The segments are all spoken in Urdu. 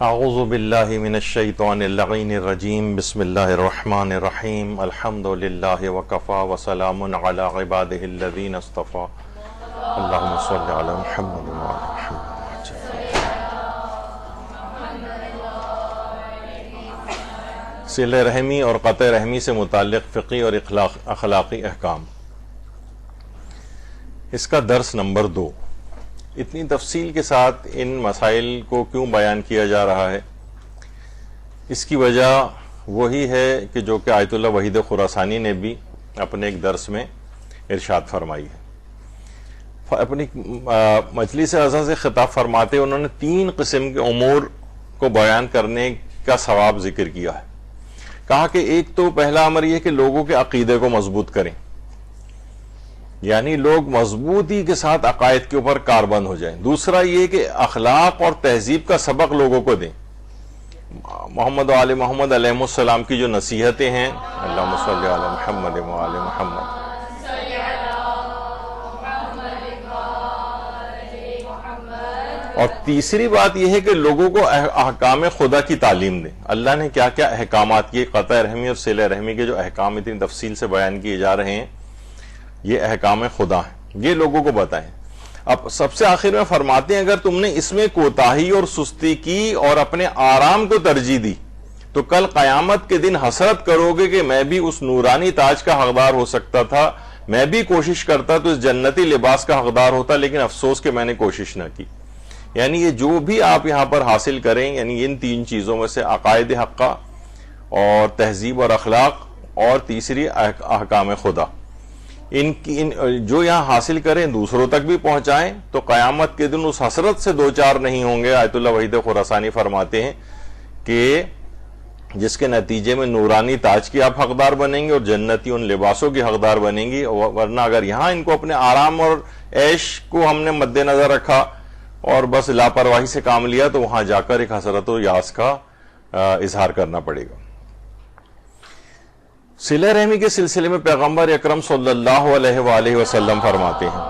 اعوذ باللہ من الشیطان اللعین الرجیم بسم اللہ الرحمن الرحیم الحمد للہ وکفا وسلام علی عبادہ الذین اصطفى اللہم صل علی محمد وعلی محمد. صلہ رحمی اور قطع رحمی سے متعلق فقہی اور اخلاقی احکام، اس کا درس نمبر 2. اتنی تفصیل کے ساتھ ان مسائل کو کیوں بیان کیا جا رہا ہے؟ اس کی وجہ وہی ہے کہ جو کہ آیت اللہ وحید خراسانی نے بھی اپنے ایک درس میں ارشاد فرمائی ہے. اپنی مجلس اعظم سے خطاب فرماتے انہوں نے 3 قسم کے امور کو بیان کرنے کا ثواب ذکر کیا ہے. کہا کہ ایک تو پہلا امر یہ کہ لوگوں کے عقیدے کو مضبوط کریں، یعنی لوگ مضبوطی کے ساتھ عقائد کے اوپر کاربند ہو جائیں. دوسرا یہ کہ اخلاق اور تہذیب کا سبق لوگوں کو دیں. محمد و آل محمد علیہ السلام کی جو نصیحتیں ہیں، اللہم صلی علی محمد و آل محمد، اور تیسری بات یہ ہے کہ لوگوں کو احکام خدا کی تعلیم دیں. اللہ نے کیا کیا احکامات کیے، قطع رحمی اور صلہ رحمی کے جو احکام اتنی تفصیل سے بیان کیے جا رہے ہیں، یہ احکام خدا ہیں، یہ لوگوں کو بتائیں. اب سب سے آخر میں فرماتے ہیں اگر تم نے اس میں کوتاہی اور سستی کی اور اپنے آرام کو ترجیح دی تو کل قیامت کے دن حسرت کرو گے کہ میں بھی اس نورانی تاج کا حقدار ہو سکتا تھا، میں بھی کوشش کرتا تو اس جنتی لباس کا حقدار ہوتا، لیکن افسوس کہ میں نے کوشش نہ کی. یعنی یہ جو بھی آپ یہاں پر حاصل کریں، یعنی ان 3 چیزوں میں سے عقائد حقہ اور تہذیب اور اخلاق اور تیسری احکام خدا، جو یہاں حاصل کریں دوسروں تک بھی پہنچائیں تو قیامت کے دن اس حسرت سے 2-4 نہیں ہوں گے. آیت اللہ وحید خراسانی فرماتے ہیں کہ جس کے نتیجے میں نورانی تاج کی آپ حقدار بنیں گے اور جنتی ان لباسوں کی حقدار بنیں گی. ورنہ اگر یہاں ان کو اپنے آرام اور عیش کو ہم نے مد نظر رکھا اور بس لاپرواہی سے کام لیا تو وہاں جا کر ایک حسرت و یاس کا اظہار کرنا پڑے گا. صلہ رحمی کے سلسلے میں پیغمبر اکرم صلی اللہ علیہ وآلہ وسلم فرماتے ہیں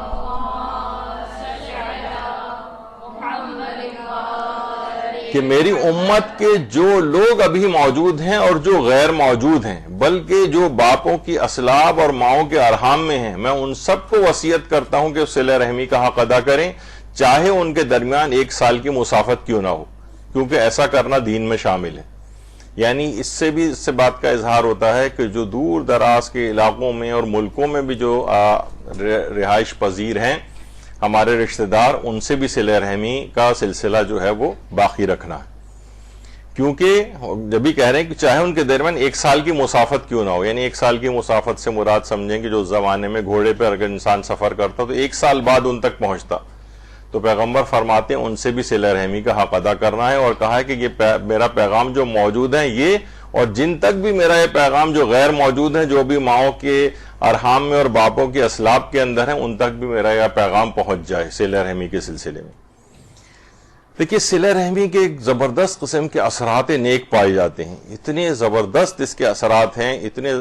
کہ میری امت کے جو لوگ ابھی موجود ہیں اور جو غیر موجود ہیں، بلکہ جو باپوں کی اسلاب اور ماؤں کے ارحام میں ہیں، میں ان سب کو وصیت کرتا ہوں کہ صلہ رحمی کا حق ادا کریں، چاہے ان کے درمیان 1 سال کی مسافت کیوں نہ ہو، کیونکہ ایسا کرنا دین میں شامل ہے. یعنی اس سے بھی اس بات کا اظہار ہوتا ہے کہ جو دور دراز کے علاقوں میں اور ملکوں میں بھی جو رہائش پذیر ہیں ہمارے رشتہ دار، ان سے بھی صلہ رحمی کا سلسلہ جو ہے وہ باقی رکھنا ہے. کیونکہ جب بھی کہہ رہے ہیں کہ چاہے ان کے درمیان 1 سال کی مسافت کیوں نہ ہو، یعنی 1 سال کی مسافت سے مراد سمجھیں کہ جو زمانے میں گھوڑے پہ اگر انسان سفر کرتا تو 1 سال بعد ان تک پہنچتا، تو پیغمبر فرماتے ہیں ان سے بھی صلہ رحمی کا حق ادا کرنا ہے. اور کہا ہے کہ یہ میرا پیغام جو موجود ہیں یہ، اور جن تک بھی میرا یہ پیغام جو غیر موجود ہیں، جو بھی ماؤں کے ارحام میں اور باپوں کے اسلاب کے اندر ہیں، ان تک بھی میرا یہ پیغام پہنچ جائے صلہ رحمی کے سلسلے میں. دیکھیے صلہ رحمی کے ایک زبردست قسم کے اثرات نیک پائے جاتے ہیں. اتنے زبردست اس کے اثرات ہیں، اتنے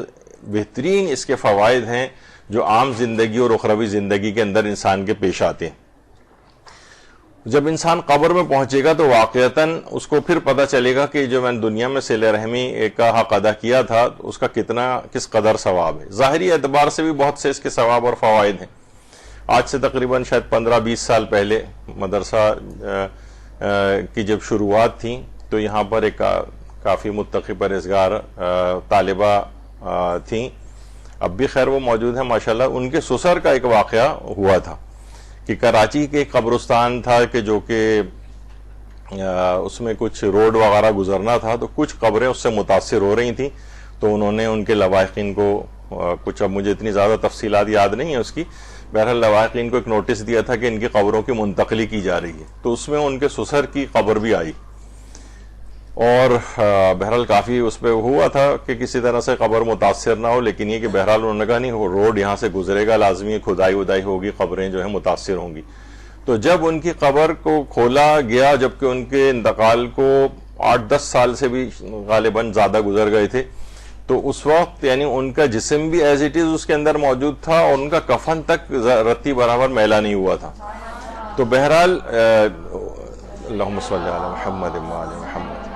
بہترین اس کے فوائد ہیں جو عام زندگی اور اخروی زندگی کے اندر انسان کے پیش آتے ہیں. جب انسان قبر میں پہنچے گا تو واقعتاً اس کو پھر پتہ چلے گا کہ جو میں نے دنیا میں صلہ رحمی کا حق ادا کیا تھا اس کا کس قدر ثواب ہے. ظاہری اعتبار سے بھی بہت سے اس کے ثواب اور فوائد ہیں. آج سے تقریباً شاید 15-20 سال پہلے مدرسہ کی جب شروعات تھیں تو یہاں پر ایک کافی متقی پرہیزگار طالبہ تھیں، اب بھی خیر وہ موجود ہیں ماشاءاللہ. ان کے سسر کا ایک واقعہ ہوا تھا کہ کراچی کے ایک قبرستان تھا کہ جو کہ اس میں کچھ روڈ وغیرہ گزرنا تھا، تو کچھ قبریں اس سے متاثر ہو رہی تھیں. تو انہوں نے ان کے لواحقین کو کچھ، اب مجھے اتنی زیادہ تفصیلات یاد نہیں ہیں اس کی، بہرحال لواحقین کو ایک نوٹس دیا تھا کہ ان کی قبروں کی منتقلی کی جا رہی ہے. تو اس میں ان کے سسر کی قبر بھی آئی اور بہرحال کافی اس پہ ہوا تھا کہ کسی طرح سے قبر متاثر نہ ہو، لیکن یہ کہ بہرحال انہوں نے کہا نہیں، روڈ یہاں سے گزرے گا، لازمی کھدائی ودائی ہوگی، قبریں جو ہیں متاثر ہوں گی. تو جب ان کی قبر کو کھولا گیا، جبکہ ان کے انتقال کو 8-10 سال سے بھی غالباً زیادہ گزر گئے تھے، تو اس وقت یعنی ان کا جسم بھی ایز اٹ از اس کے اندر موجود تھا اور ان کا کفن تک رتی برابر میلا نہیں ہوا تھا. تو بہرحال اللہم صلی علی محمد و آل محمد.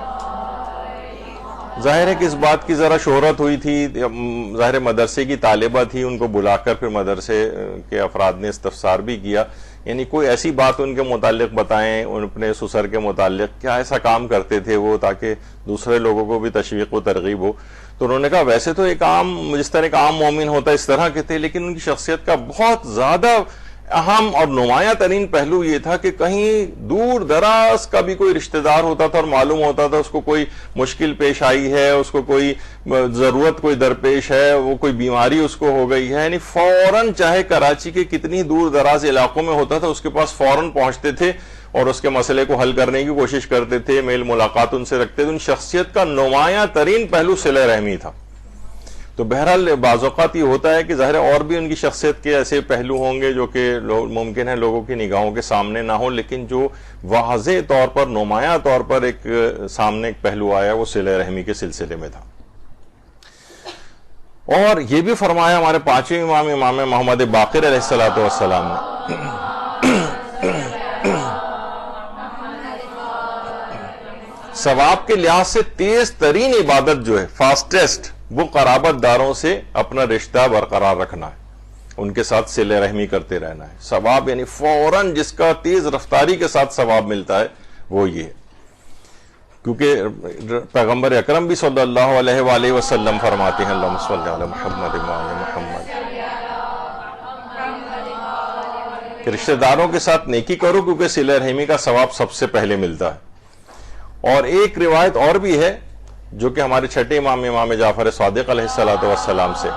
ظاہر ہے کہ اس بات کی ذرا شہرت ہوئی تھی، ظاہر مدرسے کی طالبہ تھی، ان کو بلا کر پھر مدرسے کے افراد نے استفسار بھی کیا، یعنی کوئی ایسی بات ان کے متعلق بتائیں، ان اپنے سسر کے متعلق کیا ایسا کام کرتے تھے وہ تاکہ دوسرے لوگوں کو بھی تشویق و ترغیب ہو. تو انہوں نے کہا ویسے تو ایک عام، جس طرح ایک عام مومن ہوتا ہے اس طرح کے تھے، لیکن ان کی شخصیت کا بہت زیادہ اہم اور نمایاں ترین پہلو یہ تھا کہ کہیں دور دراز کا بھی کوئی رشتہ دار ہوتا تھا اور معلوم ہوتا تھا اس کو کوئی مشکل پیش آئی ہے، اس کو کوئی ضرورت کوئی درپیش ہے، وہ کوئی بیماری اس کو ہو گئی ہے، یعنی فوراً چاہے کراچی کے کتنی دور دراز علاقوں میں ہوتا تھا اس کے پاس فوراً پہنچتے تھے اور اس کے مسئلے کو حل کرنے کی کوشش کرتے تھے، میل ملاقات ان سے رکھتے تھے. ان شخصیت کا نمایاں ترین پہلو صلہ رحمی تھا. تو بہرحال بعض اوقات یہ ہوتا ہے کہ ظاہر اور بھی ان کی شخصیت کے ایسے پہلو ہوں گے جو کہ ممکن ہے لوگوں کی نگاہوں کے سامنے نہ ہوں، لیکن جو واضح طور پر نمایاں طور پر ایک سامنے ایک پہلو آیا وہ صلہ رحمی کے سلسلے میں تھا. اور یہ بھی فرمایا ہمارے پانچویں امام محمد باقر علیہ الصلوۃ والسلام نے ثواب کے لحاظ سے تیز ترین عبادت جو ہے، فاسٹسٹ، وہ قرابت داروں سے اپنا رشتہ برقرار رکھنا ہے، ان کے ساتھ صلہ رحمی کرتے رہنا ہے. ثواب یعنی فوراً جس کا تیز رفتاری کے ساتھ ثواب ملتا ہے وہ یہ ہے، کیونکہ پیغمبر اکرم بھی صلی اللہ علیہ وآلہ وسلم فرماتے ہیں اللہم صلی علی محمد و آل محمد کہ رشتہ داروں کے ساتھ نیکی کرو کیونکہ صلہ رحمی کا ثواب سب سے پہلے ملتا ہے. اور ایک روایت اور بھی ہے جو کہ ہمارے چھٹے امام جعفر صادق علیہ الصلوۃ والسلام سے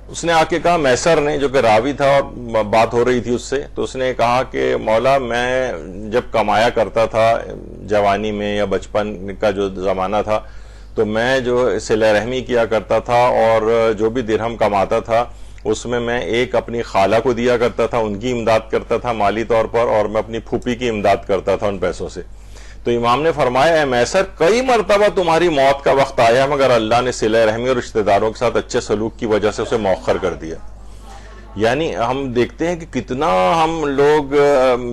اس نے آ کے کہا، میسر نے جو کہ راوی تھا اور بات ہو رہی تھی اس سے، تو اس نے کہا کہ مولا میں جب کمایا کرتا تھا جوانی میں یا بچپن کا جو زمانہ تھا تو میں جو صلہ رحمی کیا کرتا تھا اور جو بھی درہم کماتا تھا اس میں ایک اپنی خالہ کو دیا کرتا تھا، ان کی امداد کرتا تھا مالی طور پر، اور میں اپنی پھوپھی کی امداد کرتا تھا ان پیسوں سے. تو امام نے فرمایا اے میسر کئی مرتبہ تمہاری موت کا وقت آیا مگر اللہ نے صلہ رحمی اور رشتہ داروں کے ساتھ اچھے سلوک کی وجہ سے اسے مؤخر کر دیا. یعنی ہم دیکھتے ہیں کہ کتنا ہم لوگ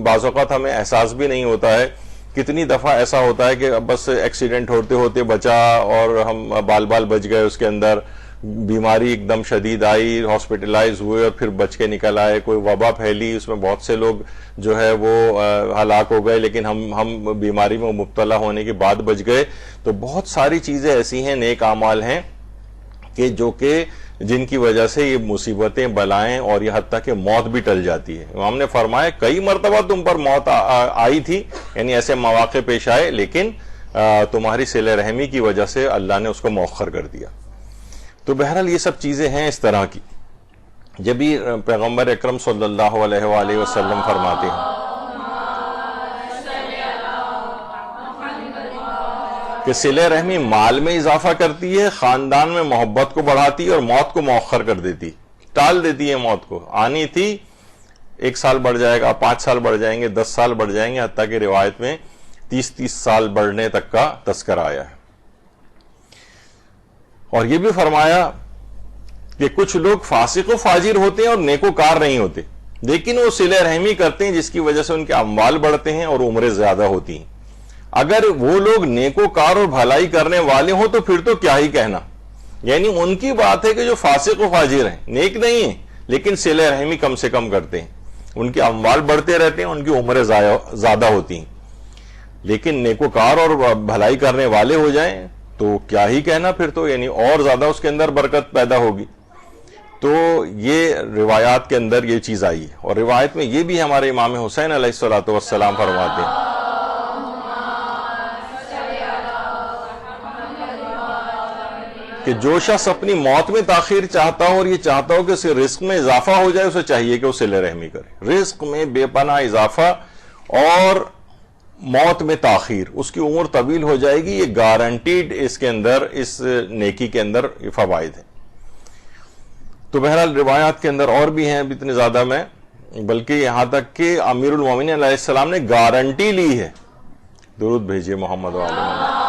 بعض اوقات ہمیں احساس بھی نہیں ہوتا ہے، کتنی دفعہ ایسا ہوتا ہے کہ بس ایکسیڈنٹ ہوتے ہوتے بچا اور ہم بال بچ گئے، اس کے اندر بیماری ایک دم شدید آئی، ہاسپٹلائز ہوئے اور پھر بچ کے نکل آئے، کوئی وبا پھیلی اس میں بہت سے لوگ جو ہے وہ ہلاک ہو گئے، لیکن ہم بیماری میں مبتلا ہونے کے بعد بچ گئے. تو بہت ساری چیزیں ایسی ہیں، نیک اعمال ہیں کہ جو کہ جن کی وجہ سے یہ مصیبتیں بلائیں اور یہ حتیٰ کہ موت بھی ٹل جاتی ہے. امام نے فرمایا کئی مرتبہ تم پر موت آئی تھی، یعنی ایسے مواقع پیش آئے، لیکن تمہاری صلہ رحمی کی وجہ سے اللہ نے اس کو مؤخر کر دیا. تو بہرحال یہ سب چیزیں ہیں اس طرح کی. جب بھی پیغمبر اکرم صلی اللہ علیہ وآلہ وسلم فرماتے ہیں کہ صلہ رحمی مال میں اضافہ کرتی ہے، خاندان میں محبت کو بڑھاتی ہے اور موت کو مؤخر کر دیتی، ٹال دیتی ہے. موت کو آنی تھی 1 سال بڑھ جائے گا، 5 سال بڑھ جائیں گے، 10 سال بڑھ جائیں گے، حتیٰ کہ روایت میں 30 سال بڑھنے تک کا تذکرہ آیا ہے. اور یہ بھی فرمایا کہ کچھ لوگ فاسق و فاجر ہوتے ہیں اور نیکوکار نہیں ہوتے، لیکن وہ صلہ رحمی کرتے ہیں جس کی وجہ سے ان کے اموال بڑھتے ہیں اور عمریں زیادہ ہوتی ہیں. اگر وہ لوگ نیکوکار اور بھلائی کرنے والے ہوں تو پھر تو کیا ہی کہنا. یعنی ان کی بات ہے کہ جو فاسق و فاجر ہیں، نیک نہیں ہیں لیکن صلہ رحمی کم سے کم کرتے ہیں، ان کے اموال بڑھتے رہتے ہیں، ان کی عمریں زیادہ ہوتی ہیں. لیکن نیکوکار اور بھلائی کرنے والے ہو جائیں تو کیا ہی کہنا پھر تو، یعنی اور زیادہ اس کے اندر برکت پیدا ہوگی. تو یہ روایات کے اندر یہ چیز آئی ہے. اور روایت میں یہ بھی ہمارے امام حسین علیہ الصلوۃ والسلام فرماتے ہیں کہ جو شخص اپنی موت میں تاخیر چاہتا ہو اور یہ چاہتا ہو کہ اسے رزق میں اضافہ ہو جائے، اسے چاہیے کہ وہ صلہ رحمی کرے. رزق میں بے پناہ اضافہ اور موت میں تاخیر، اس کی عمر طویل ہو جائے گی، یہ گارنٹیڈ اس کے اندر، اس نیکی کے اندر یہ فوائد ہیں. تو بہرحال روایات کے اندر اور بھی ہیں اتنے زیادہ میں، بلکہ یہاں تک کہ امیر المومنین علیہ السلام نے گارنٹی لی ہے. درود بھیجیے محمد و آل محمد.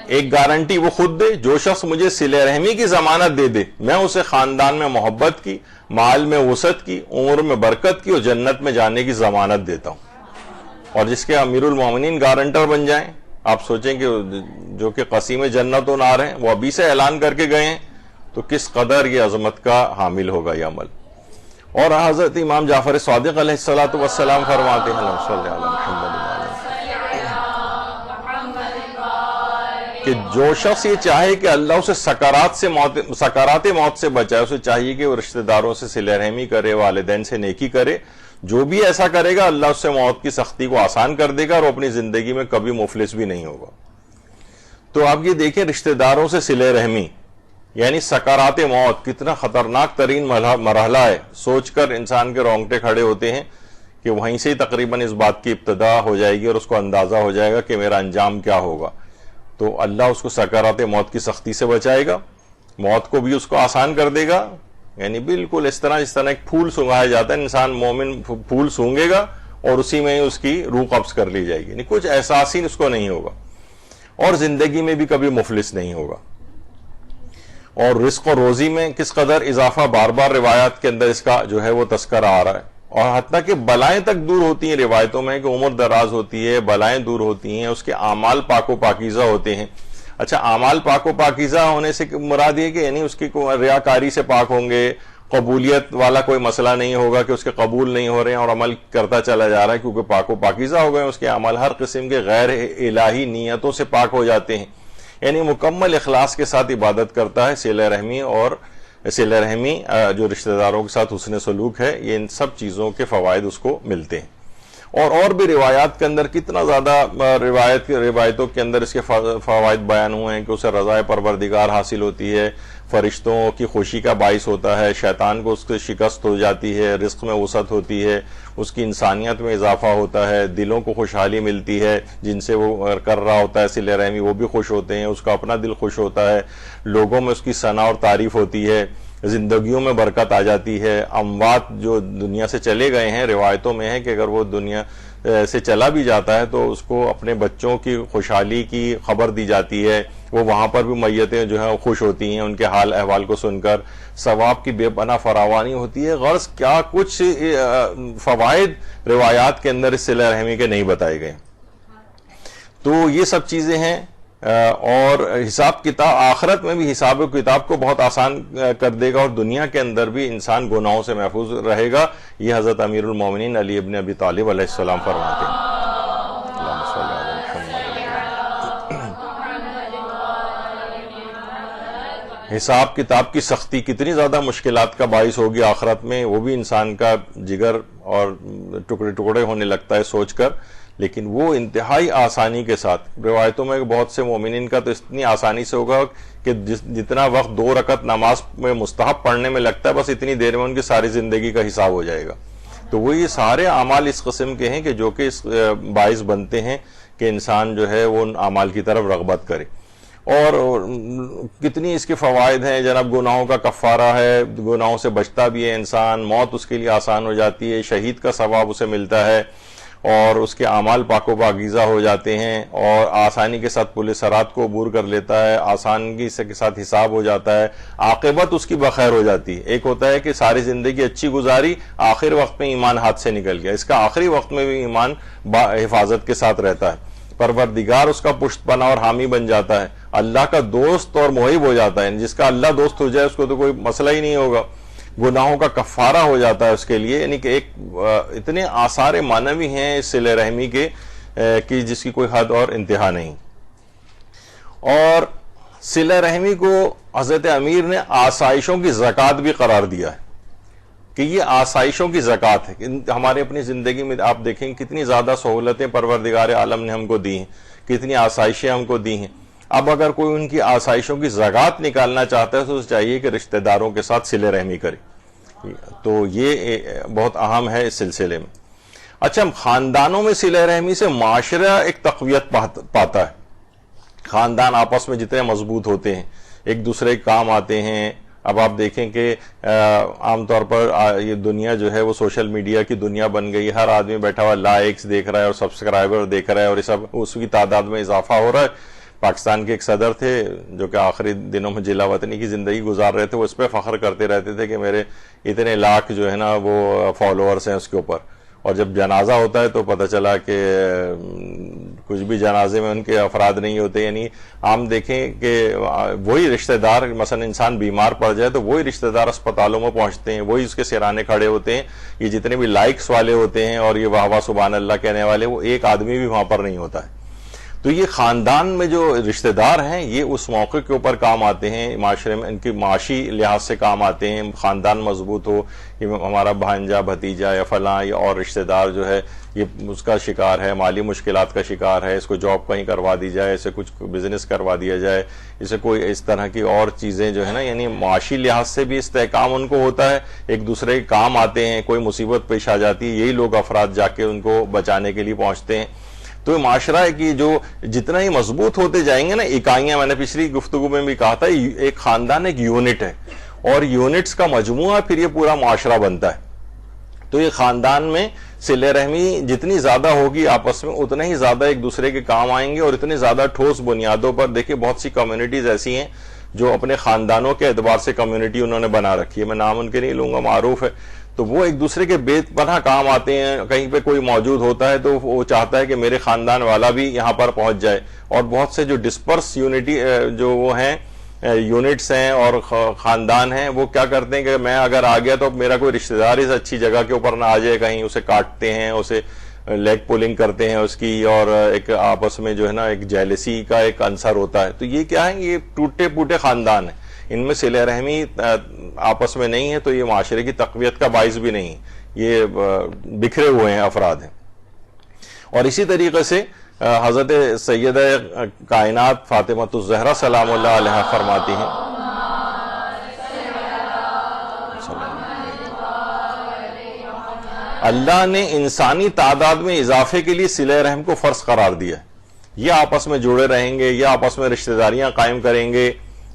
ایک گارنٹی وہ خود دے، جو شخص مجھے صلہ رحمی کی ضمانت دے دے میں اسے خاندان میں محبت کی، مال میں وسعت کی، عمر میں برکت کی اور جنت میں جانے کی ضمانت دیتا ہوں۔ اور جس کے امیر المومنین گارنٹر بن جائیں، آپ سوچیں کہ جو کہ قسیم جنت و نار ہیں وہ ابھی سے اعلان کر کے گئے ہیں، تو کس قدر یہ عظمت کا حامل ہوگا یہ عمل۔ اور حضرت امام جعفر صادق علیہ الصلوۃ والسلام فرماتے ہیں اللہم صلی علی محمد کہ جو شخص یہ چاہے کہ اللہ اسے سکرات موت سے بچائے، اسے چاہیے کہ وہ رشتہ داروں سے صلہ رحمی کرے، والدین سے نیکی کرے۔ جو بھی ایسا کرے گا اللہ اس سے موت کی سختی کو آسان کر دے گا اور وہ اپنی زندگی میں کبھی مفلس بھی نہیں ہوگا۔ تو آپ یہ دیکھیں رشتہ داروں سے صلہ رحمی یعنی سکرات موت کتنا خطرناک ترین مرحلہ ہے، سوچ کر انسان کے رونگٹے کھڑے ہوتے ہیں کہ وہیں سے ہی تقریباً اس بات کی ابتدا ہو جائے گی اور اس کو اندازہ ہو جائے گا کہ میرا انجام کیا ہوگا۔ تو اللہ اس کو سکرات موت کی سختی سے بچائے گا، موت کو بھی اس کو آسان کر دے گا، یعنی بالکل اس طرح ایک پھول سونگایا جاتا ہے، انسان مومن پھول سونگے گا اور اسی میں ہی اس کی روح قبض کر لی جائے گی، یعنی کچھ احساس ہی اس کو نہیں ہوگا اور زندگی میں بھی کبھی مفلس نہیں ہوگا۔ اور رزق و روزی میں کس قدر اضافہ بار بار روایات کے اندر اس کا جو ہے وہ تذکرہ آ رہا ہے، اور حتیٰ کہ بلائیں تک دور ہوتی ہیں روایتوں میں کہ عمر دراز ہوتی ہے، بلائیں دور ہوتی ہیں، اس کے اعمال پاک و پاکیزہ ہوتے ہیں۔ اچھا، اعمال پاک و پاکیزہ ہونے سے مراد یہ کہ یعنی اس کی ریاکاری سے پاک ہوں گے، قبولیت والا کوئی مسئلہ نہیں ہوگا کہ اس کے قبول نہیں ہو رہے ہیں اور عمل کرتا چلا جا رہا ہے کیونکہ پاک و پاکیزہ ہو گئے، اس کے اعمال ہر قسم کے غیر الہی نیتوں سے پاک ہو جاتے ہیں، یعنی مکمل اخلاص کے ساتھ عبادت کرتا ہے۔ صلہ رحمی جو رشتہ داروں کے ساتھ حسن سلوک ہے، یہ ان سب چیزوں کے فوائد اس کو ملتے ہیں۔ اور بھی روایات کے اندر کتنا زیادہ روایتوں کے اندر اس کے فوائد بیان ہوئے ہیں کہ اسے رضائے پروردگار حاصل ہوتی ہے، فرشتوں کی خوشی کا باعث ہوتا ہے، شیطان کو اس کی شکست ہو جاتی ہے، رزق میں وسعت ہوتی ہے، اس کی انسانیت میں اضافہ ہوتا ہے، دلوں کو خوشحالی ملتی ہے، جن سے وہ کر رہا ہوتا ہے صلہ رحمی وہ بھی خوش ہوتے ہیں، اس کا اپنا دل خوش ہوتا ہے، لوگوں میں اس کی ثنا اور تعریف ہوتی ہے، زندگیوں میں برکت آ جاتی ہے۔ اموات جو دنیا سے چلے گئے ہیں، روایتوں میں ہے کہ اگر وہ دنیا سے چلا بھی جاتا ہے تو اس کو اپنے بچوں کی خوشحالی کی خبر دی جاتی ہے، وہ وہاں پر بھی میتیں جو ہیں خوش ہوتی ہیں ان کے حال احوال کو سن کر، ثواب کی بے پناہ فراوانی ہوتی ہے۔ غرض کیا کچھ فوائد روایات کے اندر اس صلہ رحمی کے نہیں بتائے گئے۔ تو یہ سب چیزیں ہیں، اور حساب کتاب آخرت میں بھی حساب و کتاب کو بہت آسان کر دے گا اور دنیا کے اندر بھی انسان گناہوں سے محفوظ رہے گا۔ یہ حضرت امیر المومنین علی ابن ابی طالب علیہ السلام فرماتے ہیں۔ حساب کتاب کی سختی کتنی زیادہ مشکلات کا باعث ہوگی آخرت میں، وہ بھی انسان کا جگر اور ٹکڑے ٹکڑے ہونے لگتا ہے سوچ کر، لیکن وہ انتہائی آسانی کے ساتھ، روایتوں میں بہت سے مومنین کا تو اتنی آسانی سے ہوگا کہ جتنا وقت 2 رکعت نماز میں مستحب پڑھنے میں لگتا ہے، بس اتنی دیر میں ان کی ساری زندگی کا حساب ہو جائے گا۔ تو وہ یہ سارے اعمال اس قسم کے ہیں کہ جو کہ اس باعث بنتے ہیں کہ انسان جو ہے وہ ان اعمال کی طرف رغبت کرے۔ اور کتنی اس کے فوائد ہیں جناب، گناہوں کا کفارہ ہے، گناہوں سے بچتا بھی ہے انسان، موت اس کے لیے آسان ہو جاتی ہے، شہید کا ثواب اسے ملتا ہے، اور اس کے اعمال پاک و پاکیزہ ہو جاتے ہیں، اور آسانی کے ساتھ پل صراط کو عبور کر لیتا ہے، آسانی کے ساتھ حساب ہو جاتا ہے، عاقبت اس کی بخیر ہو جاتی ہے۔ ایک ہوتا ہے کہ ساری زندگی اچھی گزاری، آخر وقت میں ایمان ہاتھ سے نکل گیا، اس کا آخری وقت میں بھی ایمان حفاظت کے ساتھ رہتا ہے، پروردگار اس کا پشت پناہ اور حامی بن جاتا ہے، اللہ کا دوست اور محب ہو جاتا ہے، جس کا اللہ دوست ہو جائے اس کو تو کوئی مسئلہ ہی نہیں ہوگا، گناہوں کا کفارہ ہو جاتا ہے اس کے لیے، یعنی کہ ایک اتنے آثار معنوی ہیں اس صلہ رحمی کے کہ جس کی کوئی حد اور انتہا نہیں۔ اور صلہ رحمی کو حضرت امیر نے آسائشوں کی زکوٰۃ بھی قرار دیا ہے کہ یہ آسائشوں کی زکوٰۃ ہے۔ ہمارے اپنی زندگی میں آپ دیکھیں کتنی زیادہ سہولتیں پروردگار عالم نے ہم کو دی ہیں، کتنی آسائشیں ہم کو دی ہیں۔ اب اگر کوئی ان کی آسائشوں کی زکوٰۃ نکالنا چاہتا ہے تو اسے چاہیے کہ رشتہ داروں کے ساتھ صلہ رحمی کرے، تو یہ بہت اہم ہے اس سلسلے میں۔ اچھا، خاندانوں میں صلہ رحمی سے معاشرہ ایک تقویت پاتا ہے، خاندان آپس میں جتنے مضبوط ہوتے ہیں، ایک دوسرے کے کام آتے ہیں۔ اب آپ دیکھیں کہ عام طور پر یہ دنیا جو ہے وہ سوشل میڈیا کی دنیا بن گئی، ہر آدمی بیٹھا ہوا لائکس دیکھ رہا ہے اور سبسکرائبر دیکھ رہا ہے، اور یہ سب اس کی تعداد میں اضافہ ہو رہا ہے۔ پاکستان کے ایک صدر تھے جو کہ آخری دنوں میں جلا وطنی کی زندگی گزار رہے تھے، وہ اس پہ فخر کرتے رہتے تھے کہ میرے اتنے لاکھ جو ہے نا وہ فالوورز ہیں اس کے اوپر، اور جب جنازہ ہوتا ہے تو پتہ چلا کہ کچھ بھی جنازے میں ان کے افراد نہیں ہوتے. یعنی عام دیکھیں کہ وہی رشتہ دار، مثلا انسان بیمار پڑ جائے تو وہی رشتہ دار اسپتالوں میں پہنچتے ہیں، وہی اس کے سرانے کھڑے ہوتے ہیں. یہ جتنے بھی لائکس والے ہوتے ہیں اور یہ واہ واہ سبحان اللہ کہنے والے، وہ ایک آدمی بھی وہاں پر نہیں ہوتا ہے. تو یہ خاندان میں جو رشتہ دار ہیں یہ اس موقع کے اوپر کام آتے ہیں، معاشرے میں ان کی معاشی لحاظ سے کام آتے ہیں. خاندان مضبوط ہو، یہ ہمارا بھانجا بھتیجا یا فلاں یا اور رشتہ دار جو ہے یہ اس کا شکار ہے، مالی مشکلات کا شکار ہے، اس کو جاب کہیں کروا دی جائے، اسے کچھ بزنس کروا دیا جائے، اسے کوئی اس طرح کی اور چیزیں جو ہے نا، یعنی معاشی لحاظ سے بھی استحکام ان کو ہوتا ہے، ایک دوسرے کے کام آتے ہیں. کوئی مصیبت پیش آ جاتی ہے، یہی لوگ افراد جا کے ان کو بچانے کے لیے پہنچتے ہیں. تو یہ معاشرہ ہے کہ جو جتنا ہی مضبوط ہوتے جائیں گے نا، اکائیاں، میں نے پچھلی گفتگو میں بھی کہا تھا، ایک خاندان ایک یونٹ ہے اور یونٹس کا مجموعہ پھر یہ پورا معاشرہ بنتا ہے. تو یہ خاندان میں صلہ رحمی جتنی زیادہ ہوگی آپس میں، اتنا ہی زیادہ ایک دوسرے کے کام آئیں گے اور اتنے زیادہ ٹھوس بنیادوں پر. دیکھیں بہت سی کمیونٹیز ایسی ہیں جو اپنے خاندانوں کے اعتبار سے کمیونٹی انہوں نے بنا رکھی ہے، میں نام ان کے نہیں لوں گا، معروف ہے. تو وہ ایک دوسرے کے بے پناہ کام آتے ہیں. کہیں پہ کوئی موجود ہوتا ہے تو وہ چاہتا ہے کہ میرے خاندان والا بھی یہاں پر پہنچ جائے. اور بہت سے جو ڈسپرس یونٹی جو وہ ہیں یونٹس ہیں اور خاندان ہیں، وہ کیا کرتے ہیں کہ میں اگر آ گیا تو میرا کوئی رشتہ دار اس اچھی جگہ کے اوپر نہ آ جائے، کہیں اسے کاٹتے ہیں، اسے لیگ پولنگ کرتے ہیں اس کی، اور ایک آپس میں جو ہے نا ایک جیلسی کا ایک عنصر ہوتا ہے. تو یہ کیا ہے، یہ ٹوٹے پوٹے خاندان ہیں، ان میں صلہ رحمی آپس میں نہیں ہے، تو یہ معاشرے کی تقویت کا باعث بھی نہیں، یہ بکھرے ہوئے ہیں افراد ہیں. اور اسی طریقے سے حضرت سیدہ کائنات فاطمۃ الزہرا سلام اللہ علیہا فرماتی ہیں، اللہ نے انسانی تعداد میں اضافے کے لیے صلہ رحم کو فرض قرار دیا ہے. یہ آپس میں جڑے رہیں گے، یہ آپس میں رشتہ داریاں قائم کریں گے،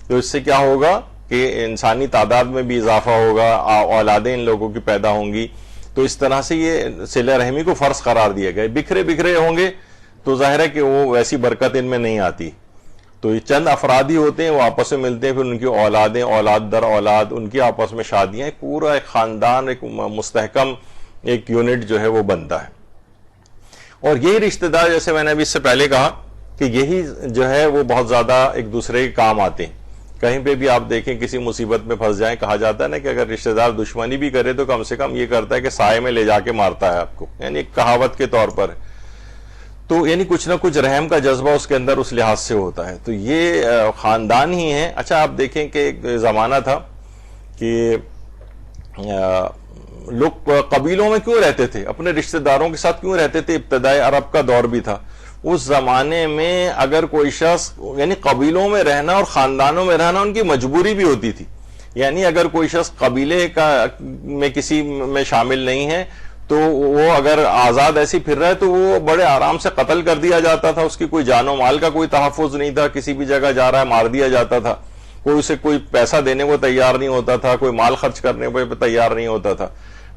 تو اس سے کیا ہوگا کہ انسانی تعداد میں بھی اضافہ ہوگا، اولادیں ان لوگوں کی پیدا ہوں گی. تو اس طرح سے یہ صلہ رحمی کو فرض قرار دیا گیا. بکھرے بکھرے ہوں گے تو ظاہر ہے کہ وہ ویسی برکت ان میں نہیں آتی. تو یہ چند افراد ہی ہوتے ہیں، وہ آپس میں ملتے ہیں، پھر ان کی اولادیں، اولاد در اولاد، ان کی آپس میں شادیاں، ایک پورا ایک خاندان، ایک مستحکم ایک یونٹ جو ہے وہ بنتا ہے. اور یہی رشتہ دار، جیسے میں نے ابھی اس سے پہلے کہا کہ یہی جو ہے وہ بہت زیادہ ایک دوسرے کے کام آتے ہیں. کہیں پہ بھی آپ دیکھیں کسی مصیبت میں پھنس جائیں، کہا جاتا ہے نا کہ اگر رشتہ دار دشمنی بھی کرے تو کم سے کم یہ کرتا ہے کہ سائے میں لے جا کے مارتا ہے آپ کو، یعنی ایک کہاوت کے طور پر. تو یعنی کچھ نہ کچھ رحم کا جذبہ اس کے اندر اس لحاظ سے ہوتا ہے. تو یہ خاندان ہی ہیں. اچھا آپ دیکھیں کہ ایک زمانہ تھا کہ لوگ قبیلوں میں کیوں رہتے تھے، اپنے رشتہ داروں کے ساتھ کیوں رہتے تھے. ابتدائی عرب کا دور بھی تھا. اس زمانے میں اگر کوئی شخص، یعنی قبیلوں میں رہنا اور خاندانوں میں رہنا ان کی مجبوری بھی ہوتی تھی. یعنی اگر کوئی شخص قبیلے میں کسی میں شامل نہیں ہے تو وہ اگر آزاد ایسی پھر رہا ہے تو وہ بڑے آرام سے قتل کر دیا جاتا تھا. اس کی کوئی جان و مال کا کوئی تحفظ نہیں تھا، کسی بھی جگہ جا رہا ہے مار دیا جاتا تھا. کوئی اسے کوئی پیسہ دینے کو تیار نہیں ہوتا تھا، کوئی مال خرچ کرنے پہ تیار نہیں ہوتا تھا.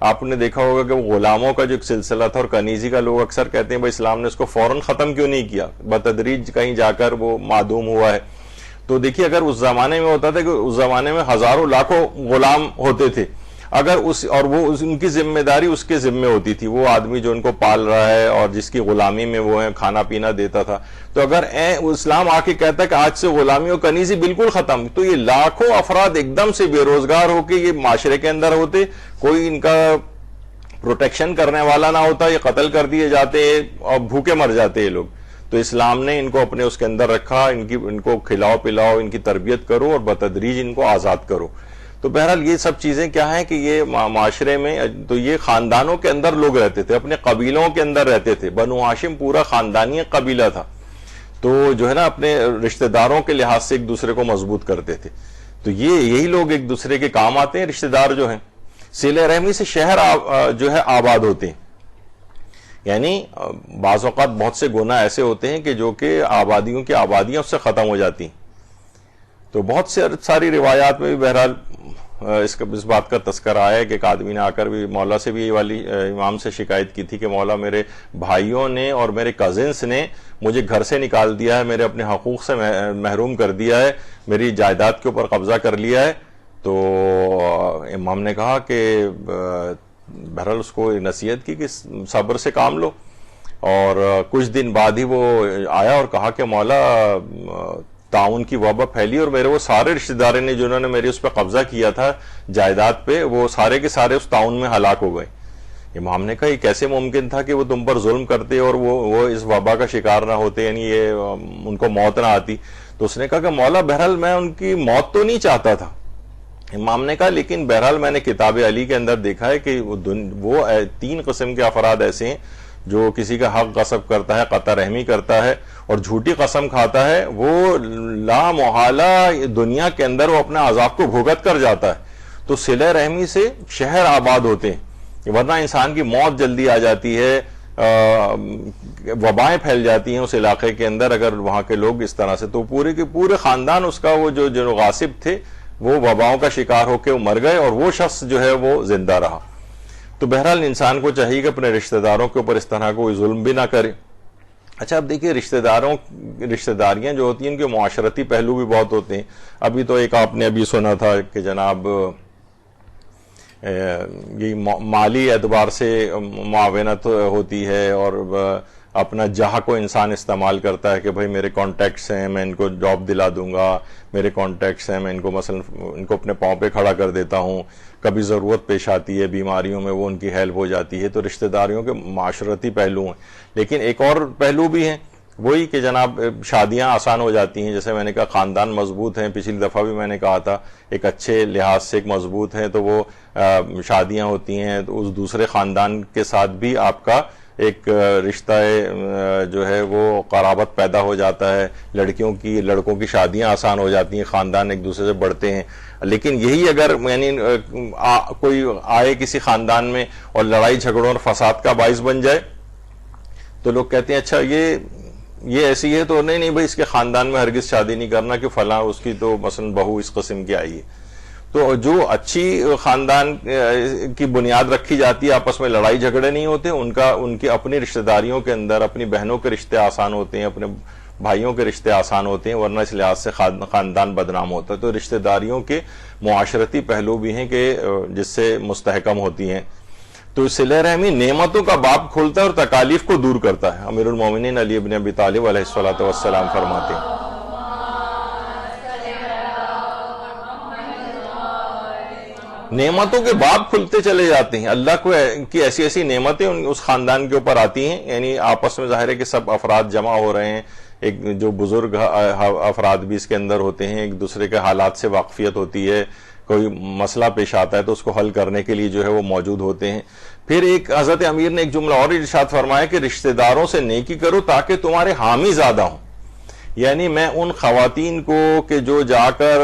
آپ نے دیکھا ہوگا کہ وہ غلاموں کا جو ایک سلسلہ تھا اور کنیزی کا، لوگ اکثر کہتے ہیں بھائی اسلام نے اس کو فوراً ختم کیوں نہیں کیا، بتدریج کہیں جا کر وہ معدوم ہوا ہے. تو دیکھیے اگر اس زمانے میں ہوتا تھا کہ اس زمانے میں ہزاروں لاکھوں غلام ہوتے تھے، اگر اور وہ ان کی ذمہ داری اس کے ذمہ ہوتی تھی، وہ آدمی جو ان کو پال رہا ہے اور جس کی غلامی میں وہ ہے کھانا پینا دیتا تھا. تو اگر اسلام آ کے کہتا ہے کہ آج سے غلامی و کنیزی بالکل ختم، تو یہ لاکھوں افراد ایک دم سے بے روزگار ہو کے یہ معاشرے کے اندر ہوتے، کوئی ان کا پروٹیکشن کرنے والا نہ ہوتا، یہ قتل کر دیے جاتے اور بھوکے مر جاتے یہ لوگ. تو اسلام نے ان کو اپنے اس کے اندر رکھا، ان کو کھلاؤ پلاؤ، ان کی تربیت کرو اور بتدریج ان کو آزاد کرو. تو بہرحال یہ سب چیزیں کیا ہیں کہ یہ معاشرے میں، تو یہ خاندانوں کے اندر لوگ رہتے تھے، اپنے قبیلوں کے اندر رہتے تھے. بنو ہاشم پورا خاندانی قبیلہ تھا، تو جو ہے نا اپنے رشتہ داروں کے لحاظ سے ایک دوسرے کو مضبوط کرتے تھے. تو یہی لوگ ایک دوسرے کے کام آتے ہیں، رشتہ دار جو ہیں. صلہ رحمی سے شہر جو ہے آباد ہوتے ہیں. یعنی بعض اوقات بہت سے گناہ ایسے ہوتے ہیں کہ جو کہ آبادیوں کی آبادیاں اس سے ختم ہو جاتی ہیں. تو بہت ساری روایات میں بھی بہرحال اس بات کا تذکرہ آیا ہے کہ ایک آدمی نے آ کر بھی مولا سے بھی یہ والی امام سے شکایت کی تھی کہ مولا میرے بھائیوں نے اور میرے کزنس نے مجھے گھر سے نکال دیا ہے، میرے اپنے حقوق سے محروم کر دیا ہے، میری جائیداد کے اوپر قبضہ کر لیا ہے۔ تو امام نے کہا کہ بہرحال اس کو نصیحت کی کہ صبر سے کام لو، اور کچھ دن بعد ہی وہ آیا اور کہا کہ مولا تعاون کی وبا پھیلی اور میرے وہ سارے رشتہ دار نے جنہوں نے میری اس پہ قبضہ کیا تھا جائیداد پہ، وہ سارے کے سارے اس تعاون میں ہلاک ہو گئے۔ امام نے کہا یہ کیسے ممکن تھا کہ وہ تم پر ظلم کرتے اور وہ اس وبا کا شکار نہ ہوتے، یعنی یہ ان کو موت نہ آتی؟ تو اس نے کہا کہ مولا بہرحال میں ان کی موت تو نہیں چاہتا تھا۔ امام نے کہا لیکن بہرحال میں نے کتاب علی کے اندر دیکھا ہے کہ وہ 3 قسم کے افراد ایسے ہیں جو کسی کا حق غصب کرتا ہے، قطع رحمی کرتا ہے اور جھوٹی قسم کھاتا ہے، وہ لا محالہ دنیا کے اندر وہ اپنے عذاب کو بھگت کر جاتا ہے۔ تو صلہ رحمی سے شہر آباد ہوتے ہیں، ورنہ انسان کی موت جلدی آ جاتی ہے، وبائیں پھیل جاتی ہیں اس علاقے کے اندر اگر وہاں کے لوگ اس طرح سے۔ تو پورے کے پورے خاندان اس کا وہ جو غاصب تھے وہ وباؤں کا شکار ہو کے وہ مر گئے اور وہ شخص جو ہے وہ زندہ رہا۔ تو بہرحال انسان کو چاہیے کہ اپنے رشتہ داروں کے اوپر اس طرح کوئی ظلم بھی نہ کرے۔ اچھا اب دیکھیے رشتہ داریاں جو ہوتی ہیں ان کے معاشرتی پہلو بھی بہت ہوتے ہیں۔ ابھی تو ایک آپ نے ابھی سنا تھا کہ جناب یہ مالی اعتبار سے معاونت ہوتی ہے اور اپنا جاہ کو انسان استعمال کرتا ہے کہ بھئی میرے کانٹیکٹس ہیں میں ان کو جاب دلا دوں گا، میرے کانٹیکٹس ہیں میں ان کو مثلا ان کو اپنے پاؤں پہ کھڑا کر دیتا ہوں، کبھی ضرورت پیش آتی ہے بیماریوں میں وہ ان کی ہیلپ ہو جاتی ہے۔ تو رشتہ داریوں کے معاشرتی پہلو ہیں، لیکن ایک اور پہلو بھی ہیں وہی کہ جناب شادیاں آسان ہو جاتی ہیں۔ جیسے میں نے کہا خاندان مضبوط ہیں، پچھلی دفعہ بھی میں نے کہا تھا ایک اچھے لحاظ سے ایک مضبوط ہیں تو وہ شادیاں ہوتی ہیں تو اس دوسرے خاندان کے ساتھ بھی آپ کا ایک رشتہ جو ہے وہ قرابت پیدا ہو جاتا ہے، لڑکوں کی شادیاں آسان ہو جاتی ہیں، خاندان ایک دوسرے سے بڑھتے ہیں۔ لیکن یہی اگر یعنی کوئی آئے کسی خاندان میں اور لڑائی جھگڑوں اور فساد کا باعث بن جائے تو لوگ کہتے ہیں اچھا یہ ایسی ہے تو نہیں بھائی اس کے خاندان میں ہرگز شادی نہیں کرنا کہ فلاں اس کی تو مثلا بہو اس قسم کی آئی ہے۔ تو جو اچھی خاندان کی بنیاد رکھی جاتی ہے، آپس میں لڑائی جھگڑے نہیں ہوتے، ان کی اپنی رشتہ داریوں کے اندر اپنی بہنوں کے رشتے آسان ہوتے ہیں، اپنے بھائیوں کے رشتے آسان ہوتے ہیں، ورنہ اس لحاظ سے خاندان بدنام ہوتا ہے۔ تو رشتہ داریوں کے معاشرتی پہلو بھی ہیں کہ جس سے مستحکم ہوتی ہیں۔ تو صلہ رحمی نعمتوں کا باب کھولتا ہے اور تکالیف کو دور کرتا ہے۔ امیر المومنین علی ابن ابی طالب علیہ الصلوۃ والسلام فرماتے ہیں نعمتوں کے باب کھلتے چلے جاتے ہیں، اللہ کی ایسی ایسی نعمتیں اس خاندان کے اوپر آتی ہیں، یعنی آپس میں ظاہر ہے کہ سب افراد جمع ہو رہے ہیں، ایک جو بزرگ افراد بھی اس کے اندر ہوتے ہیں، ایک دوسرے کے حالات سے واقفیت ہوتی ہے، کوئی مسئلہ پیش آتا ہے تو اس کو حل کرنے کے لیے جو ہے وہ موجود ہوتے ہیں۔ پھر ایک حضرت امیر نے ایک جملہ اور ارشاد فرمایا کہ رشتہ داروں سے نیکی کرو تاکہ تمہارے حامی زیادہ ہوں، یعنی میں ان خواتین کو کہ جو جا کر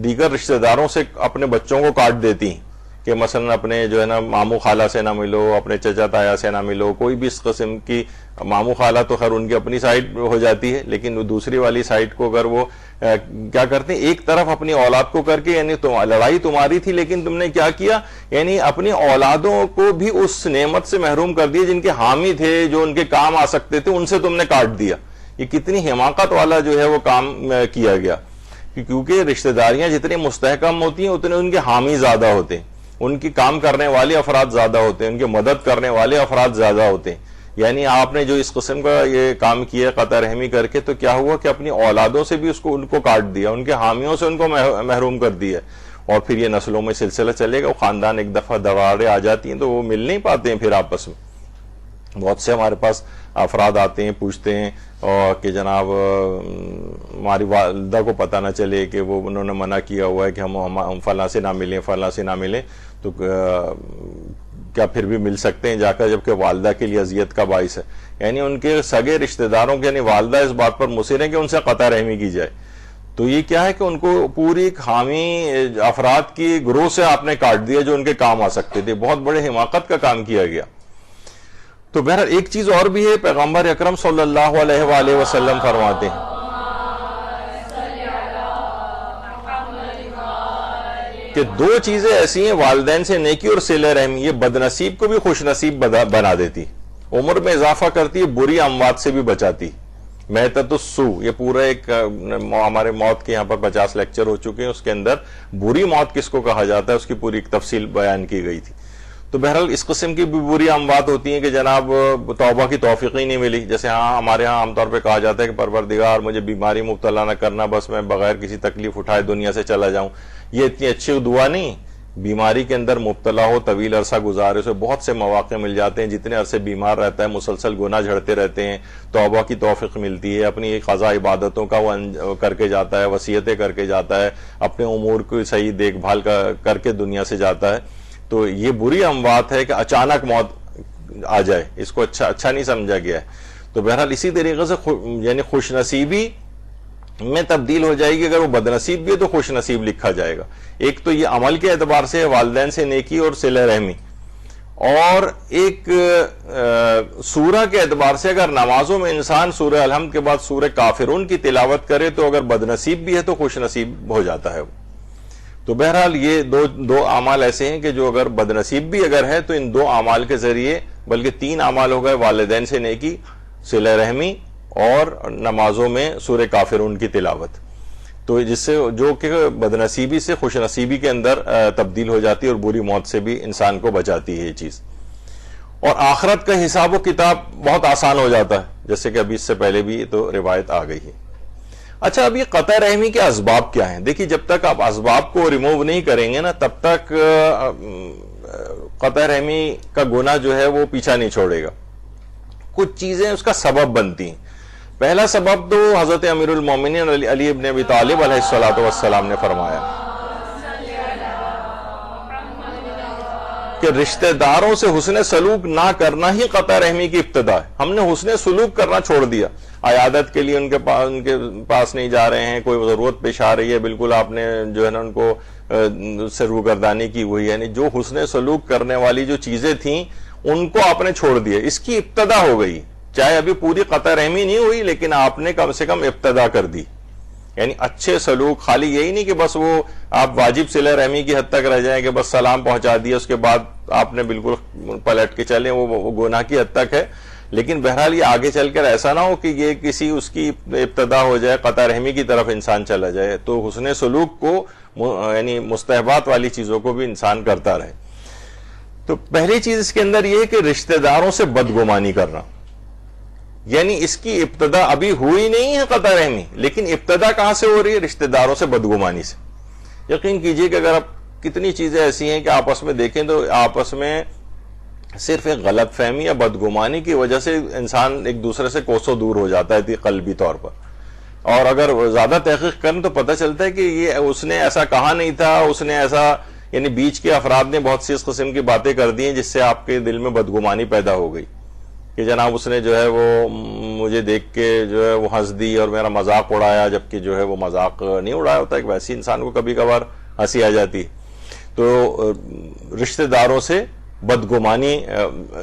دیگر رشتہ داروں سے اپنے بچوں کو کاٹ دیتی ہیں کہ مثلا اپنے جو ہے نا ماموں خالہ سے نہ ملو، اپنے چچا تایا سے نہ ملو، کوئی بھی اس قسم کی، ماموں خالہ تو خیر ان کی اپنی سائڈ ہو جاتی ہے لیکن دوسری والی سائڈ کو اگر وہ کیا کرتے ہیں ایک طرف اپنی اولاد کو کر کے، یعنی لڑائی تمہاری تھی لیکن تم نے کیا کیا، یعنی اپنی اولادوں کو بھی اس نعمت سے محروم کر دیا جن کے حامی تھے، جو ان کے کام آ سکتے تھے، ان سے تم نے کاٹ دیا۔ یہ کتنی حماقت والا جو ہے وہ کام کیا گیا، کیونکہ رشتہ داریاں جتنی مستحکم ہوتی ہیں اتنے ان کے حامی زیادہ ہوتے ہیں، ان کی کام کرنے والے افراد زیادہ ہوتے ہیں، ان کے مدد کرنے والے افراد زیادہ ہوتے ہیں۔ یعنی آپ نے جو اس قسم کا یہ کام کیا قطع رحمی کر کے تو کیا ہوا کہ اپنی اولادوں سے بھی ان کو کاٹ دیا، ان کے حامیوں سے ان کو محروم کر دیا، اور پھر یہ نسلوں میں سلسلہ چلے گا۔ وہ خاندان ایک دفعہ دراڑیں آ جاتی ہیں تو وہ مل نہیں پاتے ہیں پھر آپس میں۔ بہت سے ہمارے پاس افراد آتے ہیں پوچھتے ہیں اور کہ جناب ہماری والدہ کو پتہ نہ چلے کہ وہ انہوں نے منع کیا ہوا ہے کہ ہم فلاں سے نہ ملیں، فلاں سے نہ ملیں، تو کیا پھر بھی مل سکتے ہیں جا کر، جبکہ والدہ کے لیے اذیت کا باعث ہے۔ یعنی ان کے سگے رشتہ داروں کے یعنی والدہ اس بات پر مصر ہیں کہ ان سے قطع رحمی کی جائے، تو یہ کیا ہے کہ ان کو پوری حامی افراد کی گروہ سے آپ نے کاٹ دیا جو ان کے کام آ سکتے تھے۔ بہت بڑے حماقت کا کام کیا گیا۔ تو بہرحال ایک چیز اور بھی ہے، پیغمبر اکرم صلی اللہ علیہ وآلہ وسلم فرماتے ہیں کہ دو چیزیں ایسی ہیں، والدین سے نیکی اور صلہ رحمی، یہ بد نصیب کو بھی خوش نصیب بنا دیتی، عمر میں اضافہ کرتی ہے، بری اموات سے بھی بچاتی. میتۃ السوء، یہ پورا ایک ہمارے موت کے یہاں پر 50 لیکچر ہو چکے ہیں، اس کے اندر بری موت کس کو کہا جاتا ہے اس کی پوری ایک تفصیل بیان کی گئی تھی. تو بہرحال اس قسم کی بھی بری اموات ہوتی ہیں کہ جناب توبہ کی توفیق ہی نہیں ملی. جیسے ہمارے ہاں عام طور پہ کہا جاتا ہے کہ پروردگار مجھے بیماری مبتلا نہ کرنا، بس میں بغیر کسی تکلیف اٹھائے دنیا سے چلا جاؤں. یہ اتنی اچھی دعا نہیں. بیماری کے اندر مبتلا ہو، طویل عرصہ گزارے، اسے بہت سے مواقع مل جاتے ہیں. جتنے عرصے بیمار رہتا ہے مسلسل گناہ جھڑتے رہتے ہیں، توبہ کی توفیق ملتی ہے، اپنی قضا عبادتوں کا وہ کر کے جاتا ہے، وصیتیں کر کے جاتا ہے، اپنے امور کی صحیح دیکھ بھال کر کے دنیا سے جاتا ہے. تو یہ بری اموات ہے کہ اچانک موت آ جائے، اس کو اچھا نہیں سمجھا گیا ہے. تو بہرحال اسی طریقے سے یعنی خوش نصیبی میں تبدیل ہو جائے گی. اگر وہ بد نصیب بھی ہے تو خوش نصیب لکھا جائے گا. ایک تو یہ عمل کے اعتبار سے والدین سے نیکی اور صلہ رحمی، اور ایک سورہ کے اعتبار سے اگر نمازوں میں انسان سورہ الحمد کے بعد سورہ کافرون کی تلاوت کرے تو اگر بد نصیب بھی ہے تو خوش نصیب ہو جاتا ہے. تو بہرحال یہ دو اعمال ایسے ہیں کہ جو اگر بد نصیب بھی اگر ہے تو ان دو اعمال کے ذریعے، بلکہ 3 اعمال ہو گئے، والدین سے نیکی، صلہ رحمی اور نمازوں میں سورہ کافرون کی تلاوت، تو جس سے جو کہ بد نصیبی سے خوش نصیبی کے اندر تبدیل ہو جاتی ہے اور بری موت سے بھی انسان کو بچاتی ہے یہ چیز. اور آخرت کا حساب و کتاب بہت آسان ہو جاتا ہے، جیسے کہ ابھی اس سے پہلے بھی تو روایت آ گئی ہے. اچھا، اب یہ قطع رحمی کے اسباب کیا ہیں؟ دیکھیے، جب تک آپ اسباب کو ریموو نہیں کریں گے نا، تب تک قطع رحمی کا گناہ جو ہے وہ پیچھا نہیں چھوڑے گا. کچھ چیزیں اس کا سبب بنتی ہیں. پہلا سبب تو حضرت امیر المومنین علی ابن ابی طالب علیہ السلام نے فرمایا کہ رشتہ داروں سے حسن سلوک نہ کرنا ہی قطع رحمی کی ابتدا ہے. ہم نے حسن سلوک کرنا چھوڑ دیا. عیادت کے لیے ان کے پاس نہیں جا رہے ہیں، کوئی ضرورت پیش آ رہی ہے، بالکل آپ نے جو ہے نا ان کو سے روگردانی کی ہوئی ہے. یعنی جو حسن سلوک کرنے والی جو چیزیں تھیں ان کو آپ نے چھوڑ دیا. اس کی ابتدا ہو گئی. چاہے ابھی پوری قطع رحمی نہیں ہوئی لیکن آپ نے کم سے کم ابتدا کر دی. یعنی اچھے سلوک، خالی یہی نہیں کہ بس وہ آپ واجب صلہ رحمی کی حد تک رہ جائیں کہ بس سلام پہنچا دیا اس کے بعد آپ نے بالکل پلٹ کے چلیں، وہ گناہ کی حد تک ہے. لیکن بہرحال یہ آگے چل کر ایسا نہ ہو کہ یہ کسی اس کی ابتدا ہو جائے، قطع رحمی کی طرف انسان چلا جائے. تو حسن سلوک کو یعنی مستحبات والی چیزوں کو بھی انسان کرتا رہے. تو پہلی چیز اس کے اندر یہ ہے کہ رشتہ داروں سے بدگمانی کرنا. یعنی اس کی ابتدا ابھی ہوئی نہیں ہے قطع رحمی، لیکن ابتدا کہاں سے ہو رہی ہے؟ رشتہ داروں سے بدگمانی سے. یقین کیجئے کہ اگر آپ کتنی چیزیں ایسی ہیں کہ آپس میں دیکھیں تو آپس میں صرف ایک غلط فہمی یا بدگمانی کی وجہ سے انسان ایک دوسرے سے کوسوں دور ہو جاتا ہے قلبی طور پر. اور اگر زیادہ تحقیق کریں تو پتہ چلتا ہے کہ یہ اس نے ایسا کہا نہیں تھا، اس نے ایسا، یعنی بیچ کے افراد نے بہت سی اس قسم کی باتیں کر دی ہیں جس سے آپ کے دل میں بدگمانی پیدا ہو گئی کہ جناب اس نے جو ہے وہ مجھے دیکھ کے جو ہے وہ ہنس دی اور میرا مذاق اڑایا، جبکہ جو ہے وہ مذاق نہیں اڑایا ہوتا ہے. ویسے انسان کو کبھی کبھار ہنسی آ جاتی. تو رشتہ داروں سے بدگمانی،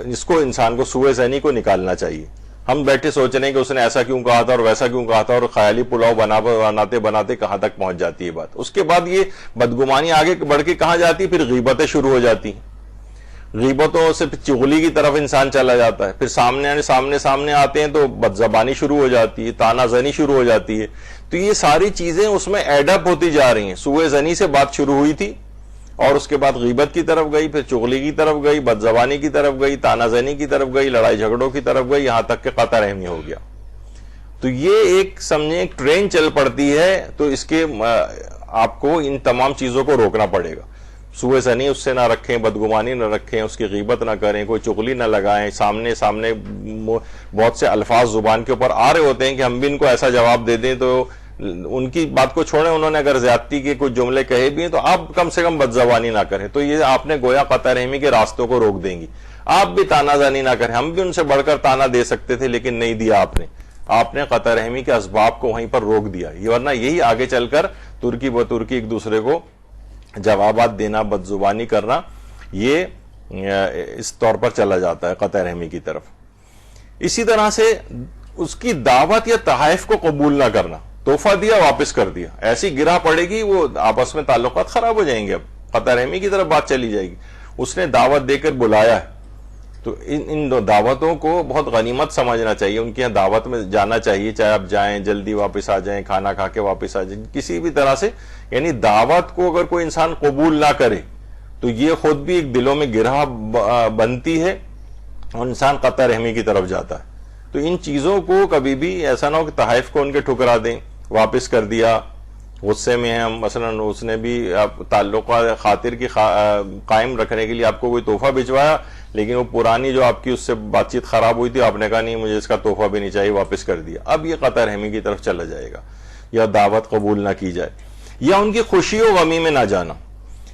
اس کو انسان کو سوء ظنی کو نکالنا چاہیے. ہم بیٹھے سوچ رہے ہیں کہ اس نے ایسا کیوں کہا تھا اور ویسا کیوں کہا تھا، اور خیالی پلاؤ بناتے بناتے کہاں تک پہنچ جاتی ہے بات. اس کے بعد یہ بدگمانی آگے بڑھ کے کہاں جاتی؟ پھر غیبتیں شروع ہو جاتی. غیبتوں سے پھر چغلی کی طرف انسان چلا جاتا ہے. پھر سامنے آتے ہیں تو بدزبانی شروع ہو جاتی ہے، طعنہ زنی شروع ہو جاتی ہے. تو یہ ساری چیزیں اس میں ایڈ اپ ہوتی جا رہی ہیں. سوء ظنی سے بات شروع ہوئی تھی اور اس کے بعد غیبت کی طرف گئی، پھر چغلی کی طرف گئی، بدزبانی کی طرف گئی، طعنہ زنی کی طرف گئی، لڑائی جھگڑوں کی طرف گئی، یہاں تک کہ قطع رحمی ہو گیا. تو یہ ایک سمجھیں ایک ٹرین چل پڑتی ہے. تو اس کے آپ کو ان تمام چیزوں کو روکنا پڑے گا. سوء ظنی اس سے نہ رکھیں، بدگمانی نہ رکھیں، اس کی غیبت نہ کریں، کوئی چغلی نہ لگائیں. سامنے بہت سے الفاظ زبان کے اوپر آ رہے ہوتے ہیں کہ ہم بھی ان کو ایسا جواب دے دیں، تو ان کی بات کو چھوڑیں. انہوں نے اگر زیادتی کے کچھ جملے کہے بھی ہیں تو آپ کم سے کم بدزبانی نہ کریں. تو یہ آپ نے گویا قطع رحمی کے راستوں کو روک دیں گی. آپ بھی طعنہ زنی نہ کریں. ہم بھی ان سے بڑھ کر طعنہ دے سکتے تھے لیکن نہیں دیا آپ نے قطع رحمی کے اسباب کو وہیں پر روک دیا. ورنہ یہی آگے چل کر ترکی بترکی ایک دوسرے کو جوابات دینا، بدزبانی کرنا، یہ اس طور پر چلا جاتا ہے قطع رحمی کی طرف. اسی طرح سے اس کی دعوت یا تحائف کو قبول نہ کرنا. تحفہ دیا واپس کر دیا، ایسی گرہ پڑے گی وہ آپس میں تعلقات خراب ہو جائیں گے. اب قطع رحمی کی طرف بات چلی جائے گی. اس نے دعوت دے کر بلایا ہے تو ان دعوتوں کو بہت غنیمت سمجھنا چاہیے. ان کی یہاں دعوت میں جانا چاہیے, چاہے آپ جائیں جلدی واپس آ جائیں, کھانا کھا کے واپس آ جائیں, کسی بھی طرح سے. یعنی دعوت کو اگر کوئی انسان قبول نہ کرے تو یہ خود بھی ایک دلوں میں گرہ بنتی ہے اور انسان قطع رحمی کی طرف جاتا ہے. تو ان چیزوں کو کبھی بھی ایسا نہ ہو کہ تحائف کو ان کے ٹھکرا دیں, واپس کر دیا, غصے میں ہیں مثلا اس نے بھی تعلق خاطر کی قائم رکھنے کے لیے آپ کو کوئی تحفہ بھجوایا, لیکن وہ پرانی جو آپ کی اس سے بات چیت خراب ہوئی تھی, آپ نے کہا نہیں مجھے اس کا تحفہ بھی نہیں چاہیے, واپس کر دیا. اب یہ قطع رحمی کی طرف چلا جائے گا. یا دعوت قبول نہ کی جائے, یا ان کی خوشی و غمی میں نہ جانا.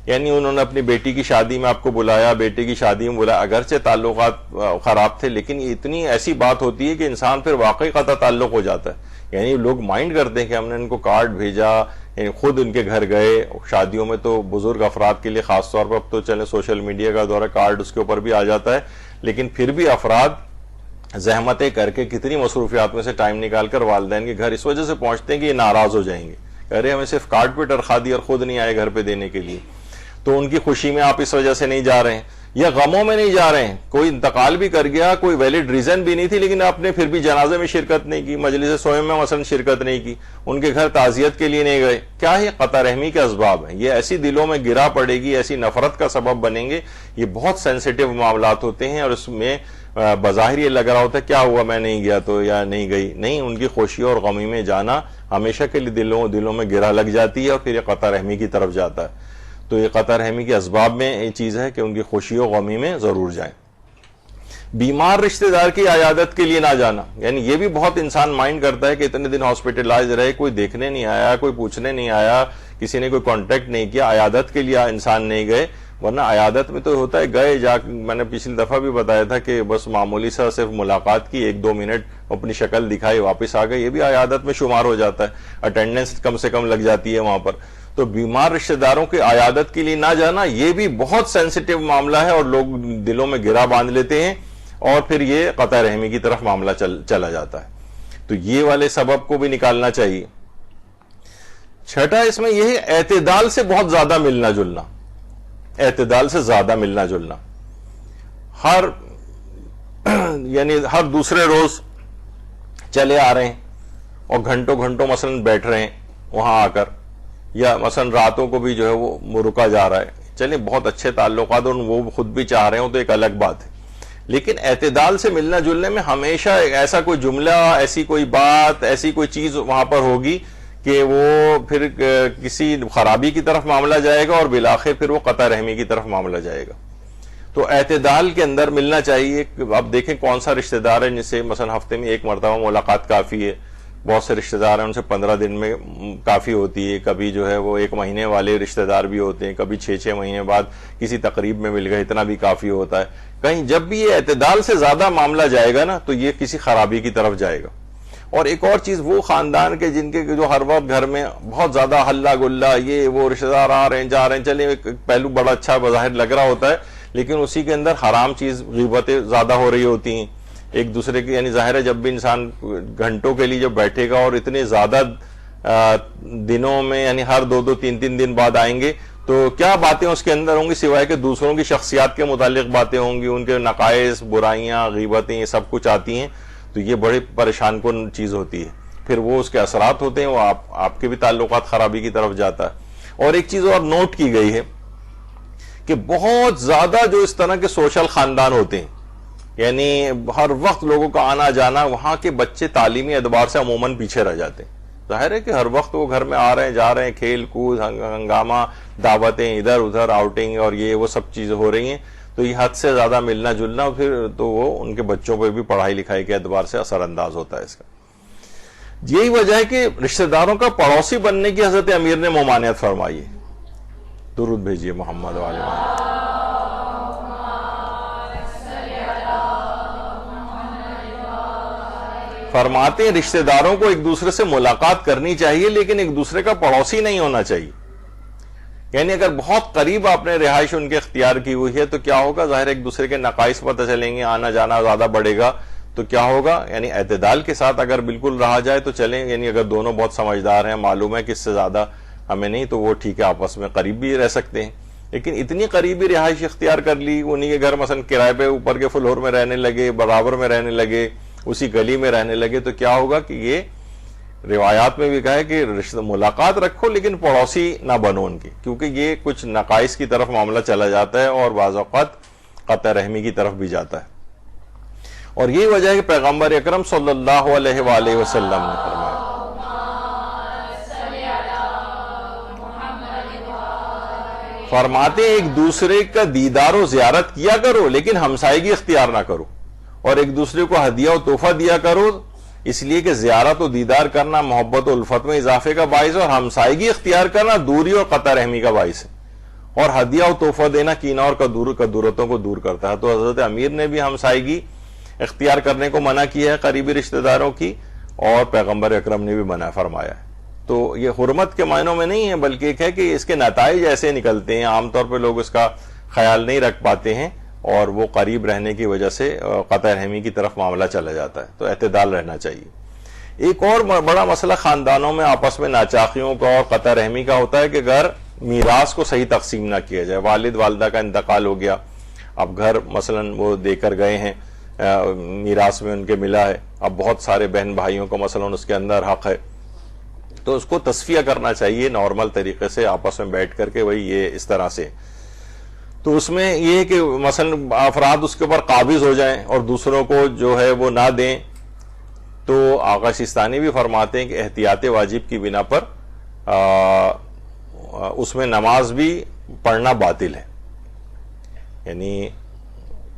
یعنی انہوں نے اپنی بیٹی کی شادی میں آپ کو بلایا, بیٹے کی شادی میں بلایا, اگرچہ تعلقات خراب تھے لیکن یہ اتنی ایسی بات ہوتی ہے کہ انسان پھر واقعی قطع تعلق ہو جاتا ہے. یعنی لوگ مائنڈ کرتے ہیں کہ ہم نے ان کو کارڈ بھیجا, یعنی خود ان کے گھر گئے. شادیوں میں تو بزرگ افراد کے لیے خاص طور پر اب تو چلے سوشل میڈیا کا دور ہے, کارڈ اس کے اوپر بھی آ جاتا ہے, لیکن پھر بھی افراد زحمتیں کر کے کتنی مصروفیات میں سے ٹائم نکال کر والدین کے گھر اس وجہ سے پہنچتے ہیں کہ یہ ناراض ہو جائیں گے, ارے ہمیں صرف کارڈ پہ ٹرخا دی اور خود نہیں آئے گھر پہ دینے کے لیے. تو ان کی خوشی میں آپ اس وجہ سے نہیں جا رہے ہیں, یا غموں میں نہیں جا رہے ہیں. کوئی انتقال بھی کر گیا, کوئی ویلڈ ریزن بھی نہیں تھی, لیکن آپ نے پھر بھی جنازے میں شرکت نہیں کی, مجلس سوئم میں مثلا شرکت نہیں کی, ان کے گھر تعزیت کے لیے نہیں گئے. کیا ہے؟ قطع رحمی کے اسباب ہیں. یہ ایسی دلوں میں گرا پڑے گی, ایسی نفرت کا سبب بنیں گے. یہ بہت سینسیٹیو معاملات ہوتے ہیں اور اس میں بظاہر یہ لگ رہا ہوتا ہے کیا ہوا میں نہیں گیا تو یا نہیں گئی. نہیں, ان کی خوشی اور غمی میں جانا ہمیشہ کے لیے دلوں میں گرا لگ جاتی ہے اور پھر یہ قطع رحمی کی طرف جاتا ہے. تو یہ قطع رحمی کے اسباب میں یہ چیز ہے کہ ان کی خوشی و غمی میں ضرور جائیں. بیمار رشتہ دار کی عیادت کے لیے نہ جانا. یعنی یہ بھی بہت انسان مائنڈ کرتا ہے کہ اتنے دن ہاسپٹلائز رہے, کوئی دیکھنے نہیں آیا, کوئی پوچھنے نہیں آیا, کسی نے کوئی کانٹیکٹ نہیں کیا, عیادت کے لیے انسان نہیں گئے. ورنہ عیادت میں تو ہوتا ہے گئے جا, میں نے پچھلی دفعہ بھی بتایا تھا کہ بس معمولی سا صرف ملاقات کی, 1-2 منٹ اپنی شکل دکھائی, واپس آ گئے. یہ بھی عیادت میں شمار ہو جاتا ہے, اٹینڈنس کم سے کم لگ جاتی ہے وہاں پر. تو بیمار رشتہ داروں کی عیادت کے لیے نہ جانا یہ بھی بہت سینسیٹیو معاملہ ہے اور لوگ دلوں میں گرا باندھ لیتے ہیں اور پھر یہ قطع رحمی کی طرف معاملہ چلا جاتا ہے. تو یہ والے سبب کو بھی نکالنا چاہیے. چھٹا اس میں یہ ہے اعتدال سے بہت زیادہ ملنا جلنا. اعتدال سے زیادہ ملنا جلنا, یعنی ہر دوسرے روز چلے آ رہے ہیں اور گھنٹوں گھنٹوں مثلا بیٹھ رہے ہیں وہاں آ کر, یا مثلا راتوں کو بھی جو ہے وہ رکا جا رہا ہے. چلیں بہت اچھے تعلقات اور وہ خود بھی چاہ رہے ہوں تو ایک الگ بات ہے, لیکن اعتدال سے ملنا جلنے میں ہمیشہ ایسا کوئی جملہ, ایسی کوئی بات, ایسی کوئی چیز وہاں پر ہوگی کہ وہ پھر کسی خرابی کی طرف معاملہ جائے گا اور بالآخر پھر وہ قطع رحمی کی طرف معاملہ جائے گا. تو اعتدال کے اندر ملنا چاہیے. اب دیکھیں کون سا رشتہ دار ہے جس سے مثلا ہفتے میں 1 مرتبہ ملاقات کافی ہے. بہت سے رشتہ دار ہیں ان سے 15 دن میں کافی ہوتی ہے. کبھی جو ہے وہ 1 مہینے والے رشتہ دار بھی ہوتے ہیں, کبھی 6 مہینے بعد کسی تقریب میں مل گئے, اتنا بھی کافی ہوتا ہے. کہیں جب بھی یہ اعتدال سے زیادہ معاملہ جائے گا نا تو یہ کسی خرابی کی طرف جائے گا. اور ایک اور چیز, وہ خاندان کے جن کے جو ہر وقت گھر میں بہت زیادہ ہلہ گلا, یہ وہ رشتہ دار آ رہے ہیں جا رہے ہیں, چلیں ایک پہلو بڑا اچھا بظاہر لگ رہا ہوتا ہے, لیکن اسی کے اندر حرام چیز غیبتیں زیادہ ہو رہی ہوتی ہیں ایک دوسرے کی. یعنی ظاہر ہے جب بھی انسان گھنٹوں کے لیے جب بیٹھے گا اور اتنے زیادہ دنوں میں, یعنی ہر 2-2 3-3 دن بعد آئیں گے, تو کیا باتیں اس کے اندر ہوں گی سوائے کہ دوسروں کی شخصیات کے متعلق باتیں ہوں گی, ان کے نقائص, برائیاں, غیبتیں, یہ سب کچھ آتی ہیں. تو یہ بڑی پریشان کن چیز ہوتی ہے. پھر وہ اس کے اثرات ہوتے ہیں, وہ آپ کے بھی تعلقات خرابی کی طرف جاتا ہے. اور ایک چیز اور نوٹ کی گئی ہے کہ بہت زیادہ جو اس طرح کے سوشل خاندان ہوتے ہیں, یعنی ہر وقت لوگوں کا آنا جانا, وہاں کے بچے تعلیمی اعتبار سے عموماً پیچھے رہ جاتے ہیں. ظاہر ہے کہ ہر وقت وہ گھر میں آ رہے ہیں جا رہے ہیں, کھیل کود, ہنگامہ, دعوتیں, ادھر ادھر آؤٹنگ اور یہ وہ سب چیزیں ہو رہی ہیں. تو یہ حد سے زیادہ ملنا جلنا پھر تو وہ ان کے بچوں پہ بھی پڑھائی لکھائی کے اعتبار سے اثر انداز ہوتا ہے اس کا. یہی وجہ ہے کہ رشتہ داروں کا پڑوسی بننے کی حضرت امیر نے ممانعت فرمائی ہے. درود بھیجیے محمد و آل محمد. فرماتے ہیں رشتہ داروں کو ایک دوسرے سے ملاقات کرنی چاہیے لیکن ایک دوسرے کا پڑوسی نہیں ہونا چاہیے. یعنی اگر بہت قریب آپ نے رہائش ان کے اختیار کی ہوئی ہے تو کیا ہوگا, ظاہر ایک دوسرے کے نقائص پتہ چلیں گے, آنا جانا زیادہ بڑھے گا, تو کیا ہوگا, یعنی اعتدال کے ساتھ اگر بالکل رہا جائے تو چلیں. یعنی اگر دونوں بہت سمجھدار ہیں, معلوم ہے کہ اس سے زیادہ ہمیں نہیں, تو وہ ٹھیک ہے, آپس میں قریب بھی رہ سکتے ہیں. لیکن اتنی قریبی رہائش اختیار کر لی، انہی کے گھر مثلا کرائے پہ اوپر کے فلور میں رہنے لگے، برابر میں رہنے لگے، اسی گلی میں رہنے لگے، تو کیا ہوگا کہ یہ روایات میں بھی کہا ہے کہ رشتہ ملاقات رکھو لیکن پڑوسی نہ بنو ان کی، کیونکہ یہ کچھ نقائص کی طرف معاملہ چلا جاتا ہے اور بعض اوقات قطع رحمی کی طرف بھی جاتا ہے. اور یہی وجہ ہے کہ پیغمبر اکرم صلی اللہ علیہ وآلہ وسلم نے فرمایا فرماتے ہیں ایک دوسرے کا دیدار و زیارت کیا کرو لیکن ہمسائیگی اختیار نہ کرو، اور ایک دوسرے کو ہدیہ و تحفہ دیا کرو، اس لیے کہ زیارت و دیدار کرنا محبت و الفت میں اضافے کا باعث ہے، اور ہمسائیگی اختیار کرنا دوری اور قطع رحمی کا باعث ہے، اور ہدیہ و تحفہ دینا کینہ اور کدورتوں کو دور کرتا ہے. تو حضرت امیر نے بھی ہمسائیگی اختیار کرنے کو منع کیا ہے قریبی رشتہ داروں کی، اور پیغمبر اکرم نے بھی منع فرمایا ہے. تو یہ حرمت کے معنوں میں نہیں ہے، بلکہ ایک ہے کہ اس کے نتائج ایسے نکلتے ہیں، عام طور پہ لوگ اس کا خیال نہیں رکھ پاتے ہیں اور وہ قریب رہنے کی وجہ سے قطع رحمی کی طرف معاملہ چلا جاتا ہے. تو اعتدال رہنا چاہیے. ایک اور بڑا مسئلہ خاندانوں میں آپس میں ناچاخیوں کا اور قطع رحمی کا ہوتا ہے کہ گھر میراث کو صحیح تقسیم نہ کیا جائے. والد والدہ کا انتقال ہو گیا، اب گھر مثلا وہ دے کر گئے ہیں، میراث میں ان کے ملا ہے، اب بہت سارے بہن بھائیوں کو مثلا اس کے اندر حق ہے، تو اس کو تصفیہ کرنا چاہیے نارمل طریقے سے آپس میں بیٹھ کر کے، وہی یہ اس طرح سے. تو اس میں یہ ہے کہ مثلا افراد اس کے اوپر قابض ہو جائیں اور دوسروں کو جو ہے وہ نہ دیں، تو آقا سیستانی بھی فرماتے ہیں کہ احتیاط واجب کی بنا پر اس میں نماز بھی پڑھنا باطل ہے. یعنی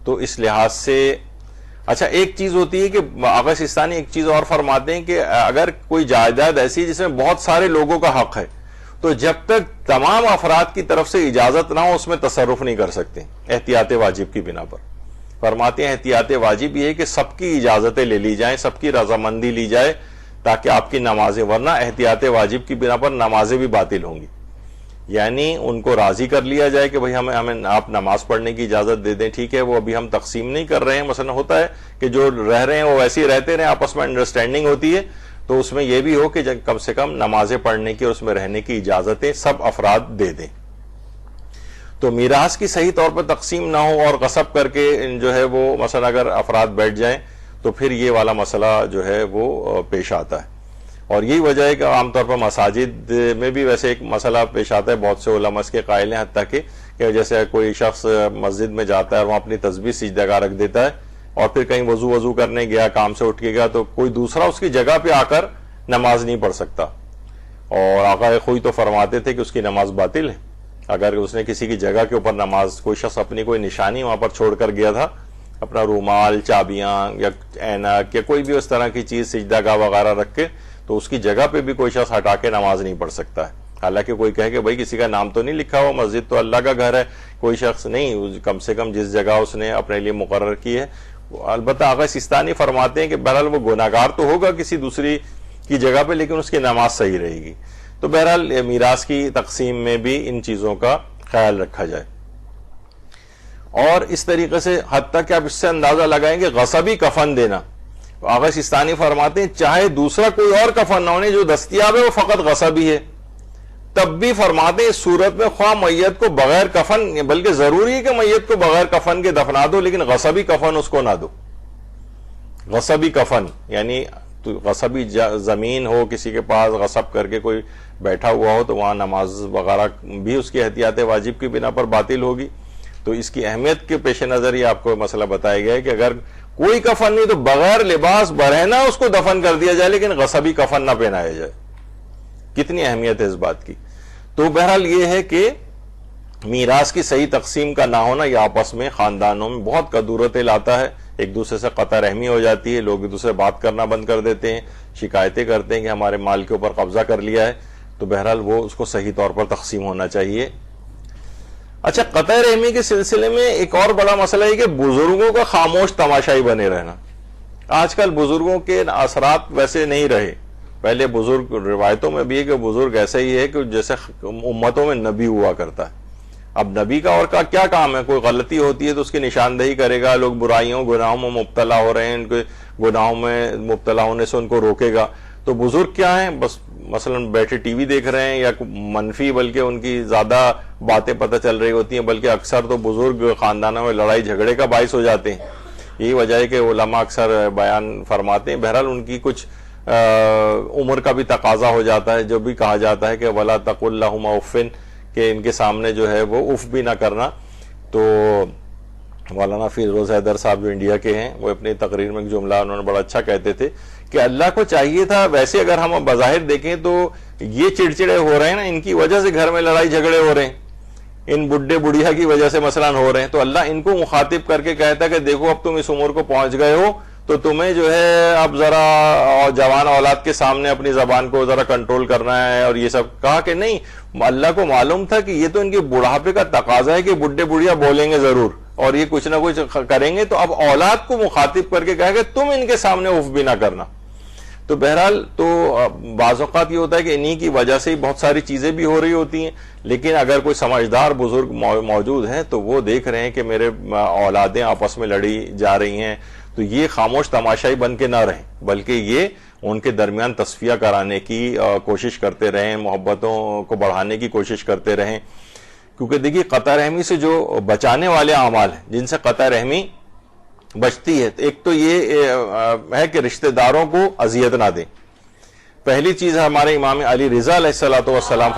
تو اس لحاظ سے اچھا ایک چیز ہوتی ہے کہ آقا سیستانی ایک چیز اور فرماتے ہیں کہ اگر کوئی جائیداد ایسی ہے جس میں بہت سارے لوگوں کا حق ہے، تو جب تک تمام افراد کی طرف سے اجازت نہ ہو اس میں تصرف نہیں کر سکتے احتیاط واجب کی بنا پر. فرماتے ہیں احتیاط واجب یہ ہے کہ سب کی اجازتیں لے لی جائیں، سب کی رضامندی لی جائے تاکہ آپ کی نمازیں، ورنہ احتیاط واجب کی بنا پر نمازیں بھی باطل ہوں گی. یعنی ان کو راضی کر لیا جائے کہ بھئی ہمیں آپ نماز پڑھنے کی اجازت دے دیں، ٹھیک ہے وہ ابھی ہم تقسیم نہیں کر رہے ہیں. مثلا ہوتا ہے کہ جو رہ رہے ہیں وہ ویسے ہی رہتے رہے، آپس میں انڈرسٹینڈنگ ہوتی ہے، تو اس میں یہ بھی ہو کہ کم سے کم نمازیں پڑھنے کی اور اس میں رہنے کی اجازتیں سب افراد دے دیں. تو میراث کی صحیح طور پر تقسیم نہ ہو اور غصب کر کے جو ہے وہ مثلا اگر افراد بیٹھ جائیں تو پھر یہ والا مسئلہ جو ہے وہ پیش آتا ہے. اور یہی وجہ ہے کہ عام طور پر مساجد میں بھی ویسے ایک مسئلہ پیش آتا ہے، بہت سے علماء اس کے قائل ہیں، حتیٰ کہ جیسے کوئی شخص مسجد میں جاتا ہے اور وہاں اپنی تسبیح سجدہ گاہ رکھ دیتا ہے اور پھر کہیں وضو کرنے گیا، کام سے اٹھ کے گیا، تو کوئی دوسرا اس کی جگہ پہ آ کر نماز نہیں پڑھ سکتا. اور آقا خوئی تو فرماتے تھے کہ اس کی نماز باطل ہے اگر اس نے کسی کی جگہ کے اوپر نماز، کوئی شخص اپنی کوئی نشانی وہاں پر چھوڑ کر گیا تھا، اپنا رومال، چابیاں یا اینک یا کوئی بھی اس طرح کی چیز سجدہ گاہ وغیرہ رکھ کے، تو اس کی جگہ پہ بھی کوئی شخص ہٹا کے نماز نہیں پڑھ سکتا ہے. حالانکہ کوئی کہے کہ بھائی کسی کا نام تو نہیں لکھا ہوا، مسجد تو اللہ کا گھر ہے، کوئی شخص نہیں، کم سے کم جس جگہ اس نے اپنے لیے مقرر کی ہے. البتہ آقا سیستانی فرماتے ہیں کہ بہرحال وہ گناہگار تو ہوگا کسی دوسری کی جگہ پہ، لیکن اس کی نماز صحیح رہے گی. تو بہرحال میراث کی تقسیم میں بھی ان چیزوں کا خیال رکھا جائے. اور اس طریقے سے حتیٰ کہ آپ اس سے اندازہ لگائیں کہ غصبی کفن دینا، آقا سیستانی فرماتے ہیں چاہے دوسرا کوئی اور کفن نہ ہونے، جو دستیاب ہے وہ فقط غصبی ہے، تب بھی فرماتے ہیں اس صورت میں خواہ میت کو بغیر کفن، بلکہ ضروری ہے کہ میت کو بغیر کفن کے دفنا دو، لیکن غصبی کفن اس کو نہ دو. غصبی کفن یعنی غصبی زمین ہو کسی کے پاس، غصب کر کے کوئی بیٹھا ہوا ہو تو وہاں نماز وغیرہ بھی اس کی احتیاط واجب کی بنا پر باطل ہوگی. تو اس کی اہمیت کے پیش نظر یہ آپ کو مسئلہ بتایا گیا ہے کہ اگر کوئی کفن نہیں تو بغیر لباس برہنہ اس کو دفن کر دیا جائے، لیکن غصبی کفن نہ پہنایا جائے. کتنی اہمیت ہے اس بات کی. تو بہرحال یہ ہے کہ میراث کی صحیح تقسیم کا نہ ہونا یہ آپس میں خاندانوں میں بہت کدورتیں لاتا ہے، ایک دوسرے سے قطع رحمی ہو جاتی ہے، لوگ ایک دوسرے بات کرنا بند کر دیتے ہیں، شکایتیں کرتے ہیں کہ ہمارے مال کے اوپر قبضہ کر لیا ہے. تو بہرحال وہ اس کو صحیح طور پر تقسیم ہونا چاہیے. اچھا قطع رحمی کے سلسلے میں ایک اور بڑا مسئلہ ہے کہ بزرگوں کا خاموش تماشائی بنے رہنا. آج کل بزرگوں کے اثرات ویسے نہیں رہے. پہلے بزرگ روایتوں میں بھی ہے کہ بزرگ ایسا ہی ہے کہ جیسے امتوں میں نبی ہوا کرتا ہے. اب نبی کا اور کا کیا کام ہے؟ کوئی غلطی ہوتی ہے تو اس کی نشاندہی کرے گا، لوگ برائیوں گناہوں میں مبتلا ہو رہے ہیں، ان کے گناہوں میں مبتلا ہونے سے ان کو روکے گا. تو بزرگ کیا ہیں؟ بس مثلا بیٹھے ٹی وی دیکھ رہے ہیں یا منفی بلکہ ان کی زیادہ باتیں پتہ چل رہی ہوتی ہیں، بلکہ اکثر تو بزرگ خاندانوں میں لڑائی جھگڑے کا باعث ہو جاتے ہیں. یہی وجہ ہے کہ علماء اکثر بیان فرماتے ہیں. بہرحال ان کی کچھ عمر کا بھی تقاضا ہو جاتا ہے، جو بھی کہا جاتا ہے کہ وَلَا تَقُلْ لَهُمَا اُفٍّ، کہ ان کے سامنے جو ہے وہ اف بھی نہ کرنا. تو مولانا فیروز حیدر صاحب جو انڈیا کے ہیں، وہ اپنی تقریر میں ایک جملہ انہوں نے بڑا اچھا کہتے تھے کہ اللہ کو چاہیے تھا، ویسے اگر ہم بظاہر دیکھیں تو یہ چڑچڑے ہو رہے ہیں نا، ان کی وجہ سے گھر میں لڑائی جھگڑے ہو رہے ہیں، ان بڈھے بڑھیا کی وجہ سے مثلا ہو رہے ہیں، تو اللہ ان کو مخاطب کر کے کہتا کہ دیکھو اب تم اس عمر کو پہنچ گئے ہو تو تمہیں جو ہے اب ذرا جوان اولاد کے سامنے اپنی زبان کو ذرا کنٹرول کرنا ہے. اور یہ سب کہا کہ نہیں، اللہ کو معلوم تھا کہ یہ تو ان کے بڑھاپے کا تقاضا ہے کہ بڈھے بڑھیا بولیں گے ضرور اور یہ کچھ نہ کچھ کریں گے، تو اب اولاد کو مخاطب کر کے کہا کہ تم ان کے سامنے اف بھی نہ کرنا. تو بہرحال تو بعض اوقات یہ ہوتا ہے کہ انہی کی وجہ سے بہت ساری چیزیں بھی ہو رہی ہوتی ہیں، لیکن اگر کوئی سمجھدار بزرگ موجود ہیں تو وہ دیکھ رہے ہیں کہ میرے اولادیں آپس میں لڑی جا رہی ہیں، تو یہ خاموش تماشائی بن کے نہ رہیں، بلکہ یہ ان کے درمیان تصفیہ کرانے کی کوشش کرتے رہیں، محبتوں کو بڑھانے کی کوشش کرتے رہیں. کیونکہ دیکھیے قطع رحمی سے جو بچانے والے اعمال ہیں جن سے قطع رحمی بچتی ہے، ایک تو یہ ہے کہ رشتہ داروں کو اذیت نہ دیں. پہلی چیز ہمارے امام علی رضا علیہ السلام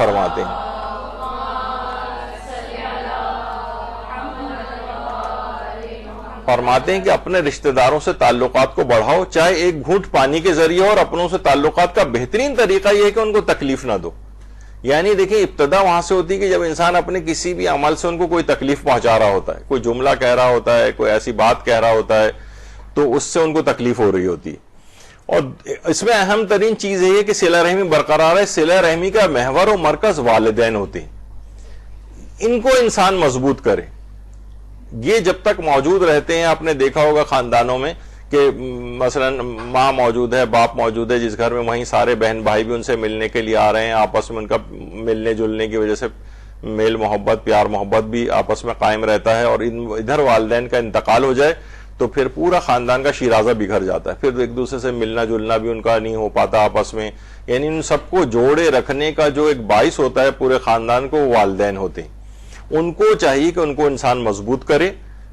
فرماتے ہیں کہ اپنے رشتہ داروں سے تعلقات کو بڑھاؤ، چاہے ایک گھونٹ پانی کے ذریعے، اور اپنوں سے تعلقات کا بہترین طریقہ یہ ہے کہ ان کو تکلیف نہ دو. یعنی دیکھیں ابتدا وہاں سے ہوتی ہے کہ جب انسان اپنے کسی بھی عمل سے ان کو کوئی تکلیف پہنچا رہا ہوتا ہے، کوئی جملہ کہہ رہا ہوتا ہے، کوئی ایسی بات کہہ رہا ہوتا ہے، تو اس سے ان کو تکلیف ہو رہی ہوتی ہے. اور اس میں اہم ترین چیز یہ ہے کہ صلہ رحمی برقرار ہے. صلہ رحمی کا محور و مرکز والدین ہوتے ہیں، ان کو انسان مضبوط کرے. یہ جب تک موجود رہتے ہیں، آپ نے دیکھا ہوگا خاندانوں میں کہ مثلا ماں موجود ہے، باپ موجود ہے جس گھر میں، وہیں سارے بہن بھائی بھی ان سے ملنے کے لیے آ رہے ہیں، آپس میں ان کا ملنے جلنے کی وجہ سے میل محبت، پیار محبت بھی آپس میں قائم رہتا ہے. اور ادھر والدین کا انتقال ہو جائے تو پھر پورا خاندان کا شیرازہ بگھر جاتا ہے، پھر ایک دوسرے سے ملنا جلنا بھی ان کا نہیں ہو پاتا آپس میں. یعنی ان سب کو جوڑے رکھنے کا جو ایک باعث ہوتا ہے پورے خاندان کو، والدین ہوتے ہیں. ان کو چاہیے کہ ان کو انسان مضبوط کرے،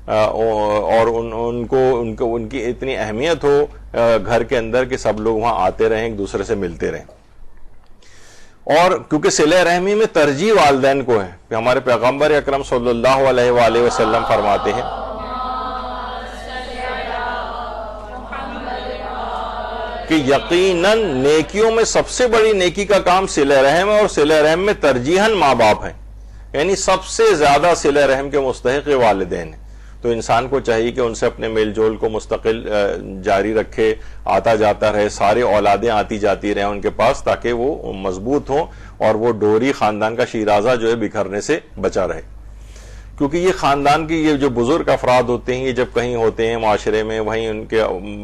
اور ان کی اتنی اہمیت ہو گھر کے اندر کہ سب لوگ وہاں آتے رہیں، ایک دوسرے سے ملتے رہیں. اور کیونکہ صلہ رحمی میں ترجیح والدین کو ہے، ہمارے پیغمبر اکرم صلی اللہ علیہ وآلہ وسلم فرماتے ہیں کہ یقیناً نیکیوں میں سب سے بڑی نیکی کا کام صلہ رحم ہے، اور صلہ رحم میں ترجیحاً ماں باپ ہیں. یعنی سب سے زیادہ صلہ رحم کے مستحق والدین ہیں. تو انسان کو چاہیے کہ ان سے اپنے میل جول کو مستقل جاری رکھے، آتا جاتا رہے، سارے اولادیں آتی جاتی رہیں ان کے پاس، تاکہ وہ مضبوط ہوں اور وہ ڈوری خاندان کا شیرازہ جو ہے بکھرنے سے بچا رہے. کیونکہ یہ خاندان کی یہ جو بزرگ افراد ہوتے ہیں، یہ جب کہیں ہوتے ہیں معاشرے میں، وہیں ان کے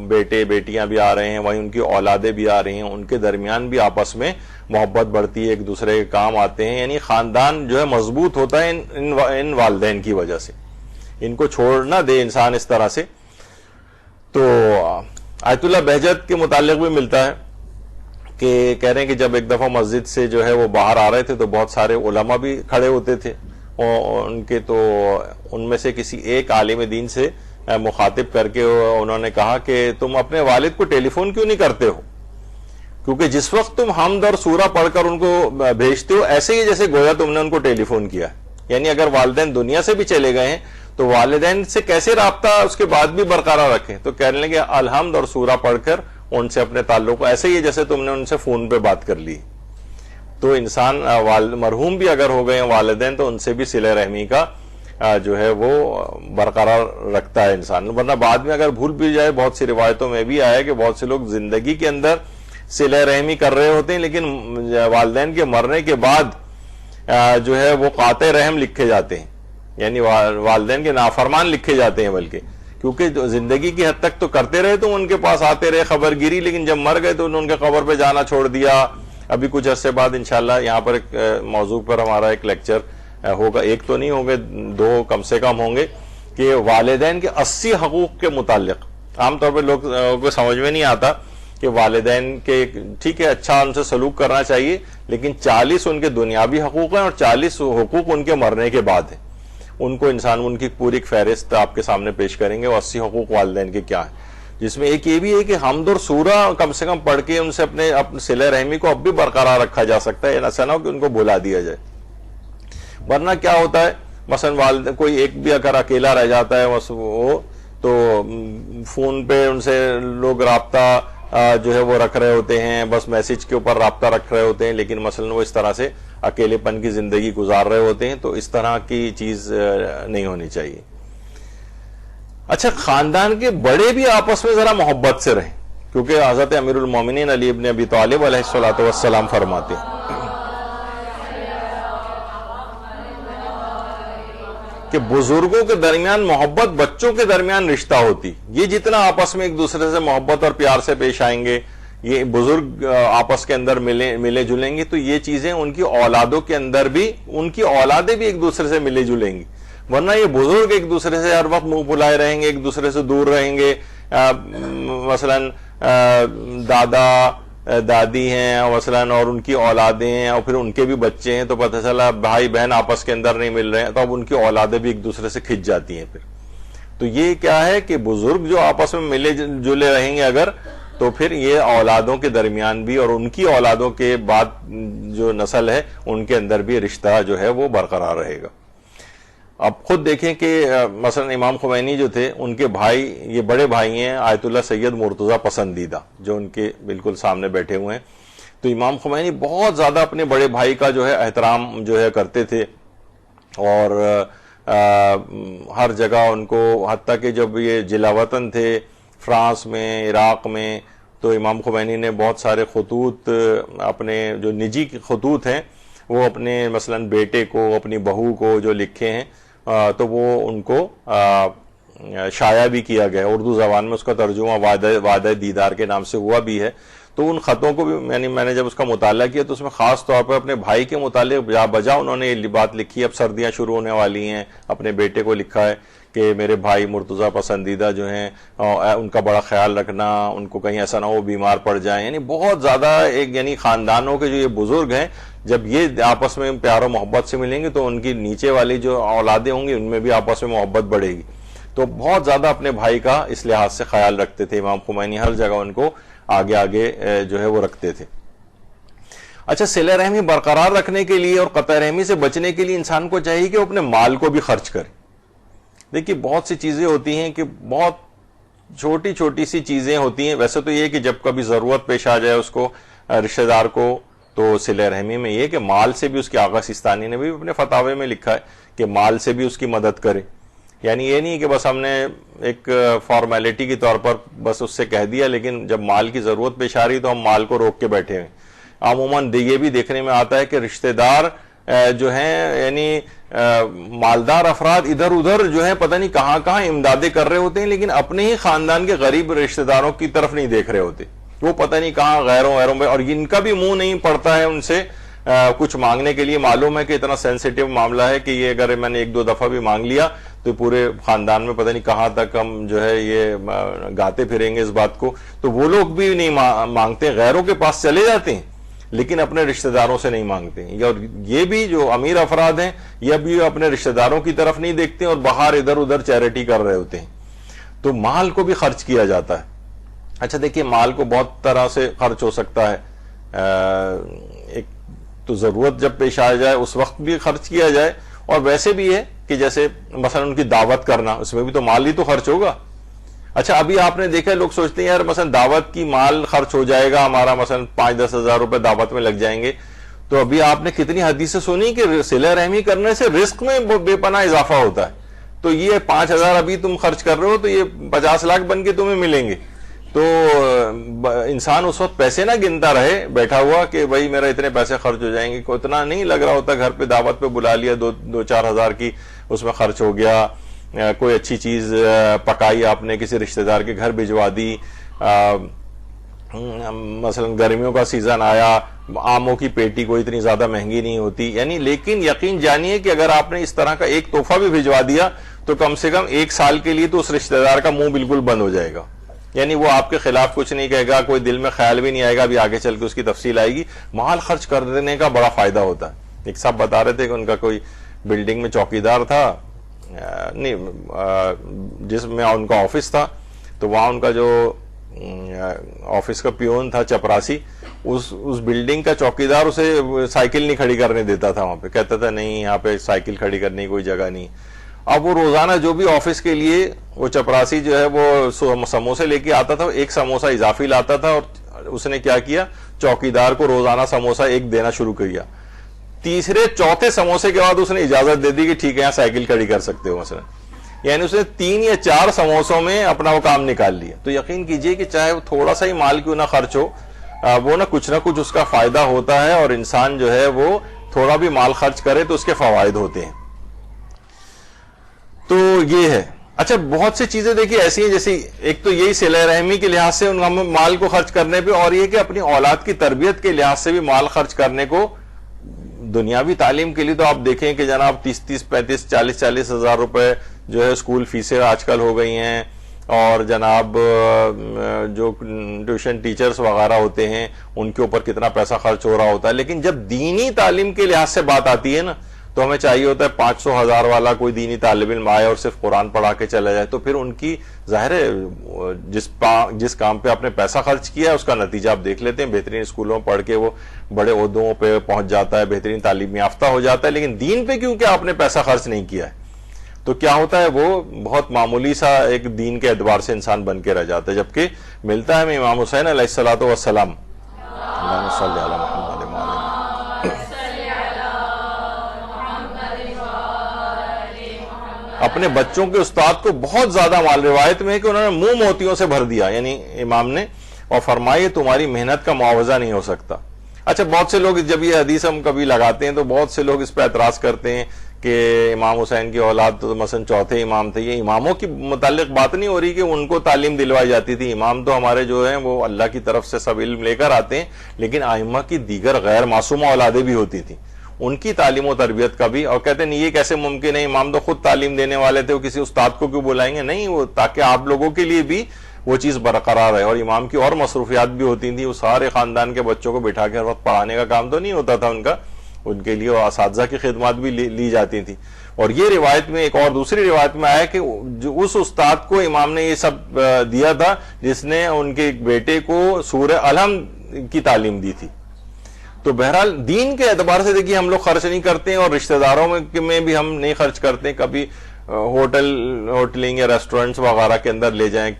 بیٹے بیٹیاں بھی آ رہے ہیں، وہیں ان کی اولادیں بھی آ رہی ہیں، ان کے درمیان بھی آپس میں محبت بڑھتی ہے، ایک دوسرے کے کام آتے ہیں. یعنی خاندان جو ہے مضبوط ہوتا ہے ان والدین کی وجہ سے. ان کو چھوڑ نہ دے انسان اس طرح سے. تو آیت اللہ بہجت کے متعلق بھی ملتا ہے کہ کہہ رہے ہیں کہ جب ایک دفعہ مسجد سے جو ہے وہ باہر آ رہے تھے تو بہت سارے علماء بھی کھڑے ہوتے تھے، اور ان میں سے کسی ایک عالم دین سے مخاطب کر کے انہوں نے کہا کہ تم اپنے والد کو ٹیلی فون کیوں نہیں کرتے ہو؟ کیونکہ جس وقت تم حمد اور سورہ پڑھ کر ان کو بھیجتے ہو، ایسے ہی جیسے گویا تم نے ان کو ٹیلی فون کیا. یعنی اگر والدین دنیا سے بھی چلے گئے ہیں تو والدین سے کیسے رابطہ اس کے بعد بھی برقرار رکھیں؟ تو کہنے لگے الحمد اور سورہ پڑھ کر ان سے اپنے تعلق ایسے ہی جیسے تم نے ان سے فون پہ بات کر لی. تو انسان مرحوم بھی اگر ہو گئے ہیں والدین تو ان سے بھی صلہ رحمی کا جو ہے وہ برقرار رکھتا ہے انسان. ورنہ بعد میں اگر بھول بھی جائے، بہت سی روایتوں میں بھی آیا ہے کہ بہت سے لوگ زندگی کے اندر صلہ رحمی کر رہے ہوتے ہیں، لیکن والدین کے مرنے کے بعد جو ہے وہ قاطع رحم لکھے جاتے ہیں، یعنی والدین کے نافرمان لکھے جاتے ہیں. بلکہ کیونکہ زندگی کی حد تک تو کرتے رہے، تو ان کے پاس آتے رہے، خبر گیری، لیکن جب مر گئے تو انہوں نے ان کے قبر پہ جانا چھوڑ دیا. ابھی کچھ عرصے بعد انشاءاللہ یہاں پر ایک موضوع پر ہمارا ایک لیکچر ہوگا، ایک تو نہیں ہوں گے، 2 کم سے کم ہوں گے، کہ والدین کے 80 حقوق کے متعلق. عام طور پہ لوگ کو سمجھ میں نہیں آتا کہ والدین کے ٹھیک ہے اچھا ان سے سلوک کرنا چاہیے، لیکن 40 ان کے دنیاوی حقوق ہیں اور 40 حقوق ان کے مرنے کے بعد ہیں. ان کو انسان ان کی پوری فہرست آپ کے سامنے پیش کریں گے، اور 80 حقوق والدین کے کیا ہیں، جس میں ایک یہ بھی ہے کہ حمد اور سورہ کم سے کم پڑھ کے ان سے اپنے صلہ رحمی کو اب بھی برقرار رکھا جا سکتا ہے. ایسا نہ ہو کہ ان کو بھلا دیا جائے. ورنہ کیا ہوتا ہے، مثلا والد کوئی ایک بھی اگر اکیلا رہ جاتا ہے وہ تو فون پہ ان سے لوگ رابطہ جو ہے وہ رکھ رہے ہوتے ہیں، بس میسج کے اوپر رابطہ رکھ رہے ہوتے ہیں، لیکن مثلا وہ اس طرح سے اکیلے پن کی زندگی گزار رہے ہوتے ہیں. تو اس طرح کی چیز نہیں ہونی چاہیے. اچھا، خاندان کے بڑے بھی آپس میں ذرا محبت سے رہیں، کیونکہ حضرت امیر المومنین علی ابن ابی طالب علیہ الصلوۃ والسلام فرماتے ہیں کہ بزرگوں کے درمیان محبت بچوں کے درمیان رشتہ ہوتی. یہ جتنا آپس میں ایک دوسرے سے محبت اور پیار سے پیش آئیں گے، یہ بزرگ آپس کے اندر ملے جلیں گے، تو یہ چیزیں ان کی اولادوں کے اندر بھی، ان کی اولادیں بھی ایک دوسرے سے ملے جلیں گی. ورنہ یہ بزرگ ایک دوسرے سے ہر وقت منہ پھلائے رہیں گے، ایک دوسرے سے دور رہیں گے. مثلا دادا دادی ہیں مثلا اور ان کی اولادیں ہیں اور پھر ان کے بھی بچے ہیں، تو پتہ چلا بھائی بہن آپس کے اندر نہیں مل رہے ہیں، تو اب ان کی اولادیں بھی ایک دوسرے سے کھنچ جاتی ہیں. پھر تو یہ کیا ہے کہ بزرگ جو آپس میں ملے جلے رہیں گے اگر، تو پھر یہ اولادوں کے درمیان بھی اور ان کی اولادوں کے بعد جو نسل ہے ان کے اندر بھی رشتہ جو ہے وہ برقرار رہے گا. اب خود دیکھیں کہ مثلا امام خمینی جو تھے، ان کے بھائی، یہ بڑے بھائی ہیں آیت اللہ سید مرتضیٰ پسندیدہ، جو ان کے بالکل سامنے بیٹھے ہوئے ہیں. تو امام خمینی بہت زیادہ اپنے بڑے بھائی کا جو ہے احترام جو ہے کرتے تھے، اور ہر جگہ ان کو، حتیٰ کہ جب یہ جلا وطن تھے فرانس میں، عراق میں، تو امام خمینی نے بہت سارے خطوط، اپنے جو نجی خطوط ہیں وہ اپنے مثلا بیٹے کو، اپنی بہو کو جو لکھے ہیں، تو وہ ان کو شائع بھی کیا گیا. اردو زبان میں اس کا ترجمہ وعدہ دیدار کے نام سے ہوا بھی ہے. تو ان خطوں کو بھی میں نے جب اس کا مطالعہ کیا تو اس میں خاص طور پر اپنے بھائی کے متعلق بجا انہوں نے یہ بات لکھی. اب سردیاں شروع ہونے والی ہیں، اپنے بیٹے کو لکھا ہے کہ میرے بھائی مرتضیٰ پسندیدہ جو ہیں ان کا بڑا خیال رکھنا، ان کو کہیں ایسا نہ ہو بیمار پڑ جائیں. یعنی بہت زیادہ ایک، یعنی خاندانوں کے جو یہ بزرگ ہیں جب یہ آپس میں پیار و محبت سے ملیں گے تو ان کی نیچے والی جو اولادیں ہوں گی ان میں بھی آپس میں محبت بڑھے گی. تو بہت زیادہ اپنے بھائی کا اس لحاظ سے خیال رکھتے تھے امام خمینی، ہر جگہ ان کو آگے آگے جو ہے وہ رکھتے تھے. اچھا، صلہ رحمی برقرار رکھنے کے لیے اور قطع رحمی سے بچنے کے لیے انسان کو چاہیے کہ وہ اپنے مال کو بھی خرچ کرے. دیکھیے بہت سی چیزیں ہوتی ہیں کہ بہت چھوٹی چھوٹی سی چیزیں ہوتی ہیں. ویسے تو یہ کہ جب کبھی ضرورت پیش آ جائے اس کو، رشتہ دار کو، تو صلہ رحمی میں یہ کہ مال سے بھی، اس کے آغا سیستانی نے بھی اپنے فتاوے میں لکھا ہے کہ مال سے بھی اس کی مدد کرے. یعنی یہ نہیں کہ بس ہم نے ایک فارمیلٹی کے طور پر بس اس سے کہہ دیا، لیکن جب مال کی ضرورت پیش آ رہی تو ہم مال کو روک کے بیٹھے ہیں. عموماً یہ بھی دیکھنے میں آتا ہے کہ رشتہ دار جو ہیں، یعنی مالدار افراد ادھر ادھر جو ہے پتہ نہیں کہاں کہاں امدادیں کر رہے ہوتے ہیں، لیکن اپنے ہی خاندان کے غریب رشتہ داروں کی طرف نہیں دیکھ رہے ہوتے. وہ پتہ نہیں کہاں غیروں میں، اور ان کا بھی منہ نہیں پڑتا ہے ان سے کچھ مانگنے کے لیے. معلوم ہے کہ اتنا سینسیٹیو معاملہ ہے کہ یہ اگر میں نے ایک دو دفعہ بھی مانگ لیا تو پورے خاندان میں پتہ نہیں کہاں تک ہم جو ہے یہ گاتے پھریں گے اس بات کو. تو وہ لوگ بھی نہیں مانگتے، غیروں کے پاس چلے جاتے ہیں لیکن اپنے رشتہ داروں سے نہیں مانگتے. اور یہ بھی جو امیر افراد ہیں یہ بھی اپنے رشتہ داروں کی طرف نہیں دیکھتے اور باہر ادھر ادھر چیریٹی کر رہے ہوتے ہیں. تو مال کو بھی خرچ کیا جاتا ہے. اچھا دیکھیے، مال کو بہت طرح سے خرچ ہو سکتا ہے. ایک تو ضرورت جب پیش آ جائے اس وقت بھی خرچ کیا جائے، اور ویسے بھی ہے کہ جیسے مثلا ان کی دعوت کرنا، اس میں بھی تو مال ہی تو خرچ ہوگا. اچھا، ابھی آپ نے دیکھا لوگ سوچتے ہیں یار مثلا دعوت کی مال خرچ ہو جائے گا ہمارا، مثلا 5-10 ہزار روپے دعوت میں لگ جائیں گے. تو ابھی آپ نے کتنی حدیثیں سنی کہ صلہ رحمی کرنے سے رزق میں بے پناہ اضافہ ہوتا ہے. تو یہ 5,000 ابھی تم خرچ کر رہے ہو تو یہ 50 لاکھ بن کے تمہیں ملیں گے. تو انسان اس وقت پیسے نہ گنتا رہے بیٹھا ہوا کہ بھائی میرا اتنے پیسے خرچ ہو جائیں گے. کو اتنا نہیں لگ رہا ہوتا، گھر پہ دعوت پہ بلا لیا 2-4 ہزار کی، اس میں خرچ ہو گیا. کوئی اچھی چیز پکائی آپ نے، کسی رشتہ دار کے گھر بھجوا دی. مثلا گرمیوں کا سیزن آیا، آموں کی پیٹی کوئی اتنی زیادہ مہنگی نہیں ہوتی. یعنی لیکن یقین جانیے کہ اگر آپ نے اس طرح کا ایک تحفہ بھی بھجوا دیا تو کم سے کم 1 سال کے لیے تو اس رشتہ دار کا منہ بالکل بند ہو جائے گا. یعنی وہ آپ کے خلاف کچھ نہیں کہے گا, کوئی دل میں خیال بھی نہیں آئے گا, ابھی آگے چل کے اس کی تفصیل آئے گی. مال خرچ کرنے کا بڑا فائدہ ہوتا ہے. ایک صاحب بتا رہے تھے کہ ان کا کوئی بلڈنگ میں چوکیدار تھا, جس میں ان کا آفس تھا, تو وہاں ان کا جو آفس کا پیون تھا چپراسی, اس بلڈنگ کا چوکیدار اسے سائیکل نہیں کھڑی کرنے دیتا تھا وہاں پہ. کہتا تھا نہیں یہاں پہ سائیکل کھڑی کرنے کی کوئی جگہ نہیں. اب وہ روزانہ جو بھی آفس کے لیے وہ چپراسی جو ہے وہ سموسے لے کے آتا تھا, ایک سموسہ اضافی لاتا تھا, اور اس نے کیا کیا, چوکیدار کو روزانہ سموسہ ایک دینا شروع کیا. تیسرے چوتھے سموسے کے بعد اس نے اجازت دے دی کہ ٹھیک ہے یہاں سائیکل کھڑی کر سکتے ہو مثلا. یعنی اس نے 3 یا 4 سموسوں میں اپنا وہ کام نکال لیا. تو یقین کیجئے کہ چاہے وہ تھوڑا سا ہی مال کیوں نہ خرچ ہو, وہ نہ کچھ اس کا فائدہ ہوتا ہے, اور انسان جو ہے وہ تھوڑا بھی مال خرچ کرے تو اس کے فوائد ہوتے ہیں. تو یہ ہے. اچھا بہت سی چیزیں دیکھیے ایسی ہیں, جیسے ایک تو یہی صلہ رحمی کے لحاظ سے ان مال کو خرچ کرنے پہ, اور یہ کہ اپنی اولاد کی تربیت کے لحاظ سے بھی مال خرچ کرنے کو. دنیاوی تعلیم کے لیے تو آپ دیکھیں کہ جناب 30 35 40 ہزار روپے جو ہے اسکول فیسیں آج کل ہو گئی ہیں, اور جناب جو ٹیوشن ٹیچرز وغیرہ ہوتے ہیں ان کے اوپر کتنا پیسہ خرچ ہو رہا ہوتا ہے. لیکن جب دینی تعلیم کے لحاظ سے بات آتی ہے نا, تو ہمیں چاہیے ہوتا ہے 500 ہزار والا کوئی دینی طالب علم آئے اور صرف قرآن پڑھا کے چلا جائے, تو پھر ان کی ظاہر ہے جس کام پہ آپ نے پیسہ خرچ کیا ہے اس کا نتیجہ آپ دیکھ لیتے ہیں. بہترین اسکولوں میں پڑھ کے وہ بڑے عہدوں پہ پہنچ جاتا ہے, بہترین تعلیم یافتہ ہو جاتا ہے, لیکن دین پہ کیونکہ آپ نے پیسہ خرچ نہیں کیا ہے, تو کیا ہوتا ہے وہ بہت معمولی سا ایک دین کے اعتبار سے انسان بن کے رہ جاتا ہے. جبکہ ملتا ہے ہمیں امام حسین علیہ الصلوۃ والسلام, اللہم صلی علی محمد. اپنے بچوں کے استاد کو بہت زیادہ مال, روایت میں ہے کہ انہوں نے منہ موتیوں سے بھر دیا, یعنی امام نے, اور فرمائے تمہاری محنت کا معاوضہ نہیں ہو سکتا. اچھا بہت سے لوگ جب یہ حدیث ہم کبھی لگاتے ہیں تو بہت سے لوگ اس پہ اعتراض کرتے ہیں کہ امام حسین کی اولاد تو مثلا چوتھے امام تھے. یہ اماموں کی متعلق بات نہیں ہو رہی کہ ان کو تعلیم دلوائی جاتی تھی. امام تو ہمارے جو ہیں وہ اللہ کی طرف سے سب علم لے کر آتے ہیں, لیکن ائمہ کی دیگر غیر معصومہ اولادیں بھی ہوتی تھیں, ان کی تعلیم و تربیت کا بھی. اور کہتے ہیں یہ کیسے ممکن ہے, امام تو خود تعلیم دینے والے تھے, وہ کسی استاد کو کیوں بلائیں گے؟ نہیں, وہ تاکہ آپ لوگوں کے لیے بھی وہ چیز برقرار ہے. اور امام کی اور مصروفیات بھی ہوتی تھیں, وہ سارے خاندان کے بچوں کو بٹھا کے ہر وقت پڑھانے کا کام تو نہیں ہوتا تھا ان کا, ان کے لیے اساتذہ کی خدمات بھی لی جاتی تھی. اور یہ روایت میں ایک اور دوسری روایت میں آیا کہ جو اس استاد کو امام نے یہ سب دیا تھا جس نے ان کے بیٹے کو سورہ الحمد کی تعلیم دی تھی. تو بہرحال دین کے اعتبار سے دیکھیے ہم لوگ خرچ نہیں کرتے ہیں, اور رشتہ داروں میں بھی ہم نہیں خرچ کرتے. کبھی ہوٹلنگ یا ریسٹورنٹس وغیرہ کے اندر لے جائیں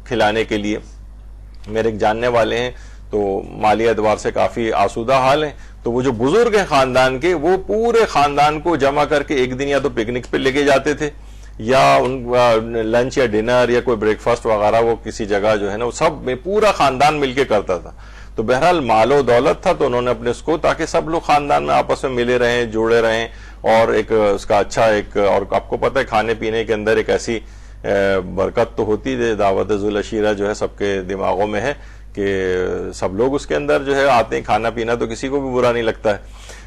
کھلانے کے لیے. میرے ایک جاننے والے ہیں تو مالی اعتبار سے کافی آسودہ حال ہیں, تو وہ جو بزرگ ہیں خاندان کے, وہ پورے خاندان کو جمع کر کے ایک دن یا تو پکنک پہ لے کے جاتے تھے, یا لنچ یا ڈنر یا کوئی بریک فاسٹ وغیرہ وہ کسی جگہ جو ہے نا وہ سب میں پورا خاندان مل کے کرتا تھا. تو بہرحال مال و دولت تھا, تو انہوں نے اپنے اس کو تاکہ سب لوگ خاندان میں آپس میں ملے رہیں, جڑے رہیں, اور ایک اس کا اچھا ایک, اور آپ کو پتہ ہے کھانے پینے کے اندر ایک ایسی برکت تو ہوتی ہے, دعوت ذو العشیرہ جو ہے سب کے دماغوں میں ہے کہ سب لوگ اس کے اندر جو ہے آتے ہیں, کھانا پینا تو کسی کو بھی برا نہیں لگتا ہے.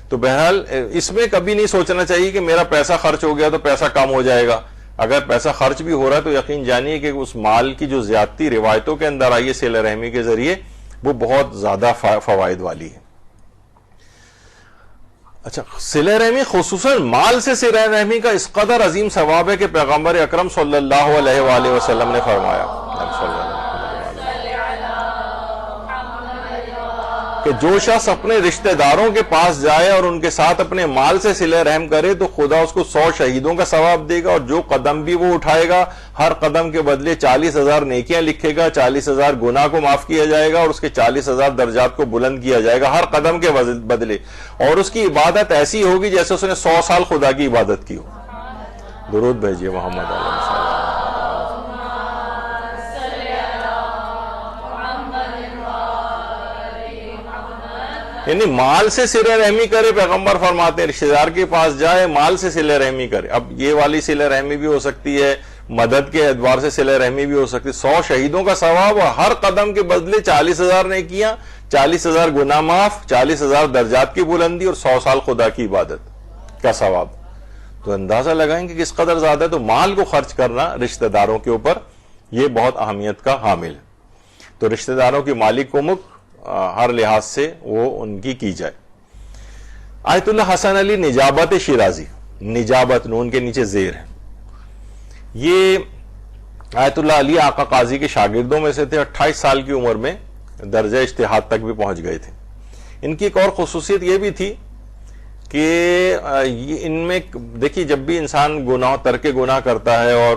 تو بہرحال اس میں کبھی نہیں سوچنا چاہیے کہ میرا پیسہ خرچ ہو گیا تو پیسہ کم ہو جائے گا. اگر پیسہ خرچ بھی ہو رہا ہے تو یقین جانیے کہ اس مال کی جو زیادتی روایتوں کے اندر آئی ہے صلہ رحمی کے ذریعے, وہ بہت زیادہ فوائد والی ہے. اچھا صلہ رحمی خصوصاً مال سے صلہ رحمی کا اس قدر عظیم ثواب ہے کہ پیغمبر اکرم صلی اللہ علیہ وآلہ وسلم نے فرمایا کہ جو شخص اپنے رشتہ داروں کے پاس جائے اور ان کے ساتھ اپنے مال سے صلہ رحم کرے تو خدا اس کو 100 شہیدوں کا ثواب دے گا, اور جو قدم بھی وہ اٹھائے گا ہر قدم کے بدلے 40,000 نیکیاں لکھے گا, 40,000 گناہ کو معاف کیا جائے گا, اور اس کے 40,000 درجات کو بلند کیا جائے گا ہر قدم کے بدلے. اور اس کی عبادت ایسی ہوگی جیسے اس نے 100 سال خدا کی عبادت کی ہو. درود بھیجیے محمد علیہ السلام. یعنی مال سے صلہ رحمی کرے, پیغمبر فرماتے ہیں رشتہ دار کے پاس جائے مال سے صلہ رحمی کرے. اب یہ والی صلہ رحمی بھی ہو سکتی ہے, مدد کے اعتبار سے صلہ رحمی بھی ہو سکتی ہے. 100 شہیدوں کا ثواب, اور ہر قدم کے بدلے 40,000 نیکیاں, 40,000 گناہ معاف, 40,000 درجات کی بلندی, اور 100 سال خدا کی عبادت کا ثواب. تو اندازہ لگائیں کہ کس قدر زیادہ ہے. تو مال کو خرچ کرنا رشتہ داروں کے اوپر یہ بہت اہمیت کا حامل ہے. تو رشتہ داروں کی مالی کمک ہر لحاظ سے وہ ان کی جائے۔ آیت اللہ حسن علی نجابت شیرازی، نجابت نون کے نیچے زیر ہے، یہ آیت اللہ علی آقا قاضی کے شاگردوں میں سے تھے، 28 سال کی عمر میں درجہ اجتہاد تک بھی پہنچ گئے تھے۔ ان کی ایک اور خصوصیت یہ بھی تھی کہ ان میں دیکھیے جب بھی انسان ترک گناہ کرتا ہے اور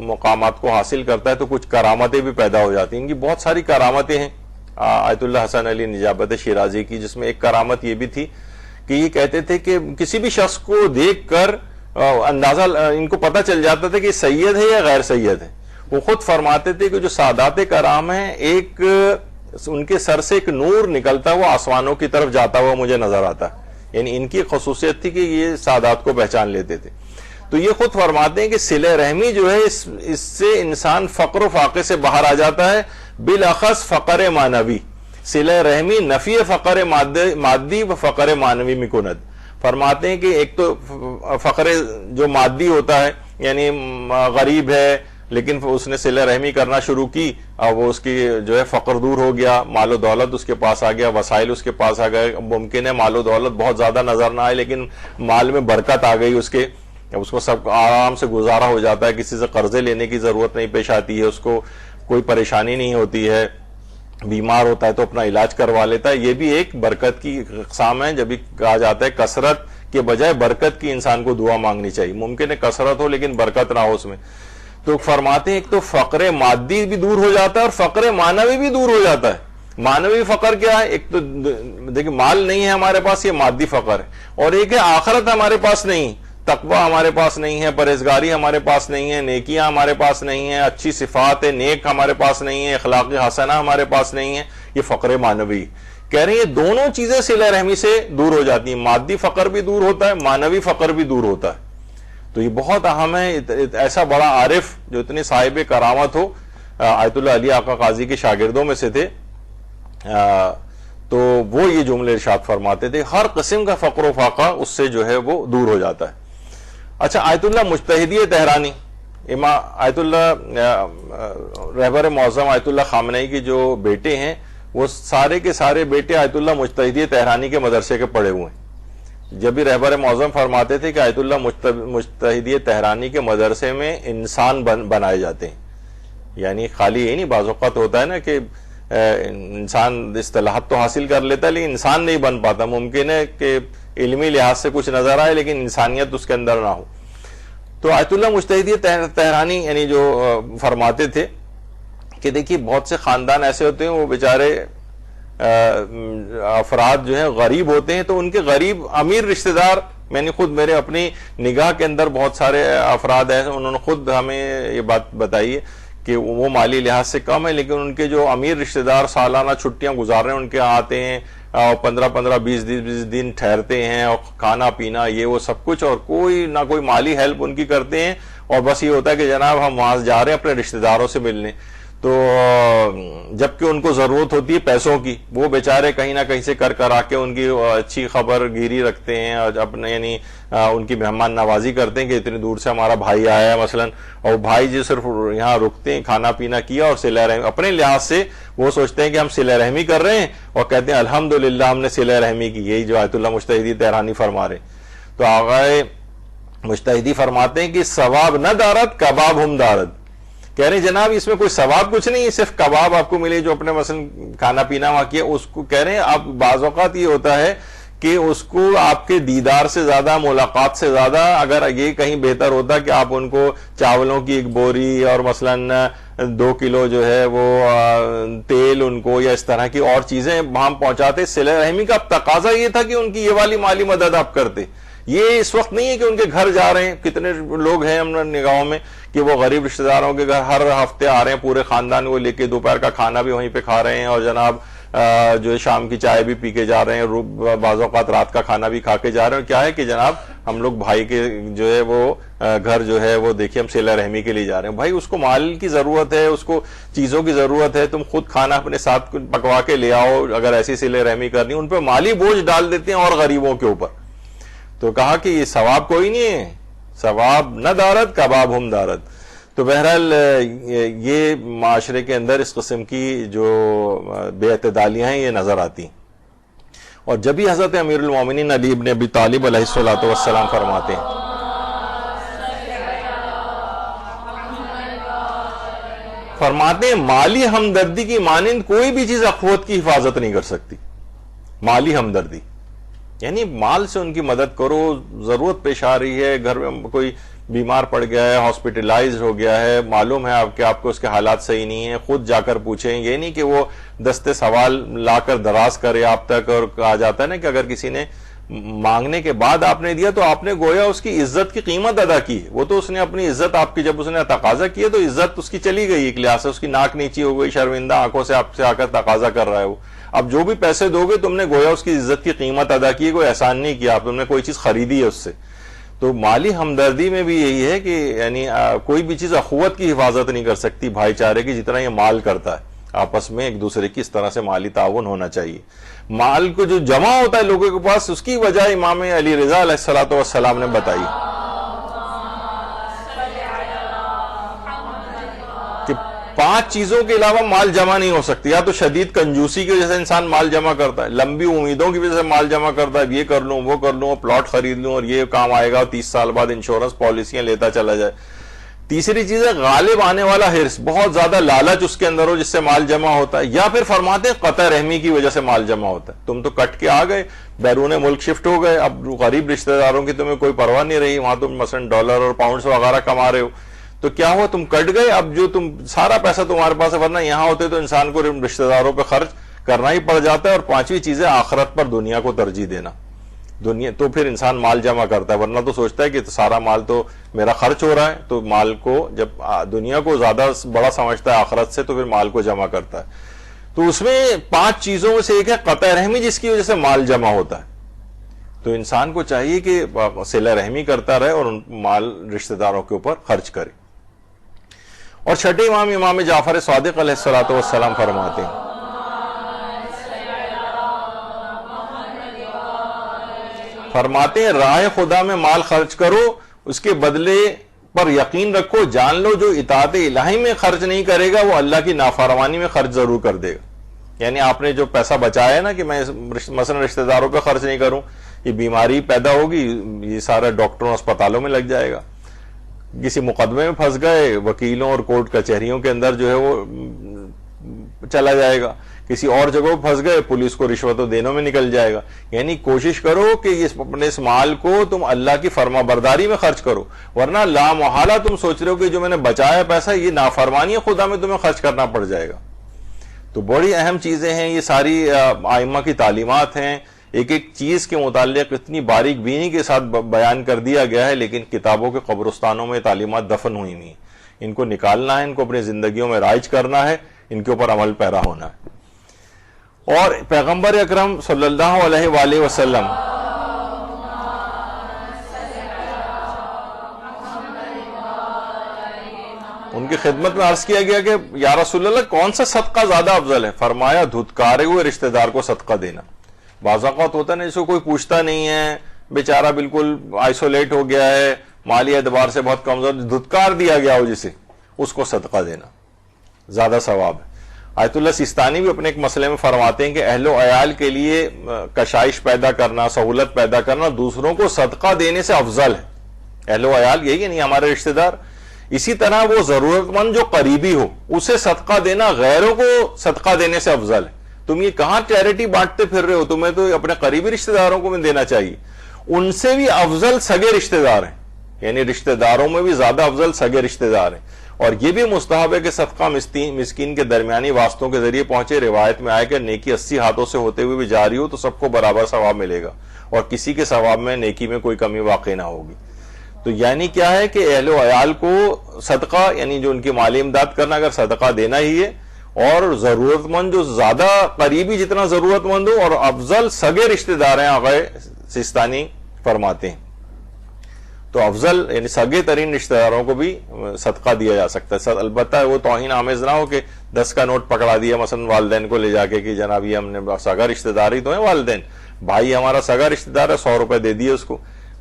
مقامات کو حاصل کرتا ہے تو کچھ کرامتیں بھی پیدا ہو جاتی ہیں۔ ان کی بہت ساری کرامتیں ہیں آیت اللہ حسن علی نجابت شیرازی کی، جس میں ایک کرامت یہ بھی تھی کہ یہ کہتے تھے کہ کسی بھی شخص کو دیکھ کر اندازہ ان کو پتہ چل جاتا تھا کہ سید ہے یا غیر سید ہے۔ وہ خود فرماتے تھے کہ جو سادات کرام ہیں، ایک ان کے سر سے ایک نور نکلتا وہ آسمانوں کی طرف جاتا ہوا مجھے نظر آتا، یعنی ان کی خصوصیت تھی کہ یہ سادات کو پہچان لیتے تھے۔ تو یہ خود فرماتے ہیں کہ صلہ رحمی جو ہے اس سے انسان فقر و فاقے سے باہر آ جاتا ہے، بالاخص فقر معنوی۔ صلہ رحمی نفی فقر مادی و فقر معنوی میں کند۔ فرماتے ہیں کہ ایک تو فقر جو مادی ہوتا ہے، یعنی غریب ہے لیکن اس نے صلہ رحمی کرنا شروع کی اور وہ اس کی جو ہے فقر دور ہو گیا، مال و دولت اس کے پاس آ گیا، وسائل اس کے پاس آ گئے، ممکن ہے مال و دولت بہت زیادہ نظر نہ آئے لیکن مال میں برکت آ گئی، اس کو سب آرام سے گزارا ہو جاتا ہے، کسی سے قرضے لینے کی ضرورت نہیں پیش آتی ہے، اس کو کوئی پریشانی نہیں ہوتی ہے، بیمار ہوتا ہے تو اپنا علاج کروا لیتا ہے۔ یہ بھی ایک برکت کی اقسام ہے۔ جب بھی کہا جاتا ہے کثرت کے بجائے برکت کی انسان کو دعا مانگنی چاہیے، ممکن ہے کثرت ہو لیکن برکت نہ ہو اس میں۔ تو فرماتے ہیں ایک تو فقر مادی بھی دور ہو جاتا ہے اور فقر معنوی بھی دور ہو جاتا ہے۔ معنوی فقر کیا ہے؟ ایک تو دیکھیں مال نہیں ہے ہمارے پاس، یہ مادی فقر ہے، اور ایک ہے آخرت ہمارے پاس نہیں، تقوی ہمارے پاس نہیں ہے، پرہیزگاری ہمارے پاس نہیں ہے، نیکیاں ہمارے پاس نہیں ہیں، اچھی صفات نیک ہمارے پاس نہیں ہے، اخلاق حسنہ ہمارے پاس نہیں ہے، یہ فقر معنوی۔ کہہ رہے ہیں یہ دونوں چیزیں صلہ رحمی سے دور ہو جاتی ہیں، مادی فقر بھی دور ہوتا ہے، معنوی فقر بھی دور ہوتا ہے۔ تو یہ بہت اہم ہے۔ ایسا بڑا عارف جو اتنے صاحب کرامت ہو، آیت اللہ علی آقا قاضی کے شاگردوں میں سے تھے، تو وہ یہ جملے ارشاد فرماتے تھے ہر قسم کا فقر و فاقہ اس سے جو ہے وہ دور ہو جاتا ہے۔ اچھا، آیت اللہ مجتہدی تہرانی، آیت اللہ رہبر معظم آیت اللہ خامنئی کے جو بیٹے ہیں وہ سارے کے سارے بیٹے آیت اللہ مجتہدی تہرانی کے مدرسے کے پڑھے ہوئے ہیں۔ جب بھی رہبر معظم فرماتے تھے کہ آیت اللہ مجتہدی تہرانی کے مدرسے میں انسان بنائے جاتے ہیں، یعنی خالی یہ نہیں، بعض اوقات ہوتا ہے نا کہ انسان اصطلاحات تو حاصل کر لیتا ہے لیکن انسان نہیں بن پاتا، ممکن ہے کہ علمی لحاظ سے کچھ نظر آئے لیکن انسانیت اس کے اندر نہ ہو۔ تو آیت اللہ مجتہدی تہرانی یعنی جو فرماتے تھے کہ دیکھیے بہت سے خاندان ایسے ہوتے ہیں وہ بیچارے افراد جو ہیں غریب ہوتے ہیں، تو ان کے غریب امیر رشتہ دار، میں نے خود میرے اپنی نگاہ کے اندر بہت سارے افراد ہیں، انہوں نے خود ہمیں یہ بات بتائی ہے کہ وہ مالی لحاظ سے کم ہے لیکن ان کے جو امیر رشتہ دار سالانہ چھٹیاں گزار رہے ہیں ان کے آتے ہیں اور 15-20 دن ٹھہرتے ہیں اور کھانا پینا یہ وہ سب کچھ، اور کوئی نہ کوئی مالی ہیلپ ان کی کرتے ہیں، اور بس یہ ہوتا ہے کہ جناب ہم وہاں جا رہے ہیں اپنے رشتہ داروں سے ملنے۔ تو جبکہ ان کو ضرورت ہوتی ہے پیسوں کی، وہ بیچارے کہیں نہ کہیں سے کر آ کے ان کی اچھی خبر گیری رکھتے ہیں اور اپنے یعنی ان کی مہمان نوازی کرتے ہیں کہ اتنی دور سے ہمارا بھائی آیا ہے مثلا، اور بھائی جو صرف یہاں رکتے ہیں، کھانا پینا کیا اور صلہ رحمی، اپنے لحاظ سے وہ سوچتے ہیں کہ ہم صلہ رحمی کر رہے ہیں اور کہتے ہیں الحمدللہ ہم نے صلہ رحمی کی۔ یہی جو آیت اللہ مجتہدی تہرانی فرما رہے۔ تو آقا مجتہدی فرماتے ہیں کہ ثواب نہ دارت کباب ہم دارت، کہہ رہے ہیں جناب اس میں کوئی ثواب کچھ نہیں، صرف کباب آپ کو ملے جو اپنے مثلا کھانا پینا وہاں کیا، اس کو کہہ رہے ہیں اب بعض اوقات یہ ہوتا ہے کہ اس کو آپ کے دیدار سے زیادہ، ملاقات سے زیادہ، اگر یہ کہیں بہتر ہوتا کہ آپ ان کو چاولوں کی ایک بوری اور مثلا 2 کلو جو ہے وہ تیل ان کو یا اس طرح کی اور چیزیں وہاں پہنچاتے۔ صلہ رحمی کا تقاضا یہ تھا کہ ان کی یہ والی مالی مدد آپ کرتے۔ یہ اس وقت نہیں ہے کہ ان کے گھر جا رہے ہیں، کتنے لوگ ہیں ہم نگاہوں میں کہ وہ غریب رشتہ داروں کے گھر ہر ہفتے آ رہے ہیں، پورے خاندان کو لے کے دوپہر کا کھانا بھی وہیں پہ کھا رہے ہیں اور جناب جو شام کی چائے بھی پی کے جا رہے ہیں، بعض اوقات رات کا کھانا بھی کھا کے جا رہے ہیں۔ کیا ہے کہ جناب ہم لوگ بھائی کے جو ہے وہ گھر جو ہے وہ دیکھیے ہم صلہ رحمی کے لیے جا رہے ہیں۔ بھائی اس کو مال کی ضرورت ہے، اس کو چیزوں کی ضرورت ہے، تم خود کھانا اپنے ساتھ پکوا کے لے آؤ اگر ایسی صلہ رحمی کرنی، ان پہ مالی بوجھ ڈال دیتے ہیں اور غریبوں کے اوپر۔ تو کہا کہ یہ ثواب کوئی نہیں ہے، ثواب نہ دارت کباب ہم دارت۔ تو بہرحال یہ معاشرے کے اندر اس قسم کی جو بے اعتدالیاں ہیں یہ نظر آتی ہیں. اور جب ہی حضرت امیر المومنین علی ابن ابی طالب علیہ الصلوۃ والسلام فرماتے ہیں مالی ہمدردی کی مانند کوئی بھی چیز اخوت کی حفاظت نہیں کر سکتی. مالی ہمدردی یعنی مال سے ان کی مدد کرو، ضرورت پیش آ رہی ہے، گھر میں کوئی بیمار پڑ گیا ہے، ہاسپٹلائزڈ ہو گیا ہے، معلوم ہے آپ کو اس کے حالات صحیح نہیں ہیں، خود جا کر پوچھیں. یہ نہیں کہ وہ دستے سوال لا کر دراز کرے آپ تک، اور کہا جاتا ہے نا کہ اگر کسی نے مانگنے کے بعد آپ نے دیا تو آپ نے گویا اس کی عزت کی قیمت ادا کی. وہ تو اس نے اپنی عزت آپ کی جب اس نے تقاضا کیا تو عزت اس کی چلی گئی ایک لحاظ سے، اس کی ناک نیچی ہو گئی، شرمندہ آنکھوں سے آپ سے آ کر تقاضا کر رہا ہے وہ. اب جو بھی پیسے دو گے تم نے گویا اس کی عزت کی قیمت ادا کی، کوئی احسان نہیں کیا، تم نے کوئی چیز خریدی ہے اس سے. تو مالی ہمدردی میں بھی یہی ہے کہ یعنی کوئی بھی چیز اخوت کی حفاظت نہیں کر سکتی بھائی چارے کی جتنا یہ مال کرتا ہے. آپس میں ایک دوسرے کی اس طرح سے مالی تعاون ہونا چاہیے. مال کو جو جمع ہوتا ہے لوگوں کے پاس، اس کی وجہ امام علی رضا علیہ الصلوۃ والسلام نے بتائی کہ 5 چیزوں کے علاوہ مال جمع نہیں ہو سکتی. یا تو شدید کنجوسی کی وجہ سے انسان مال جمع کرتا ہے، لمبی امیدوں کی وجہ سے مال جمع کرتا ہے، یہ کر لوں وہ کر لوں، پلاٹ خرید لوں اور یہ کام آئے گا، 30 سال بعد انشورنس پالیسیاں لیتا چلا جائے. تیسری چیز ہے غالب آنے والا حرص، بہت زیادہ لالچ اس کے اندر ہو جس سے مال جمع ہوتا ہے. یا پھر فرماتے ہیں قطع رحمی کی وجہ سے مال جمع ہوتا ہے. تم تو کٹ کے آ گئے، بیرون ملک شفٹ ہو گئے، اب غریب رشتہ داروں کی تمہیں کوئی پرواہ نہیں رہی، وہاں تم مثلا ڈالر اور پاؤنڈز وغیرہ کما رہے ہو، تو کیا ہوا تم کٹ گئے. اب جو تم سارا پیسہ تمہارے پاس ہے، ورنہ یہاں ہوتے تو انسان کو رشتہ داروں پہ خرچ کرنا ہی پڑ جاتا ہے. اور 5ویں چیز ہے آخرت پر دنیا کو ترجیح دینا. دنیا تو پھر انسان مال جمع کرتا ہے، ورنہ تو سوچتا ہے کہ سارا مال تو میرا خرچ ہو رہا ہے. تو مال کو جب دنیا کو زیادہ بڑا سمجھتا ہے آخرت سے، تو پھر مال کو جمع کرتا ہے. تو اس میں 5 چیزوں میں سے ایک ہے قطع رحمی، جس کی وجہ سے مال جمع ہوتا ہے. تو انسان کو چاہیے کہ صلہ رحمی کرتا رہے اور مال رشتہ داروں کے اوپر خرچ کرے. اور چھٹے امام جعفر صادق علیہ الصلوۃ والسلام فرماتے ہیں راہ خدا میں مال خرچ کرو، اس کے بدلے پر یقین رکھو، جان لو جو اطاعت الہی میں خرچ نہیں کرے گا وہ اللہ کی نافرمانی میں خرچ ضرور کر دے گا. یعنی آپ نے جو پیسہ بچایا ہے نا کہ میں مثلا رشتہ داروں پہ خرچ نہیں کروں، یہ بیماری پیدا ہوگی، یہ سارا ڈاکٹروں اسپتالوں میں لگ جائے گا. کسی مقدمے میں پھنس گئے، وکیلوں اور کورٹ کچہریوں کے اندر جو ہے وہ چلا جائے گا. کسی اور جگہ پھنس گئے، پولیس کو رشوتوں دینوں میں نکل جائے گا. یعنی کوشش کرو کہ اپنے اس مال کو تم اللہ کی فرما برداری میں خرچ کرو، ورنہ لا محالہ تم سوچ رہے ہو کہ جو میں نے بچایا پیسہ یہ نافرمانی خدا میں تمہیں خرچ کرنا پڑ جائے گا. تو بڑی اہم چیزیں ہیں یہ ساری، ائمہ کی تعلیمات ہیں. ایک ایک چیز کے متعلق اتنی باریک بینی کے ساتھ بیان کر دیا گیا ہے، لیکن کتابوں کے قبرستانوں میں تعلیمات دفن ہوئی نہیں. ان کو نکالنا ہے، ان کو اپنی زندگیوں میں رائج کرنا ہے، ان کے اوپر عمل پیرا ہونا ہے. اور پیغمبر اکرم صلی اللہ علیہ وآلہ وسلم ان کی خدمت میں عرض کیا گیا کہ یا رسول اللہ کون سا صدقہ زیادہ افضل ہے؟ فرمایا دھتکارے ہوئے رشتہ دار کو صدقہ دینا. بعض اوقات ہوتا ہے نا جس کو کوئی پوچھتا نہیں ہے، بیچارہ بالکل آئسولیٹ ہو گیا ہے، مالی اعتبار سے بہت کمزور، دھتکار دیا گیا ہو جسے، اس کو صدقہ دینا زیادہ ثواب ہے. آیت اللہ سیستانی بھی اپنے ایک مسئلے میں فرماتے ہیں کہ اہل و عیال کے لیے کشائش پیدا کرنا، سہولت پیدا کرنا دوسروں کو صدقہ دینے سے افضل ہے. اہل و عیال یہی ہے نہیں ہمارے رشتہ دار. اسی طرح وہ ضرورت مند جو قریبی ہو اسے صدقہ دینا غیروں کو صدقہ دینے سے افضل ہے. تم یہ کہاں چیریٹی بانٹتے پھر رہے ہو؟ تمہیں تو اپنے قریبی رشتہ داروں کو بھی دینا چاہیے. ان سے بھی افضل سگے رشتہ دار ہیں، یعنی رشتہ داروں میں بھی زیادہ افضل سگے رشتہ دار ہیں. اور یہ بھی مستحب ہے کہ صدقہ مسکین کے درمیانی واسطوں کے ذریعے پہنچے. روایت میں آئے کہ نیکی 80 ہاتھوں سے ہوتے ہوئے بھی جاری ہو تو سب کو برابر ثواب ملے گا، اور کسی کے ثواب میں نیکی میں کوئی کمی واقع نہ ہوگی. تو یعنی کیا ہے کہ اہل و عیال کو صدقہ، یعنی جو ان کی مالی امداد کرنا، اگر صدقہ دینا ہی ہے، اور ضرورت مند جو زیادہ قریبی جتنا ضرورت مند ہو، اور افضل سگے رشتہ دار ہیں آقا سیستانی فرماتے ہیں. تو افضل یعنی سگے ترین رشتہ داروں کو بھی صدقہ دیا جا سکتا ہے. البتہ وہ توہین آمیز نہ ہو کہ 10 کا نوٹ پکڑا دیا مثلا والدین کو لے جا کے کہ جناب یہ ہم نے سگا رشتہ دار ہی تو ہیں، والدین بھائی ہمارا سگا رشتہ دار ہے، 100 روپے دے دیے اس کو.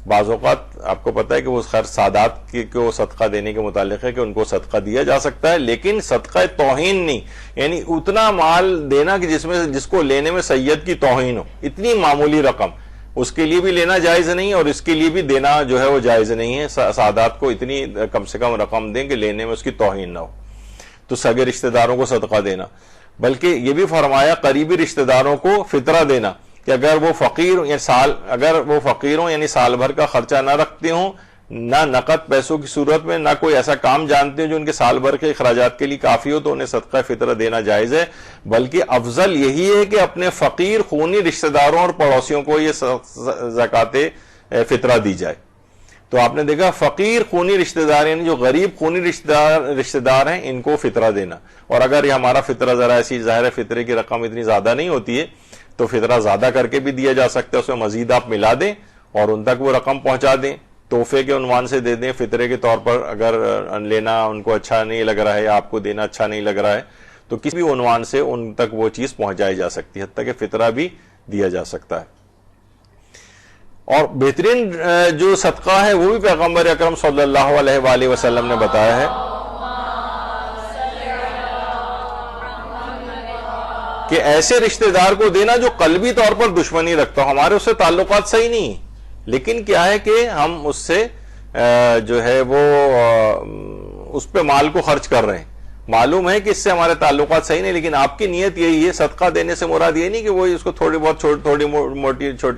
بعض اوقات آپ کو پتا ہے کہ وہ خیر سادات کو صدقہ دینے کے متعلق ہے کہ ان کو صدقہ دیا جا سکتا ہے، لیکن صدقہ توہین نہیں، یعنی اتنا مال دینا کہ جس کو لینے میں سید کی توہین ہو، اتنی معمولی رقم اس کے لیے بھی لینا جائز نہیں اور اس کے لیے بھی دینا جو ہے وہ جائز نہیں ہے. سادات کو اتنی کم سے کم رقم دیں کہ لینے میں اس کی توہین نہ ہو. تو سگے رشتہ داروں کو صدقہ دینا، بلکہ یہ بھی فرمایا قریبی رشتہ داروں کو فطرہ دینا کہ اگر وہ فقیر ہوں یعنی سال بھر کا خرچہ نہ رکھتے ہوں، نہ نقد پیسوں کی صورت میں، نہ کوئی ایسا کام جانتے ہیں جو ان کے سال بھر کے اخراجات کے لیے کافی ہو، تو انہیں صدقہ فطرہ دینا جائز ہے. بلکہ افضل یہی ہے کہ اپنے فقیر خونی رشتہ داروں اور پڑوسیوں کو یہ زکوٰۃ فطرہ دی جائے. تو آپ نے دیکھا فقیر خونی رشتہ دار یعنی جو غریب خونی رشتہ دار ہیں ان کو فطرہ دینا. اور اگر یہ ہمارا فطرہ ذرا ایسی ظاہر فطرے کی رقم اتنی زیادہ نہیں ہوتی ہے تو فطرہ زیادہ کر کے بھی دیا جا سکتا ہے، اس میں مزید آپ ملا دیں اور ان تک وہ رقم پہنچا دیں، تحفے کے عنوان سے دے دیں فطرے کے طور پر. اگر لینا ان کو اچھا نہیں لگ رہا ہے یا آپ کو دینا اچھا نہیں لگ رہا ہے تو کسی بھی عنوان سے ان تک وہ چیز پہنچائی جا سکتی ہے، حتیٰ کہ فطرہ بھی دیا جا سکتا ہے. اور بہترین جو صدقہ ہے وہ بھی پیغمبر اکرم صلی اللہ علیہ وآلہ وسلم نے بتایا ہے کہ ایسے رشتہ دار کو دینا جو قلبی طور پر دشمنی رکھتا ہو، ہمارے اس سے تعلقات صحیح نہیں، لیکن کیا ہے کہ ہم اس سے جو ہے وہ اس پہ مال کو خرچ کر رہے ہیں، معلوم ہے کہ اس سے ہمارے تعلقات صحیح نہیں، لیکن آپ کی نیت یہی ہے. صدقہ دینے سے مراد یہ نہیں کہ وہ اس کو چھوٹی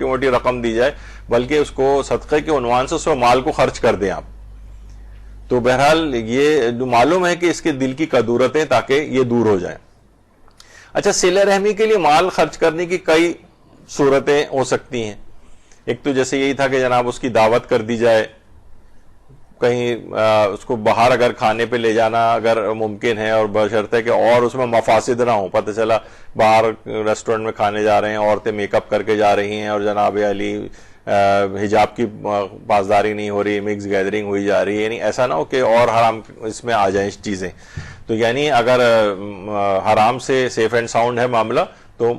موٹی رقم دی جائے، بلکہ اس کو صدقے کے عنوان سے اس کو مال کو خرچ کر دیں آپ. تو بہرحال یہ جو معلوم ہے کہ اس کے دل کی کدورتیں تاکہ یہ دور ہو جائیں. اچھا، صلہ رحمی کے لیے مال خرچ کرنے کی کئی صورتیں ہو سکتی ہیں. ایک تو جیسے یہی تھا کہ جناب اس کی دعوت کر دی جائے، کہیں اس کو باہر اگر کھانے پہ لے جانا اگر ممکن ہے اور بشرطے کہ اور اس میں مفاسد نہ ہوں. پتہ چلا باہر ریسٹورنٹ میں کھانے جا رہے ہیں، عورتیں میک اپ کر کے جا رہی ہیں اور جناب علی حجاب کی پاسداری نہیں ہو رہی، مکس گیدرنگ ہوئی جا رہی ہے، یعنی ایسا نہ ہو کہ اور حرام اس میں آ جائیں چیزیں. تو یعنی اگر حرام سے سیف اینڈ ساؤنڈ ہے معاملہ تو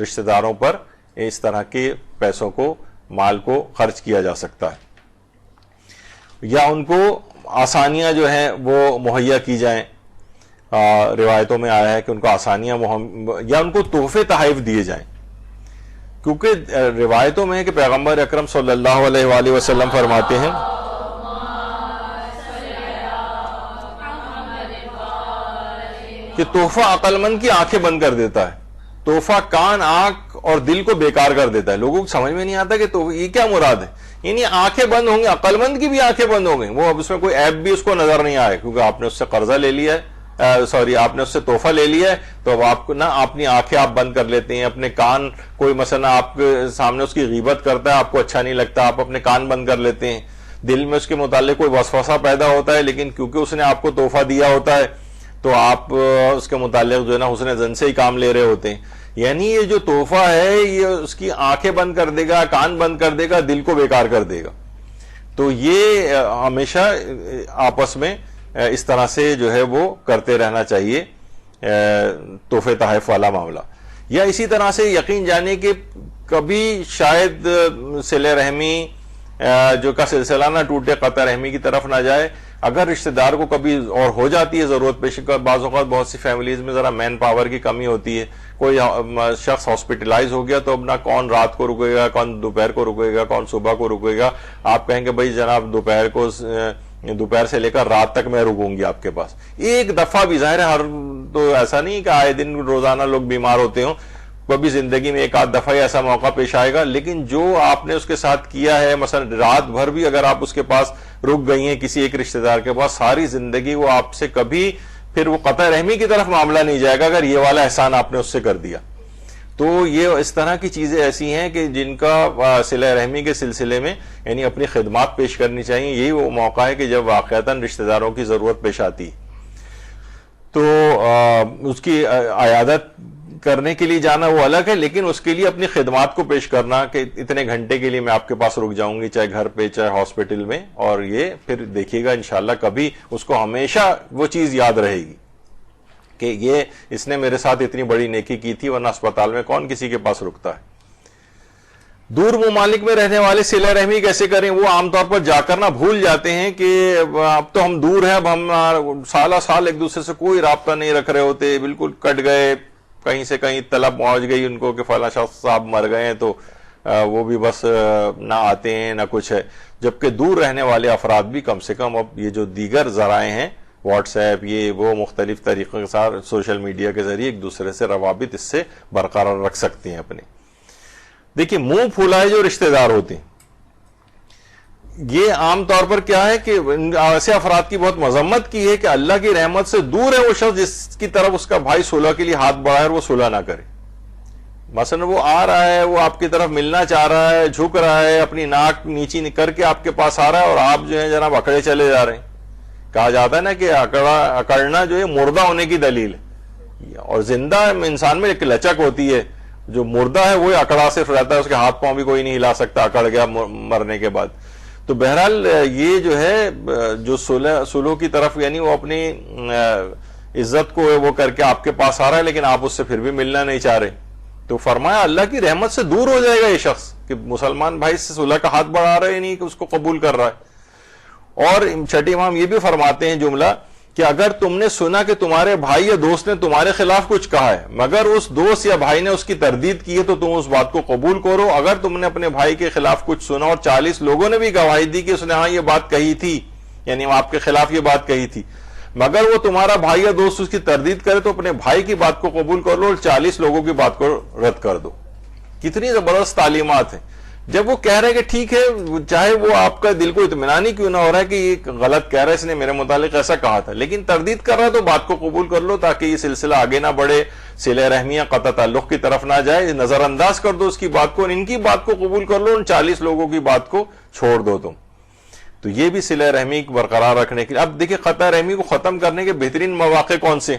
رشتہ داروں پر اس طرح کے پیسوں کو مال کو خرچ کیا جا سکتا ہے، یا ان کو آسانیاں جو ہیں وہ مہیا کی جائیں. روایتوں میں آیا ہے کہ ان کو آسانیاں یا ان کو تحفے تحائف دیے جائیں، کیونکہ روایتوں میں ہے کہ پیغمبر اکرم صلی اللہ علیہ وآلہ وسلم فرماتے ہیں کہ تحفہ عقل مند کی آنکھیں بند کر دیتا ہے، تحفہ کان آنکھ اور دل کو بیکار کر دیتا ہے. لوگوں کو سمجھ میں نہیں آتا کہ تو یہ کیا مراد ہے. یعنی آنکھیں بند ہوں گی، عقل مند کی بھی آنکھیں بند ہو گئی، وہ اب اس میں کوئی عیب بھی اس کو نظر نہیں آئے کیونکہ آپ نے اس سے قرضہ لے لیا ہے، آپ نے اس سے تحفہ لے لیا ہے. تو اب آپ کو اپنی آنکھیں آپ بند کر لیتے ہیں، اپنے کان، کوئی مثلا آپ کے سامنے اس کی غیبت کرتا ہے، آپ کو اچھا نہیں لگتا، آپ اپنے کان بند کر لیتے ہیں. دل میں اس کے متعلق کوئی وسوسہ پیدا ہوتا ہے، لیکن کیونکہ اس نے آپ کو تحفہ دیا ہوتا ہے تو آپ اس کے متعلق جو ہے نا حسن زن سے ہی کام لے رہے ہوتے ہیں. یعنی یہ جو تحفہ ہے یہ اس کی آنکھیں بند کر دے گا، کان بند کر دے گا، دل کو بیکار کر دے گا. تو یہ ہمیشہ آپس میں اس طرح سے جو ہے وہ کرتے رہنا چاہیے تحفے تحائف والا معاملہ. یا اسی طرح سے یقین جانے کہ کبھی شاید صلہ رحمی جو کا سلسلہ نہ ٹوٹے، قطع رحمی کی طرف نہ جائے. اگر رشتہ دار کو کبھی اور ہو جاتی ہے ضرورت پیش، بعض اوقات بہت سی فیملیز میں ذرا مین پاور کی کمی ہوتی ہے، کوئی شخص ہاسپٹلائز ہو گیا تو اب نہ کون رات کو رکے گا، کون دوپہر کو رکے گا، کون صبح کو رکے گا. آپ کہیں گے بھائی جناب دوپہر سے لے کر رات تک میں رکوں گی آپ کے پاس. ایک دفعہ بھی ظاہر ہے، ہر تو ایسا نہیں کہ آئے دن روزانہ لوگ بیمار ہوتے ہوں، کبھی زندگی میں ایک آدھ دفعہ ایسا موقع پیش آئے گا. لیکن جو آپ نے اس کے ساتھ کیا ہے، مثلا رات بھر بھی اگر آپ اس کے پاس رک گئی ہیں کسی ایک رشتہ دار کے پاس، ساری زندگی وہ آپ سے کبھی پھر وہ قطع رحمی کی طرف معاملہ نہیں جائے گا اگر یہ والا احسان آپ نے اس سے کر دیا. تو یہ اس طرح کی چیزیں ایسی ہیں کہ جن کا صلہ رحمی کے سلسلے میں یعنی اپنی خدمات پیش کرنی چاہیے. یہی وہ موقع ہے کہ جب واقعتاً رشتہ داروں کی ضرورت پیش آتی تو اس کی عیادت کرنے کے لیے جانا وہ الگ ہے، لیکن اس کے لیے اپنی خدمات کو پیش کرنا کہ اتنے گھنٹے کے لیے میں آپ کے پاس رک جاؤں گی، چاہے گھر پہ چاہے ہاسپٹل میں. اور یہ پھر دیکھیے گا انشاءاللہ کبھی اس کو ہمیشہ وہ چیز یاد رہے گی کہ یہ اس نے میرے ساتھ اتنی بڑی نیکی کی تھی، ورنہ اسپتال میں کون کسی کے پاس رکتا ہے. دور ممالک میں رہنے والے صلہ رحمی کیسے کریں؟ وہ عام طور پر جا کر نہ بھول جاتے ہیں کہ اب تو ہم دور ہیں، اب ہم سالہ سال ایک دوسرے سے کوئی رابطہ نہیں رکھ رہے ہوتے، بالکل کٹ گئے، کہیں سے کہیں طلب پہنچ گئی ان کو کہ فلاں شخص صاحب مر گئے ہیں، تو وہ بھی بس نہ آتے ہیں نہ کچھ ہے. جبکہ دور رہنے والے افراد بھی کم سے کم اب یہ جو دیگر ذرائع ہیں، واٹس ایپ، یہ وہ مختلف طریقوں کے ساتھ سوشل میڈیا کے ذریعے ایک دوسرے سے روابط اس سے برقرار رکھ سکتے ہیں اپنے. دیکھیں، منہ پھولائے جو رشتہ دار ہوتے ہیں، یہ عام طور پر کیا ہے کہ ایسے افراد کی بہت مذمت کی ہے کہ اللہ کی رحمت سے دور ہے وہ شخص جس کی طرف اس کا بھائی صلح کے لیے ہاتھ بڑھائے اور وہ صلح نہ کرے. مثلا وہ آ رہا ہے، وہ آپ کی طرف ملنا چاہ رہا ہے، جھک رہا ہے، اپنی ناک نیچی کر کے آپ کے پاس آ رہا ہے، اور آپ جو ہے جناب اکڑے چلے جا رہے ہیں. کہا جاتا ہے نا کہ اکڑنا جو ہے مردہ ہونے کی دلیل ہے، اور زندہ انسان میں ایک لچک ہوتی ہے. جو مردہ ہے وہ اکڑا صرف رہتا ہے، اس کے ہاتھ پاؤں بھی کوئی نہیں ہلا سکتا، اکڑ گیا مرنے کے بعد. تو بہرحال یہ جو ہے جو صلح کی طرف، یعنی وہ اپنی عزت کو وہ کر کے آپ کے پاس آ رہا ہے، لیکن آپ اس سے پھر بھی ملنا نہیں چاہ رہے. تو فرمایا اللہ کی رحمت سے دور ہو جائے گا یہ شخص کہ مسلمان بھائی سے صلح کا ہاتھ بڑھا رہا ہے، نہیں کہ اس کو قبول کر رہا ہے. اور چھٹے امام یہ بھی فرماتے ہیں جملہ کہ اگر تم نے سنا کہ تمہارے بھائی یا دوست نے تمہارے خلاف کچھ کہا ہے، مگر اس دوست یا بھائی نے اس کی تردید کی ہے، تو تم اس بات کو قبول کرو. اگر تم نے اپنے بھائی کے خلاف کچھ سنا اور 40 لوگوں نے بھی گواہی دی کہ اس نے ہاں یہ بات کہی تھی، یعنی آپ کے خلاف یہ بات کہی تھی، مگر وہ تمہارا بھائی یا دوست اس کی تردید کرے، تو اپنے بھائی کی بات کو قبول کر لو اور 40 لوگوں کی بات کو رد کر دو. کتنی زبردست تعلیمات ہیں. جب وہ کہہ رہے کہ ٹھیک ہے، چاہے وہ آپ کا دل کو اطمینان ہی کیوں نہ ہو رہا ہے کہ یہ غلط کہہ رہا ہے، اس نے میرے متعلق ایسا کہا تھا، لیکن تردید کر رہا ہے تو بات کو قبول کر لو تاکہ یہ سلسلہ آگے نہ بڑھے، صلہ رحمیہ قطع تعلق کی طرف نہ جائے. نظر انداز کر دو اس کی بات کو، اور ان کی بات کو قبول کر لو، ان 40 لوگوں کی بات کو چھوڑ دو تم. تو یہ بھی صلہ رحمی برقرار رکھنے کے لیے. اب دیکھیں، قطع رحمی کو ختم کرنے کے بہترین مواقع کون سے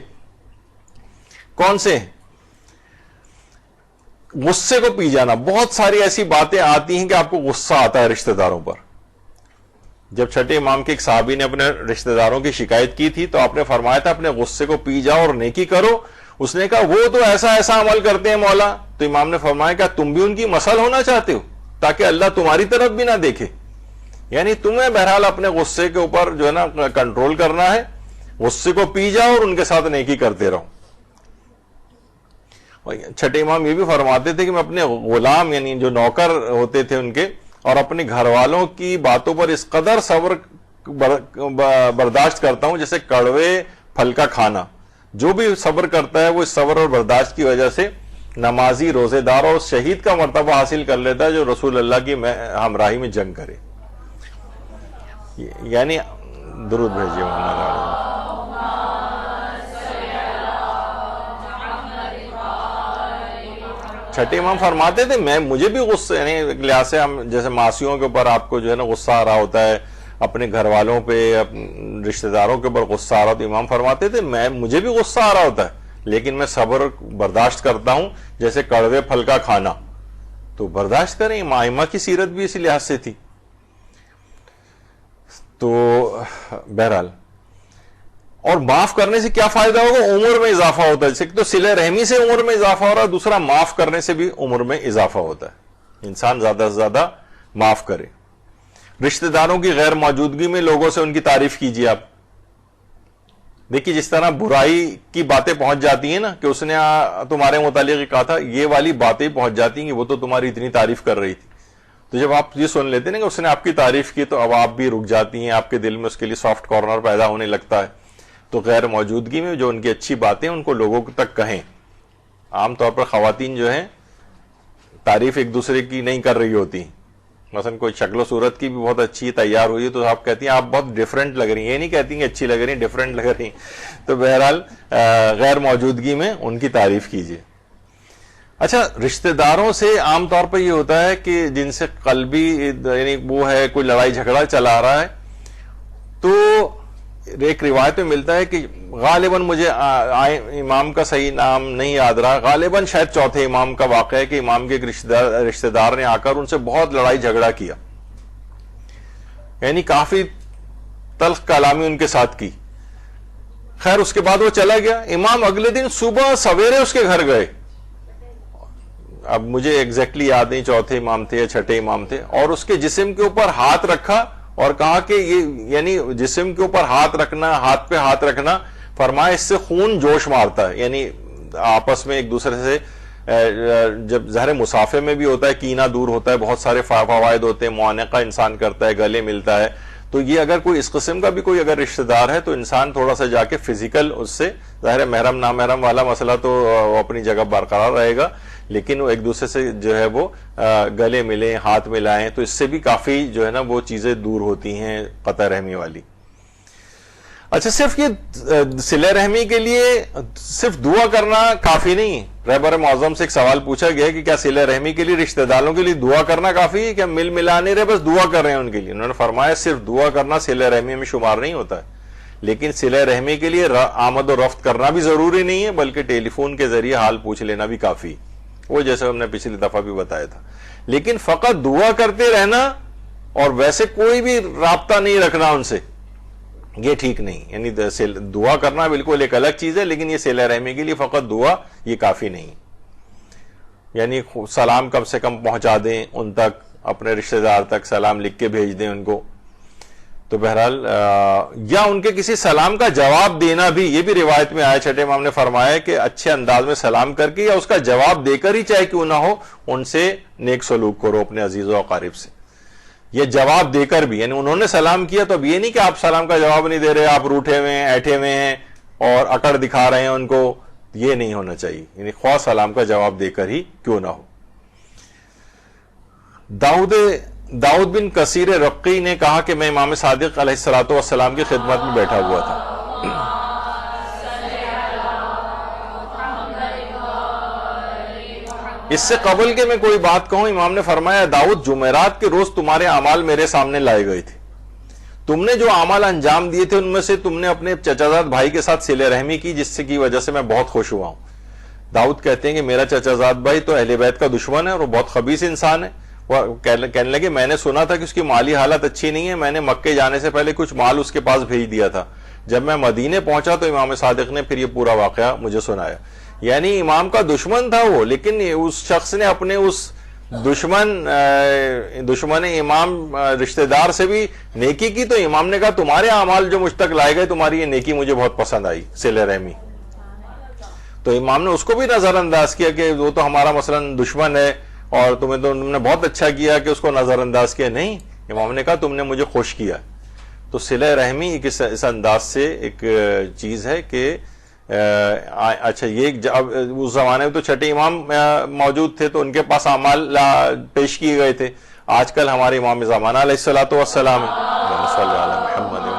ہیں؟ غصے کو پی جانا. بہت ساری ایسی باتیں آتی ہیں کہ آپ کو غصہ آتا ہے رشتہ داروں پر. جب چھٹے امام کے ایک صحابی نے اپنے رشتہ داروں کی شکایت کی تھی تو آپ نے فرمایا تھا اپنے غصے کو پی جاؤ اور نیکی کرو. اس نے کہا وہ تو ایسا عمل کرتے ہیں مولا. تو امام نے فرمایا کہ تم بھی ان کی مثل ہونا چاہتے ہو تاکہ اللہ تمہاری طرف بھی نہ دیکھے. یعنی تمہیں بہرحال اپنے غصے کے اوپر جو ہے نا کنٹرول کرنا ہے، غصے کو پی جاؤ اور ان کے ساتھ نیکی کرتے رہو. چھٹے امام یہ بھی فرماتے تھے کہ میں اپنے غلام، یعنی جو نوکر ہوتے تھے ان کے، اور اپنے گھر والوں کی باتوں پر اس قدر صبر برداشت کرتا ہوں جیسے کڑوے پھل کا کھانا. جو بھی صبر کرتا ہے وہ اس صبر اور برداشت کی وجہ سے نمازی، روزے دار اور شہید کا مرتبہ حاصل کر لیتا ہے جو رسول اللہ کی ہمراہی میں جنگ کرے. یعنی درود بھیجیے محمد علیہ. چھٹے امام فرماتے تھے مجھے بھی غصہ، یعنی لحاظ سے ہم جیسے معصیوں کے اوپر آپ کو جو ہے نا غصہ آ رہا ہوتا ہے، اپنے گھر والوں پہ، رشتہ داروں کے اوپر غصہ آ رہا ہوتا ہے، امام فرماتے تھے مجھے بھی غصہ آ رہا ہوتا ہے لیکن میں صبر برداشت کرتا ہوں جیسے کڑوے پھل کا کھانا. تو برداشت کریں. ائمہ کی سیرت بھی اسی لحاظ سے تھی. تو بہرحال، اور معاف کرنے سے کیا فائدہ ہوگا؟ عمر میں اضافہ ہوتا ہے. جیسے تو صلہ رحمی سے عمر میں اضافہ ہو رہا ہے، دوسرا معاف کرنے سے بھی عمر میں اضافہ ہوتا ہے. انسان زیادہ سے زیادہ معاف کرے. رشتہ داروں کی غیر موجودگی میں لوگوں سے ان کی تعریف کیجیے. آپ دیکھیے جس طرح برائی کی باتیں پہنچ جاتی ہیں نا کہ اس نے تمہارے متعلق کہا تھا، یہ والی باتیں پہنچ جاتی ہیں کہ وہ تو تمہاری اتنی تعریف کر رہی تھی. تو جب آپ یہ سن لیتے ہیں کہ اس نے آپ کی تعریف کی تو اب آپ بھی رک جاتی ہیں، آپ کے دل میں اس کے لیے سافٹ کارنر پیدا ہونے لگتا ہے. تو غیر موجودگی میں جو ان کی اچھی باتیں ان کو لوگوں تک کہیں. عام طور پر خواتین جو ہیں تعریف ایک دوسرے کی نہیں کر رہی ہوتی. مثلا کوئی شکل و صورت کی بھی بہت اچھی تیار ہوئی ہے تو آپ کہتی ہیں آپ بہت ڈیفرنٹ لگ رہی ہیں، یہ نہیں کہتی ہیں اچھی لگ رہی ہیں، ڈیفرنٹ لگ رہی ہیں. تو بہرحال غیر موجودگی میں ان کی تعریف کیجیے. اچھا، رشتہ داروں سے عام طور پر یہ ہوتا ہے کہ جن سے قلبی یعنی وہ ہے کوئی لڑائی جھگڑا چلا رہا ہے، تو ایک روایت میں ملتا ہے کہ غالباً مجھے امام کا صحیح نام نہیں یاد رہا، غالباً شاید چوتھے امام کا واقعہ ہے کہ امام کے ایک رشتہ دار نے آ کر ان سے بہت لڑائی جھگڑا کیا، یعنی کافی تلخ کلامی ان کے ساتھ کی. خیر اس کے بعد وہ چلا گیا. امام اگلے دن صبح سویرے اس کے گھر گئے. اب مجھے ایگزیکٹلی یاد نہیں چوتھے امام تھے یا چھٹے امام تھے, اور اس کے جسم کے اوپر ہاتھ رکھا اور کہا کہ یہ یعنی جسم کے اوپر ہاتھ رکھنا, ہاتھ پہ ہاتھ رکھنا, فرمایا اس سے خون جوش مارتا ہے, یعنی آپس میں ایک دوسرے سے جب ظاہر مسافے میں بھی ہوتا ہے کینہ دور ہوتا ہے, بہت سارے فوائد ہوتے ہیں, معانقہ انسان کرتا ہے, گلے ملتا ہے. تو یہ اگر کوئی اس قسم کا بھی کوئی اگر رشتہ دار ہے تو انسان تھوڑا سا جا کے فزیکل اس سے, ظاہر محرم نامحرم والا مسئلہ تو اپنی جگہ برقرار رہے گا, لیکن وہ ایک دوسرے سے جو ہے وہ گلے ملیں, ہاتھ ملائیں, تو اس سے بھی کافی جو ہے نا وہ چیزیں دور ہوتی ہیں قطع رحمی والی. اچھا, صرف یہ صلہ رحمی کے لیے صرف دعا کرنا کافی نہیں ہے. رہبر معظم سے ایک سوال پوچھا گیا کہ کیا صلہ رحمی کے لیے رشتہ داروں کے لیے دعا کرنا کافی ہے, کیا مل ملا نہیں رہے, بس دعا کر رہے ہیں ان کے لیے؟ انہوں نے فرمایا صرف دعا کرنا صلہ رحمی میں شمار نہیں ہوتا ہے, لیکن صلہ رحمی کے لیے آمد و رفت کرنا بھی ضروری نہیں ہے, بلکہ ٹیلی فون کے ذریعے حال پوچھ لینا بھی کافی, وہ جیسے ہم نے پچھلی دفعہ بھی بتایا تھا. لیکن فقط دعا کرتے رہنا اور ویسے کوئی بھی رابطہ نہیں رکھنا ان سے, یہ ٹھیک نہیں. یعنی دعا کرنا بالکل ایک الگ چیز ہے, لیکن یہ صلہ رحمی کے لیے فقط دعا یہ کافی نہیں. یعنی سلام کم سے کم پہنچا دیں ان تک, اپنے رشتہ دار تک سلام لکھ کے بھیج دیں ان کو. تو بہرحال یا ان کے کسی سلام کا جواب دینا بھی, یہ بھی روایت میں آیا, چھٹے امام نے فرمایا کہ اچھے انداز میں سلام کر کے یا اس کا جواب دے کر ہی چاہے کیوں نہ ہو ان سے نیک سلوک کرو اپنے عزیز و اقارب سے. یہ جواب دے کر بھی, یعنی انہوں نے سلام کیا تو اب یہ نہیں کہ آپ سلام کا جواب نہیں دے رہے, آپ روٹھے ہوئے ہیں, ایٹھے ہوئے ہیں اور اکڑ دکھا رہے ہیں ان کو, یہ نہیں ہونا چاہیے. یعنی خواہ سلام کا جواب دے کر ہی کیوں نہ ہو. داؤد بن کثیر رقی نے کہا کہ میں امام صادق علیہ الصلوۃ والسلام کی خدمت میں بیٹھا ہوا تھا. اس سے قبل کہ میں کوئی بات کہوں, امام نے فرمایا داؤد جمعرات کے روز تمہارے اعمال میرے سامنے لائے گئے تھے, تم نے جو اعمال انجام دیے تھے ان میں سے تم نے اپنے چچا زاد بھائی کے ساتھ صلہ رحمی کی, جس کی وجہ سے میں بہت خوش ہوا ہوں. داؤد کہتے ہیں کہ میرا چچا زاد بھائی تو اہل بیت کا دشمن ہے اور وہ بہت خبیث انسان ہے. وہ کہنے لگے میں نے سنا تھا کہ اس کی مالی حالت اچھی نہیں ہے, میں نے مکے جانے سے پہلے کچھ مال اس کے پاس بھیج دیا تھا. جب میں مدینے پہنچا تو امام صادق نے پھر یہ پورا واقعہ مجھے سنایا. یعنی امام کا دشمن تھا وہ, لیکن اس شخص نے اپنے اس دشمن امام رشتہ دار سے بھی نیکی کی, تو امام نے کہا تمہارے اعمال جو مجھ تک لائے گئے, تمہاری یہ نیکی مجھے بہت پسند آئی, صلہ رحمی. تو امام نے اس کو بھی نظر انداز کیا کہ وہ تو ہمارا مثلا دشمن ہے اور تم نے بہت اچھا کیا کہ اس کو نظر انداز کیا. نہیں, امام نے کہا تم نے مجھے خوش کیا. تو صلہ رحمی ایک اس انداز سے ایک چیز ہے کہ اچھا یہ اس زمانے میں تو چھٹے امام موجود تھے تو ان کے پاس اعمال پیش کیے گئے تھے. آج کل ہمارے امام زمانہ علیہ الصلوۃ والسلام محمد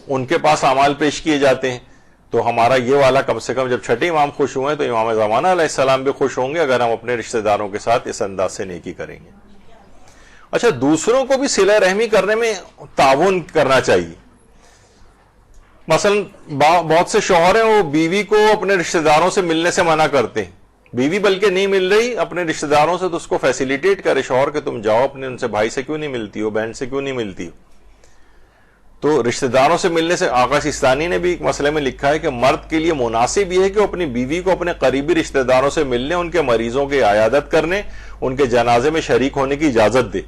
ان کے پاس اعمال پیش کیے جاتے ہیں. تو ہمارا یہ والا کم سے کم جب چھٹے امام خوش ہوئے تو امام زمانہ علیہ السلام بھی خوش ہوں گے اگر ہم اپنے رشتہ داروں کے ساتھ اس انداز سے نیکی کریں گے. اچھا, دوسروں کو بھی صلہ رحمی کرنے میں تعاون کرنا چاہیے. مثلا بہت سے شوہر ہیں وہ بیوی کو اپنے رشتہ داروں سے ملنے سے منع کرتے ہیں, بیوی بلکہ نہیں مل رہی اپنے رشتہ داروں سے تو اس کو فیسیلیٹیٹ کرے شوہر کہ تم جاؤ اپنے ان سے بھائی سے کیوں نہیں ملتی ہو, بہن سے کیوں نہیں ملتی ہو. تو رشتہ داروں سے ملنے سے آقا سیستانی نے بھی ایک مسئلے میں لکھا ہے کہ مرد کے لیے مناسب یہ ہے کہ وہ اپنی بیوی کو اپنے قریبی رشتہ داروں سے ملنے, ان کے مریضوں کی عیادت کرنے, ان کے جنازے میں شریک ہونے کی اجازت دے.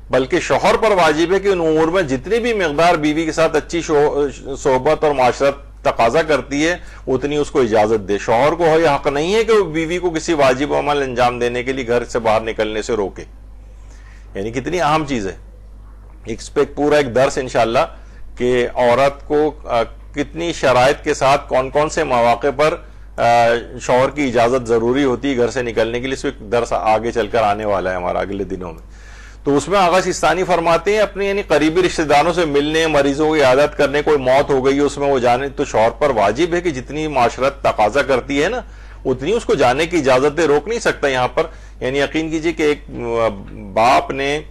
بلکہ شوہر پر واجب ہے کہ ان امور میں جتنی بھی مقدار بیوی کے ساتھ اچھی صحبت اور معاشرت تقاضا کرتی ہے اتنی اس کو اجازت دے. شوہر کو یہ حق نہیں ہے کہ وہ بیوی کو کسی واجب عمل انجام دینے کے لیے گھر سے باہر نکلنے سے روکے. یعنی کتنی اہم چیز ہے. اس پہ پورا ایک درس انشاءاللہ کہ عورت کو کتنی شرائط کے ساتھ کون کون سے مواقع پر شوہر کی اجازت ضروری ہوتی ہے گھر سے نکلنے کے لیے, اس پہ درس آگے چل کر آنے والا ہے ہمارا اگلے دنوں میں. تو اس میں آغا سیستانی فرماتے ہیں اپنے یعنی قریبی رشتہ داروں سے ملنے, مریضوں کی عیادت کرنے, کوئی موت ہو گئی اس میں وہ جانے, تو شوہر پر واجب ہے کہ جتنی معاشرت تقاضا کرتی ہے نا اتنی اس کو جانے کی اجازت دے, روک نہیں سکتا یہاں پر. یعنی یقین کیجئے کہ ایک باپ نے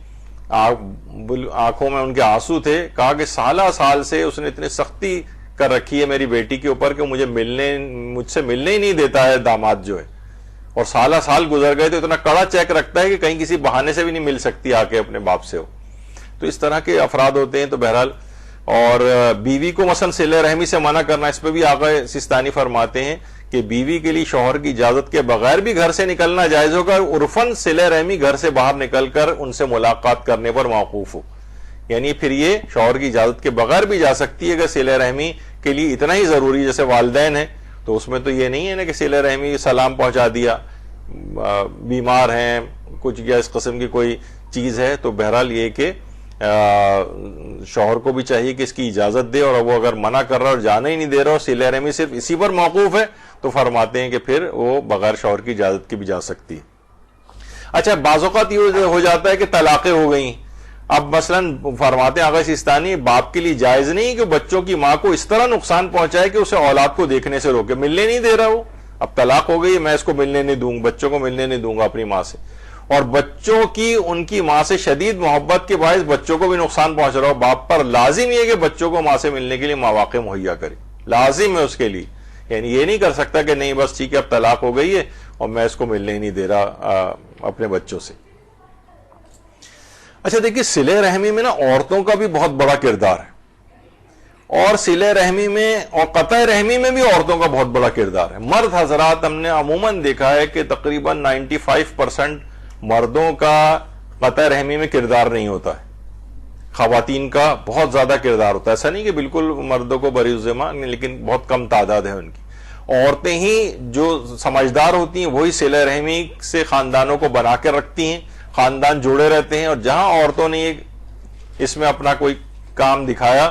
آنکھوں میں ان کے آنسو تھے, کہا کہ سالہ سال سے اس نے اتنی سختی کر رکھی ہے میری بیٹی کے اوپر کہ مجھ سے ملنے ہی نہیں دیتا ہے داماد جو ہے, اور سالہ سال گزر گئے تو اتنا کڑا چیک رکھتا ہے کہ کہیں کسی بہانے سے بھی نہیں مل سکتی آ کے اپنے باپ سے ہو. تو اس طرح کے افراد ہوتے ہیں. تو بہرحال اور بیوی کو مثلا صلہ رحمی سے منع کرنا، اس پہ بھی آقا سستانی فرماتے ہیں کہ بیوی کے لیے شوہر کی اجازت کے بغیر بھی گھر سے نکلنا جائز ہوگا، عرفاً صلہ رحمی گھر سے باہر نکل کر ان سے ملاقات کرنے پر موقوف ہو. یعنی پھر یہ شوہر کی اجازت کے بغیر بھی جا سکتی ہے. اگر صلہ رحمی کے لیے اتنا ہی ضروری جیسے والدین ہیں تو اس میں تو یہ نہیں ہے نا کہ صلہ رحمی سلام پہنچا دیا، بیمار ہیں کچھ یا اس قسم کی کوئی چیز ہے، تو بہرحال یہ کہ شوہر کو بھی چاہیے کہ اس کی اجازت دے، اور وہ اگر منع کر رہا ہے اور جانے ہی نہیں دے رہا اور صلہ رحمی صرف اسی پر موقوف ہے تو فرماتے ہیں کہ پھر وہ بغیر شوہر کی اجازت کے بھی جا سکتی ہے. اچھا، بعض اوقات یہ ہو جاتا ہے کہ طلاقیں ہو گئیں. اب مثلاً فرماتے ہیں آقا سستانی باپ کے لیے جائز نہیں کہ بچوں کی ماں کو اس طرح نقصان پہنچائے کہ اسے اولاد کو دیکھنے سے روکے. ملنے نہیں دے رہا وہ، اب طلاق ہو گئی، میں اس کو ملنے نہیں دوں گا، بچوں کو ملنے نہیں دوں گا اپنی ماں سے، اور بچوں کی ان کی ماں سے شدید محبت کے باعث بچوں کو بھی نقصان پہنچ رہا ہو. باپ پر لازم یہ کہ بچوں کو ماں سے ملنے کے لیے مواقع مہیا کرے، لازم ہے اس کے لیے. یعنی یہ نہیں کر سکتا کہ نہیں بس ٹھیک ہے اب طلاق ہو گئی ہے اور میں اس کو ملنے ہی نہیں دے رہا اپنے بچوں سے. اچھا دیکھیے، صلہ رحمی میں نا عورتوں کا بھی بہت بڑا کردار ہے، اور صلہ رحمی میں اور قطع رحمی میں بھی عورتوں کا بہت بڑا کردار ہے. مرد حضرات ہم نے عموماً دیکھا ہے کہ تقریباً 95% مردوں کا قطع رحمی میں کردار نہیں ہوتا ہے، خواتین کا بہت زیادہ کردار ہوتا ہے. ایسا نہیں کہ بالکل مردوں کو بری ذمہ، لیکن بہت کم تعداد ہے ان کی. عورتیں ہی جو سمجھدار ہوتی ہیں وہی صلہ رحمی سے خاندانوں کو بنا کے رکھتی ہیں، خاندان جڑے رہتے ہیں. اور جہاں عورتوں نے اس میں اپنا کوئی کام دکھایا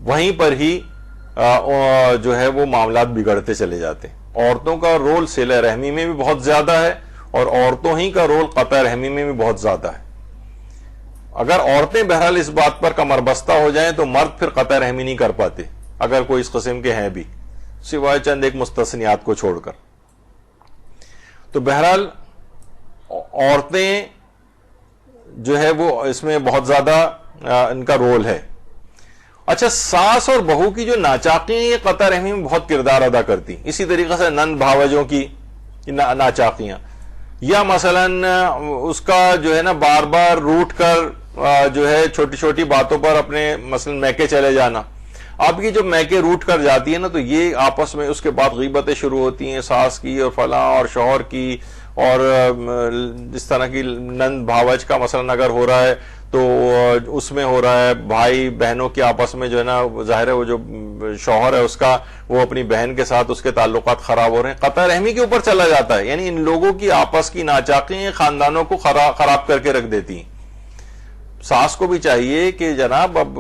وہیں پر ہی جو ہے وہ معاملات بگڑتے چلے جاتے ہیں. عورتوں کا رول صلہ رحمی میں بھی بہت زیادہ ہے، اور عورتوں ہی کا رول قطع رحمی میں بھی بہت زیادہ ہے. اگر عورتیں بہرحال اس بات پر کمر بستہ ہو جائیں تو مرد پھر قطع رحمی نہیں کر پاتے، اگر کوئی اس قسم کے ہیں بھی، سوائے چند ایک مستثنیات کو چھوڑ کر. تو بہرحال عورتیں جو ہے وہ اس میں بہت زیادہ ان کا رول ہے. اچھا، ساس اور بہو کی جو ناچاقیاں یہ قطع رحمی میں بہت کردار ادا کرتی. اسی طریقے سے نند بھاوجوں کی ناچاقیاں، یا مثلا اس کا جو ہے نا بار بار روٹ کر جو ہے چھوٹی چھوٹی باتوں پر اپنے مثلا میکے چلے جانا. اب یہ جو میکے روٹ کر جاتی ہے نا تو یہ آپس میں اس کے بعد غیبتیں شروع ہوتی ہیں، ساس کی اور فلاں اور شوہر کی، اور جس طرح کی نند بھاوج کا مثلا اگر ہو رہا ہے تو اس میں ہو رہا ہے بھائی بہنوں کے آپس میں جو ہے نا، ظاہر ہے وہ جو شوہر ہے اس کا وہ اپنی بہن کے ساتھ اس کے تعلقات خراب ہو رہے ہیں، قطع رحمی کے اوپر چلا جاتا ہے. یعنی ان لوگوں کی آپس کی ناچاقیاں خاندانوں کو خراب کر کے رکھ دیتی ہیں. ساس کو بھی چاہیے کہ جناب اب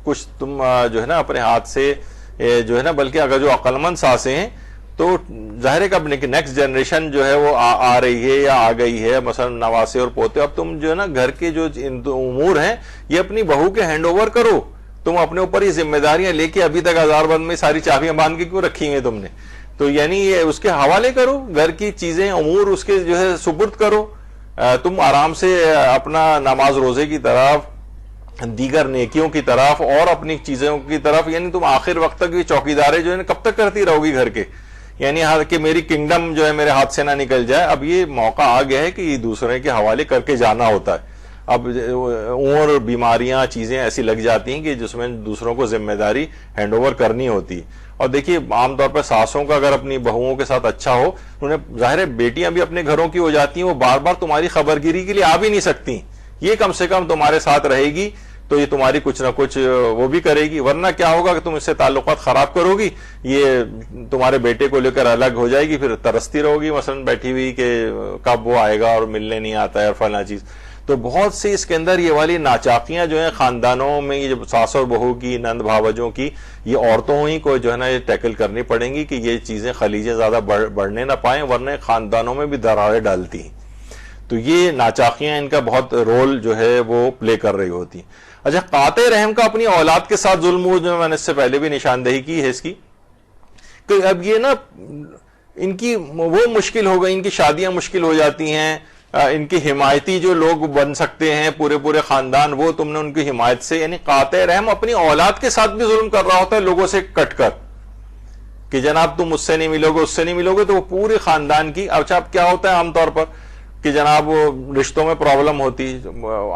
کچھ تم جو ہے نا اپنے ہاتھ سے جو ہے نا، بلکہ اگر جو عقل مند ساسیں ہیں تو ظاہر ہے کہ اب نیکسٹ جنریشن جو ہے وہ آ رہی ہے یا آ گئی ہے، مثلا نواسے اور پوتے، اب تم جو ہے نا گھر کے جو امور ہیں یہ اپنی بہو کے ہینڈ اوور کرو. تم اپنے اوپر یہ ذمہ داریاں لے کے ابھی تک ہزار بند میں ساری چابیاں باندھ کے کیوں رکھی ہیں تم نے؟ تو یعنی یہ اس کے حوالے کرو، گھر کی چیزیں امور اس کے جو ہے سپرد کرو. تم آرام سے اپنا نماز روزے کی طرف، دیگر نیکیوں کی طرف اور اپنی چیزوں کی طرف، یعنی تم آخر وقت تک یہ چوکیداریں جو ہے کب تک کرتی رہو گی گھر کے؟ یعنی کہ میری کنگڈم جو ہے میرے ہاتھ سے نہ نکل جائے. اب یہ موقع آ گیا ہے کہ یہ دوسرے کے حوالے کر کے جانا ہوتا ہے. اب اور بیماریاں چیزیں ایسی لگ جاتی ہیں کہ جس میں دوسروں کو ذمہ داری ہینڈ اوور کرنی ہوتی ہے. اور دیکھیے عام طور پر ساسوں کا اگر اپنی بہوؤں کے ساتھ اچھا ہو، انہیں ظاہر ہے بیٹیاں بھی اپنے گھروں کی ہو جاتی ہیں، وہ بار بار تمہاری خبرگیری کے لیے آ بھی نہیں سکتی. یہ کم سے کم تمہارے ساتھ رہے گی تو یہ تمہاری کچھ نہ کچھ وہ بھی کرے گی. ورنہ کیا ہوگا کہ تم اس سے تعلقات خراب کرو گی، یہ تمہارے بیٹے کو لے کر الگ ہو جائے گی، پھر ترستی رہو گی مثلا بیٹھی ہوئی کہ کب وہ آئے گا اور ملنے نہیں آتا ہے اور فلاں چیز. تو بہت سی اس کے اندر یہ والی ناچاقیاں جو ہیں خاندانوں میں، یہ ساس اور بہو کی، نند بھاوجوں کی، یہ عورتوں ہی کو جو ہے نا یہ ٹیکل کرنی پڑیں گی کہ یہ چیزیں خلیجیں زیادہ بڑھنے نہ پائیں، ورنہ خاندانوں میں بھی دراریں ڈالتی ہیں. تو یہ ناچاقیاں ان کا بہت رول جو ہے وہ پلے کر رہی ہوتی ہیں. اچھا، قاطع رحم کا اپنی اولاد کے ساتھ ظلم، جو میں نے اس سے پہلے بھی نشاندہی کی ہے اس کی، کہ اب یہ نا ان کی وہ مشکل ہو گئی، ان کی شادیاں مشکل ہو جاتی ہیں، ان کی حمایتی جو لوگ بن سکتے ہیں پورے خاندان، وہ تم نے ان کی حمایت سے، یعنی قاطع رحم اپنی اولاد کے ساتھ بھی ظلم کر رہا ہوتا ہے لوگوں سے کٹ کر کہ جناب تم مجھ سے نہیں ملو گے، اس سے نہیں ملو گے، تو وہ پورے خاندان کی. اچھا اب کیا ہوتا ہے عام طور پر کہ جناب رشتوں میں پرابلم ہوتی.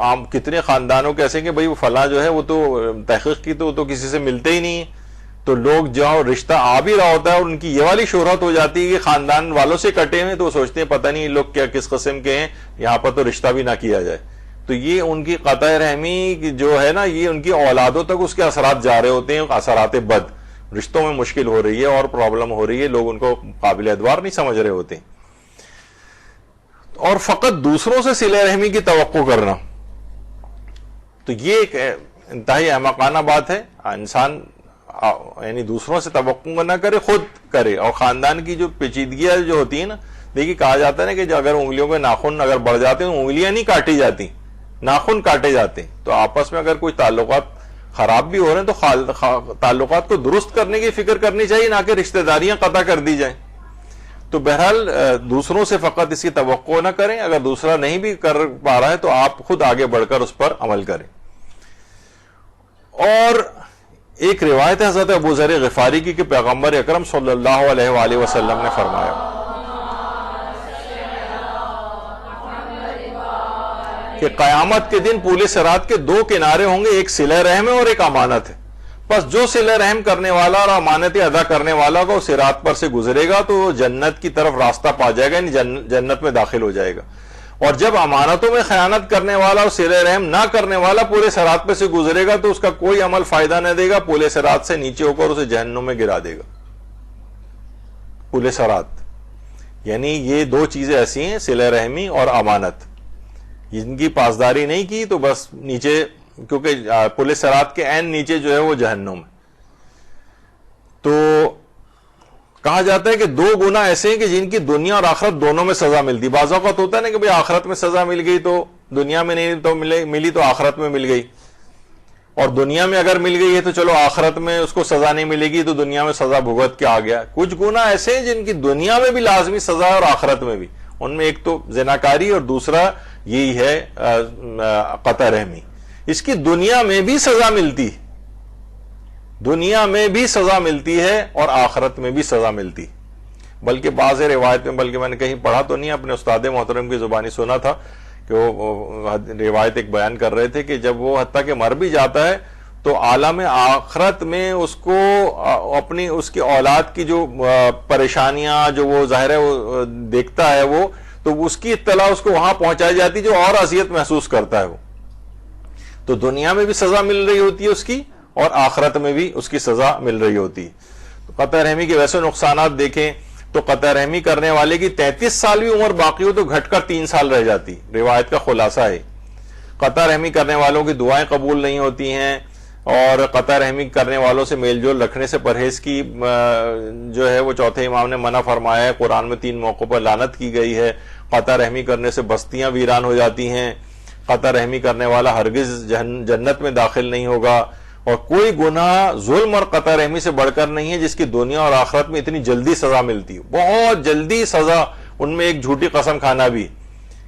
عام کتنے خاندانوں کے ایسے کہ بھئی وہ فلاں جو ہے وہ تو تحقیق کی تو وہ تو کسی سے ملتے ہی نہیں ہے, تو لوگ جو رشتہ آ بھی رہا ہوتا ہے اور ان کی یہ والی شہرت ہو جاتی ہے کہ خاندان والوں سے کٹے ہوئے, تو وہ سوچتے ہیں پتہ نہیں لوگ کیا کس قسم کے ہیں, یہاں پر تو رشتہ بھی نہ کیا جائے. تو یہ ان کی قطع رحمی جو ہے نا, یہ ان کی اولادوں تک اس کے اثرات جا رہے ہوتے ہیں, اثرات بد. رشتوں میں مشکل ہو رہی ہے اور پرابلم ہو رہی ہے, لوگ ان کو قابل اعتبار نہیں سمجھ رہے ہوتے. اور فقط دوسروں سے صلہ رحمی کی توقع کرنا, تو یہ ایک انتہائی احمقانہ بات ہے. انسان یعنی دوسروں سے توقع نہ کرے, خود کرے. اور خاندان کی جو پیچیدگیاں جو ہوتی ہیں نا, دیکھیے کہا جاتا ہے نا کہ جو اگر انگلیوں کے ناخن اگر بڑھ جاتے ہیں, انگلیاں نہیں کاٹی جاتی, ناخن کاٹے جاتے ہیں. تو آپس میں اگر کوئی تعلقات خراب بھی ہو رہے ہیں تو تعلقات کو درست کرنے کی فکر کرنی چاہیے, نہ کہ رشتہ داریاں قطع کر دی جائیں. تو بہرحال دوسروں سے فقط اس کی توقع نہ کریں, اگر دوسرا نہیں بھی کر پا رہا ہے تو آپ خود آگے بڑھ کر اس پر عمل کریں. اور ایک روایت ہے حضرت ابو ذر غفاری کی کہ پیغمبر اکرم صلی اللہ علیہ وآلہ وسلم نے فرمایا کہ قیامت کے دن پول صراط کے دو کنارے ہوں گے, ایک صلہ رحم ہے اور ایک امانت ہے. بس جو صلہ رحم کرنے والا اور امانتیں ادا کرنے والا کو صراط پر سے گزرے گا تو وہ جنت کی طرف راستہ پا جائے گا, یعنی جنت میں داخل ہو جائے گا. اور جب امانتوں میں خیانت کرنے والا اور صلہ رحم نہ کرنے والا پورے صراط پہ سے گزرے گا تو اس کا کوئی عمل فائدہ نہ دے گا, پورے صراط سے نیچے ہو کر اسے جہنم میں گرا دے گا. پورے صراط یعنی یہ دو چیزیں ایسی ہیں, صلہ رحمی اور امانت, جن کی پاسداری نہیں کی تو بس نیچے, کیونکہ پورے صراط کے عین نیچے جو ہے وہ جہنم ہے. تو کہا جاتا ہے کہ دو گناہ ایسے ہیں کہ جن کی دنیا اور آخرت دونوں میں سزا ملتی. بعض اوقات ہوتا ہے نا کہ بھئی آخرت میں سزا مل گئی تو دنیا میں نہیں تو ملی تو آخرت میں مل گئی, اور دنیا میں اگر مل گئی ہے تو چلو آخرت میں اس کو سزا نہیں ملے گی تو دنیا میں سزا بھگت کے آ گیا. کچھ گناہ ایسے ہیں جن کی دنیا میں بھی لازمی سزا ہے اور آخرت میں بھی. ان میں ایک تو زناکاری اور دوسرا یہی ہے قطع رحمی. اس کی دنیا میں بھی سزا ملتی, دنیا میں بھی سزا ملتی ہے اور آخرت میں بھی سزا ملتی. بلکہ بعض روایت میں, بلکہ میں نے کہیں پڑھا تو نہیں, اپنے استاد محترم کی زبانی سنا تھا کہ وہ روایت ایک بیان کر رہے تھے کہ جب وہ حتیٰ کہ مر بھی جاتا ہے تو عالم آخرت میں اس کو اپنی اس کی اولاد کی جو پریشانیاں جو وہ ظاہر ہے وہ دیکھتا ہے, وہ تو اس کی اطلاع اس کو وہاں پہنچائی جاتی جو اور اذیت محسوس کرتا ہے وہ. تو دنیا میں بھی سزا مل رہی ہوتی ہے اس کی اور آخرت میں بھی اس کی سزا مل رہی ہوتی. تو قطع رحمی کے ویسے نقصانات دیکھیں تو قطع رحمی کرنے والے کی 33 سال بھی عمر باقی ہو تو گھٹ کر 3 سال رہ جاتی. روایت کا خلاصہ ہے قطع رحمی کرنے والوں کی دعائیں قبول نہیں ہوتی ہیں, اور قطع رحمی کرنے والوں سے میل جول رکھنے سے پرہیز کی جو ہے وہ چوتھے امام نے منع فرمایا ہے. قرآن میں 3 موقعوں پر لعنت کی گئی ہے. قطع رحمی کرنے سے بستیاں ویران ہو جاتی ہیں. قطع رحمی کرنے والا ہرگز جنت میں داخل نہیں ہوگا. اور کوئی گناہ ظلم اور قطع رحمی سے بڑھ کر نہیں ہے جس کی دنیا اور آخرت میں اتنی جلدی سزا ملتی ہے, بہت جلدی سزا. ان میں ایک جھوٹی قسم کھانا بھی.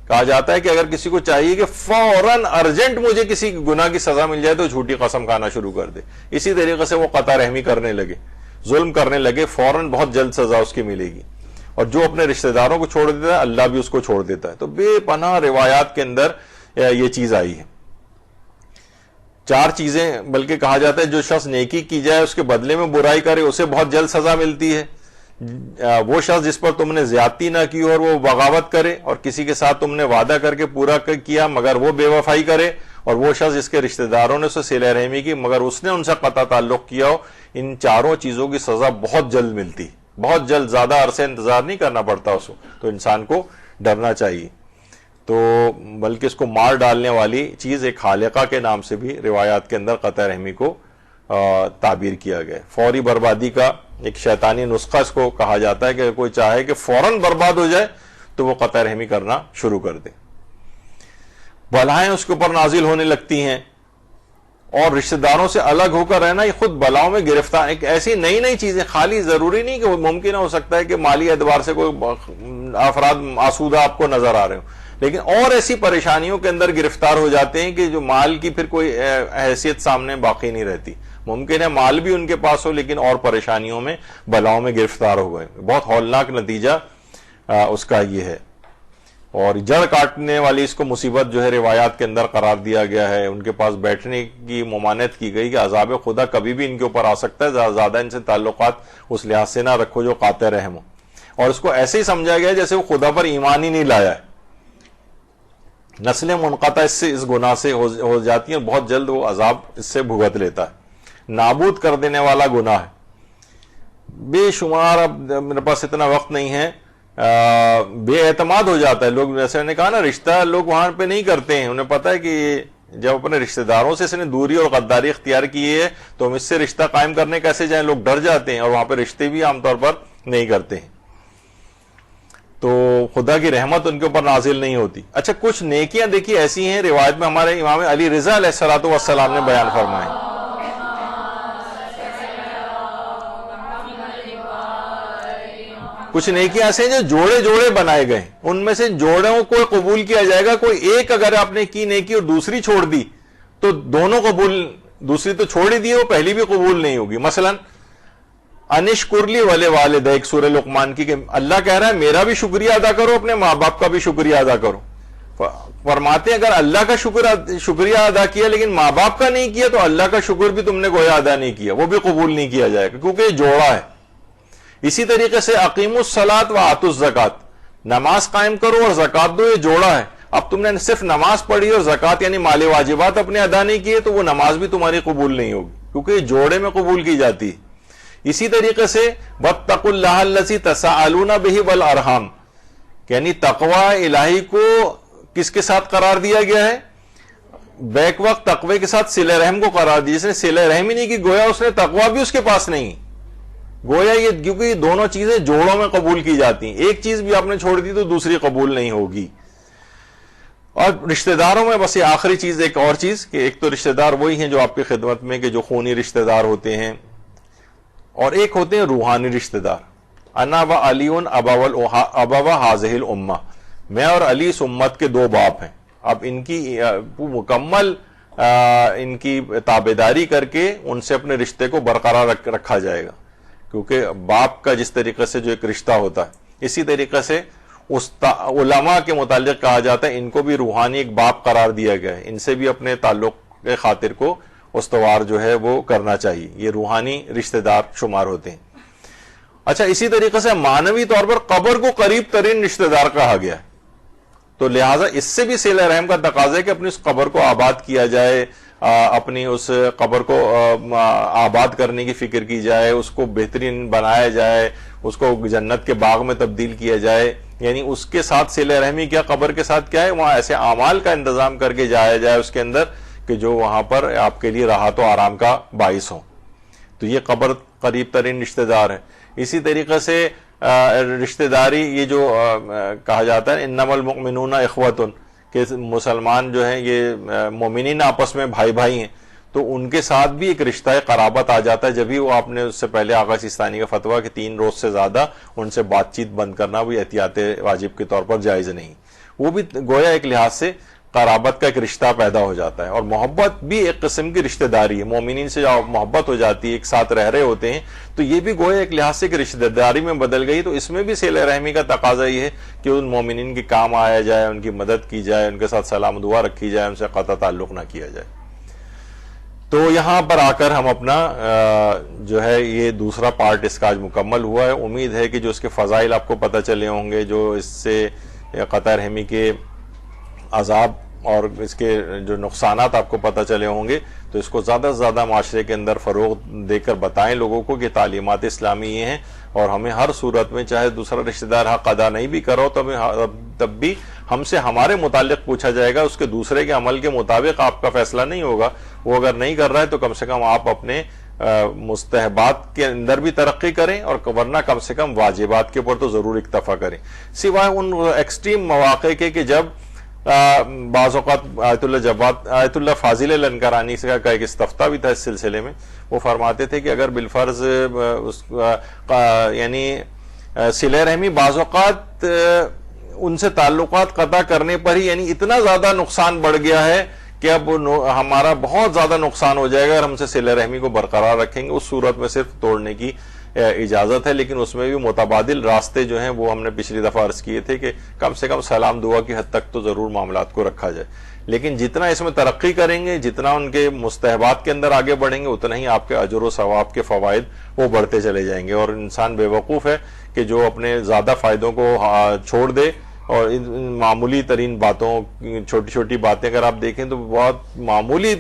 کہا جاتا ہے کہ اگر کسی کو چاہیے کہ فوراً ارجنٹ مجھے کسی گناہ کی سزا مل جائے تو جھوٹی قسم کھانا شروع کر دے. اسی طریقے سے وہ قطع رحمی کرنے لگے, ظلم کرنے لگے, فوراً بہت جلد سزا اس کی ملے گی. اور جو اپنے رشتہ داروں کو چھوڑ دیتا ہے اللہ بھی اس کو چھوڑ دیتا ہے. تو بے پناہ روایات کے اندر یہ چیز آئی ہے. 4 چیزیں بلکہ کہا جاتا ہے جو شخص نیکی کی جائے اس کے بدلے میں برائی کرے اسے بہت جلد سزا ملتی ہے. وہ شخص جس پر تم نے زیادتی نہ کی اور وہ بغاوت کرے, اور کسی کے ساتھ تم نے وعدہ کر کے پورا کیا مگر وہ بے وفائی کرے, اور وہ شخص جس کے رشتہ داروں نے اسے صلہ رحمی کی مگر اس نے ان سے قطع تعلق کیا ہو. ان 4 چیزوں کی سزا بہت جلد ملتی, بہت جلد, زیادہ عرصے انتظار نہیں کرنا پڑتا اس کو. تو انسان کو ڈرنا چاہیے. تو بلکہ اس کو مار ڈالنے والی چیز ایک خالقہ کے نام سے بھی روایات کے اندر قطع رحمی کو تعبیر کیا گیا. فوری بربادی کا ایک شیطانی نسخہ اس کو کہا جاتا ہے کہ کوئی چاہے کہ فوراً برباد ہو جائے تو وہ قطع رحمی کرنا شروع کر دے. بلائیں اس کے اوپر نازل ہونے لگتی ہیں, اور رشتہ داروں سے الگ ہو کر رہنا یہ خود بلاؤں میں گرفتار. ایک ایسی نئی چیزیں, خالی ضروری نہیں کہ وہ ممکن ہو سکتا ہے کہ مالی اعتبار سے کوئی افراد آسودہ آپ کو نظر آ رہے ہوں, لیکن اور ایسی پریشانیوں کے اندر گرفتار ہو جاتے ہیں کہ جو مال کی پھر کوئی حیثیت سامنے باقی نہیں رہتی. ممکن ہے مال بھی ان کے پاس ہو لیکن اور پریشانیوں میں بلاؤں میں گرفتار ہو گئے. بہت ہولناک نتیجہ اس کا یہ ہے. اور جڑ کاٹنے والی اس کو مصیبت جو ہے روایات کے اندر قرار دیا گیا ہے. ان کے پاس بیٹھنے کی ممانعت کی گئی کہ عذاب خدا کبھی بھی ان کے اوپر آ سکتا ہے, زیادہ ان سے تعلقات اس لحاظ سے نہ رکھو جو قاطع رحم ہو. اور اس کو ایسے ہی سمجھا گیا جیسے وہ خدا پر ایمان ہی نہیں لایا ہے. نسلیں منقطع اس گناہ سے ہو جاتی ہیں, بہت جلد وہ عذاب اس سے بھگت لیتا ہے. نابود کر دینے والا گناہ ہے بے شمار. اب میرے پاس اتنا وقت نہیں ہے. بے اعتماد ہو جاتا ہے لوگ, جیسے میں نے کہا نا, رشتہ لوگ وہاں پہ نہیں کرتے ہیں. انہیں پتا ہے کہ جب اپنے رشتہ داروں سے اس نے دوری اور غداری اختیار کی ہے تو ہم اس سے رشتہ قائم کرنے کیسے جائیں, لوگ ڈر جاتے ہیں اور وہاں پہ رشتے بھی عام طور پر نہیں کرتے ہیں. تو خدا کی رحمت ان کے اوپر نازل نہیں ہوتی. اچھا, کچھ نیکیاں دیکھیے ایسی ہیں روایت میں ہمارے امام علی رضا علیہ الصلوۃ والسلام نے بیان فرمائے. کچھ نیکیاں ایسے ہیں جو جوڑے جوڑے بنائے گئے, ان میں سے جوڑوں کو قبول کیا جائے گا. کوئی ایک اگر آپ نے کی نیکی اور دوسری چھوڑ دی تو دونوں قبول, دوسری تو چھوڑ ہی دی, وہ پہلی بھی قبول نہیں ہوگی. مثلا انشکر لی ولے والدیک, سورہ لقمان کی, کہ اللہ کہہ رہا ہے میرا بھی شکریہ ادا کرو, اپنے ماں باپ کا بھی شکریہ ادا کرو. فرماتے ہیں اگر اللہ کا شکریہ ادا کیا لیکن ماں باپ کا نہیں کیا تو اللہ کا شکر بھی تم نے گویا ادا نہیں کیا, وہ بھی قبول نہیں کیا جائے گا کیونکہ یہ جوڑا ہے. اسی طریقے سے اقیموا الصلاۃ وآتوا الزکات, نماز قائم کرو اور زکات دو, یہ جوڑا ہے. اب تم نے صرف نماز پڑھی اور زکات یعنی مال واجبات اپنے ادا نہیں کیے تو وہ نماز بھی تمہاری قبول نہیں ہوگی کیونکہ یہ جوڑے میں قبول کی جاتی ہے. اسی طریقے سے واتقوا اللہ الذی تساءلون بہ والارحام, یعنی تقوی الہی کو کس کے ساتھ قرار دیا گیا ہے, بیک وقت تقوی کے ساتھ صلہ رحم کو قرار دیا. جس نے صلہ رحم ہی نہیں کی گویا اس نے تقوی بھی اس کے پاس نہیں, گویا یہ, کیونکہ یہ دونوں چیزیں جوڑوں میں قبول کی جاتی ہیں. ایک چیز بھی آپ نے چھوڑ دی تو دوسری قبول نہیں ہوگی. اور رشتہ داروں میں بس یہ آخری چیز, ایک اور چیز, کہ ایک تو رشتہ دار وہی ہیں جو آپ کی خدمت میں, کہ جو خونی رشتہ دار ہوتے ہیں, اور ایک ہوتے ہیں روحانی رشتہ دار. انا و علی ابوا هذه الامہ, میں اور علی اس امت کے دو باپ ہیں. اب ان کی مکمل ان کی تابعداری کر کے ان سے اپنے رشتے کو برقرار رکھا جائے گا, کیونکہ باپ کا جس طریقے سے جو ایک رشتہ ہوتا ہے, اسی طریقے سے علماء کے متعلق کہا جاتا ہے ان کو بھی روحانی ایک باپ قرار دیا گیا ہے. ان سے بھی اپنے تعلق کے خاطر کو استوار جو ہے وہ کرنا چاہیے. یہ روحانی رشتہ دار شمار ہوتے ہیں. اچھا, اسی طریقے سے معنوی طور پر قبر کو قریب ترین رشتہ دار کہا گیا ہے, تو لہٰذا اس سے بھی صلہ رحم کا تقاضا ہے کہ اپنی اس قبر کو آباد کیا جائے, اپنی اس قبر کو آباد کرنے کی فکر کی جائے, اس کو بہترین بنایا جائے, اس کو جنت کے باغ میں تبدیل کیا جائے. یعنی اس کے ساتھ صلہ رحمی کیا, قبر کے ساتھ کیا ہے, وہاں ایسے اعمال کا انتظام کر کے جایا جائے اس کے اندر کہ جو وہاں پر آپ کے لیے راحت و آرام کا باعث ہو. تو یہ قبر قریب ترین رشتہ دار ہے. اسی طریقے سے رشتہ داری یہ جو کہا جاتا ہے انما المؤمنون اخوۃ, کہ مسلمان جو ہیں یہ مومنین آپس میں بھائی بھائی ہیں, تو ان کے ساتھ بھی ایک رشتہ قرابت آ جاتا ہے. جبھی وہ آپ نے اس سے پہلے آغا سیستانی کا فتویٰ کہ 3 روز سے زیادہ ان سے بات چیت بند کرنا بھی احتیاط واجب کے طور پر جائز نہیں. وہ بھی گویا ایک لحاظ سے قرابت کا ایک رشتہ پیدا ہو جاتا ہے. اور محبت بھی ایک قسم کی رشتہ داری ہے, مومنین سے جو محبت ہو جاتی ہے, ایک ساتھ رہ رہے ہوتے ہیں, تو یہ بھی گویا ایک لحاظ سے ایک رشتہ داری میں بدل گئی. تو اس میں بھی صلہ رحمی کا تقاضا یہ ہے کہ ان مومنین کے کام آیا جائے, ان کی مدد کی جائے, ان کے ساتھ سلام دعا رکھی جائے, ان سے قطع تعلق نہ کیا جائے. تو یہاں پر آ کر ہم اپنا جو ہے یہ دوسرا پارٹ اس کا آج مکمل ہوا ہے. امید ہے کہ جو اس کے فضائل آپ کو پتہ چلے ہوں گے, جو اس سے قطع رحمی کے عذاب اور اس کے جو نقصانات آپ کو پتہ چلے ہوں گے, تو اس کو زیادہ سے زیادہ معاشرے کے اندر فروغ دے کر بتائیں لوگوں کو کہ تعلیمات اسلامی یہ ہیں, اور ہمیں ہر صورت میں چاہے دوسرا رشتہ دار حق ادا نہیں بھی کرو تب بھی ہم سے ہمارے متعلق پوچھا جائے گا. اس کے دوسرے کے عمل کے مطابق آپ کا فیصلہ نہیں ہوگا. وہ اگر نہیں کر رہا ہے تو کم سے کم آپ اپنے مستحبات کے اندر بھی ترقی کریں, اور ورنہ کم سے کم واجبات کے اوپر تو ضرور اکتفا کریں, سوائے ان ایکسٹریم مواقع کے کہ جب بعض اوقات آیت اللہ فاضل لنکرانی کا ایک استفتاء بھی تھا اس سلسلے میں. وہ فرماتے تھے کہ اگر بالفرض یعنی صلہ رحمی بعض اوقات ان سے تعلقات قطع کرنے پر ہی یعنی اتنا زیادہ نقصان بڑھ گیا ہے کہ اب ہمارا بہت زیادہ نقصان ہو جائے گا اگر ہم سے صلہ رحمی کو برقرار رکھیں گے, اس صورت میں صرف توڑنے کی اجازت ہے، لیکن اس میں بھی متبادل راستے جو ہیں وہ ہم نے پچھلی دفعہ عرض کیے تھے کہ کم سے کم سلام دعا کی حد تک تو ضرور معاملات کو رکھا جائے، لیکن جتنا اس میں ترقی کریں گے، جتنا ان کے مستحبات کے اندر آگے بڑھیں گے، اتنا ہی آپ کے اجر و ثواب کے فوائد وہ بڑھتے چلے جائیں گے. اور انسان بے وقوف ہے کہ جو اپنے زیادہ فائدوں کو چھوڑ دے اور ان معمولی ترین باتوں، چھوٹی چھوٹی باتیں اگر آپ دیکھیں تو بہت معمولی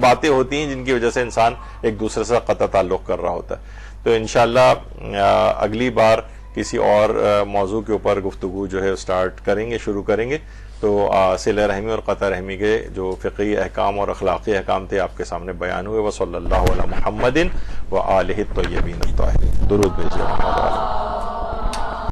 باتیں ہوتی ہیں جن کی وجہ سے انسان ایک دوسرے سے قطع تعلق کر رہا ہوتا ہے. تو انشاءاللہ اگلی بار کسی اور موضوع کے اوپر گفتگو جو ہے سٹارٹ کریں گے، شروع کریں گے. تو صلہ رحمی اور قطع رحمی کے جو فقہی احکام اور اخلاقی احکام تھے آپ کے سامنے بیان ہوئے. وصلی اللہ علی محمد وآلہ الطیبین الطاہرین. درود بھیجیے.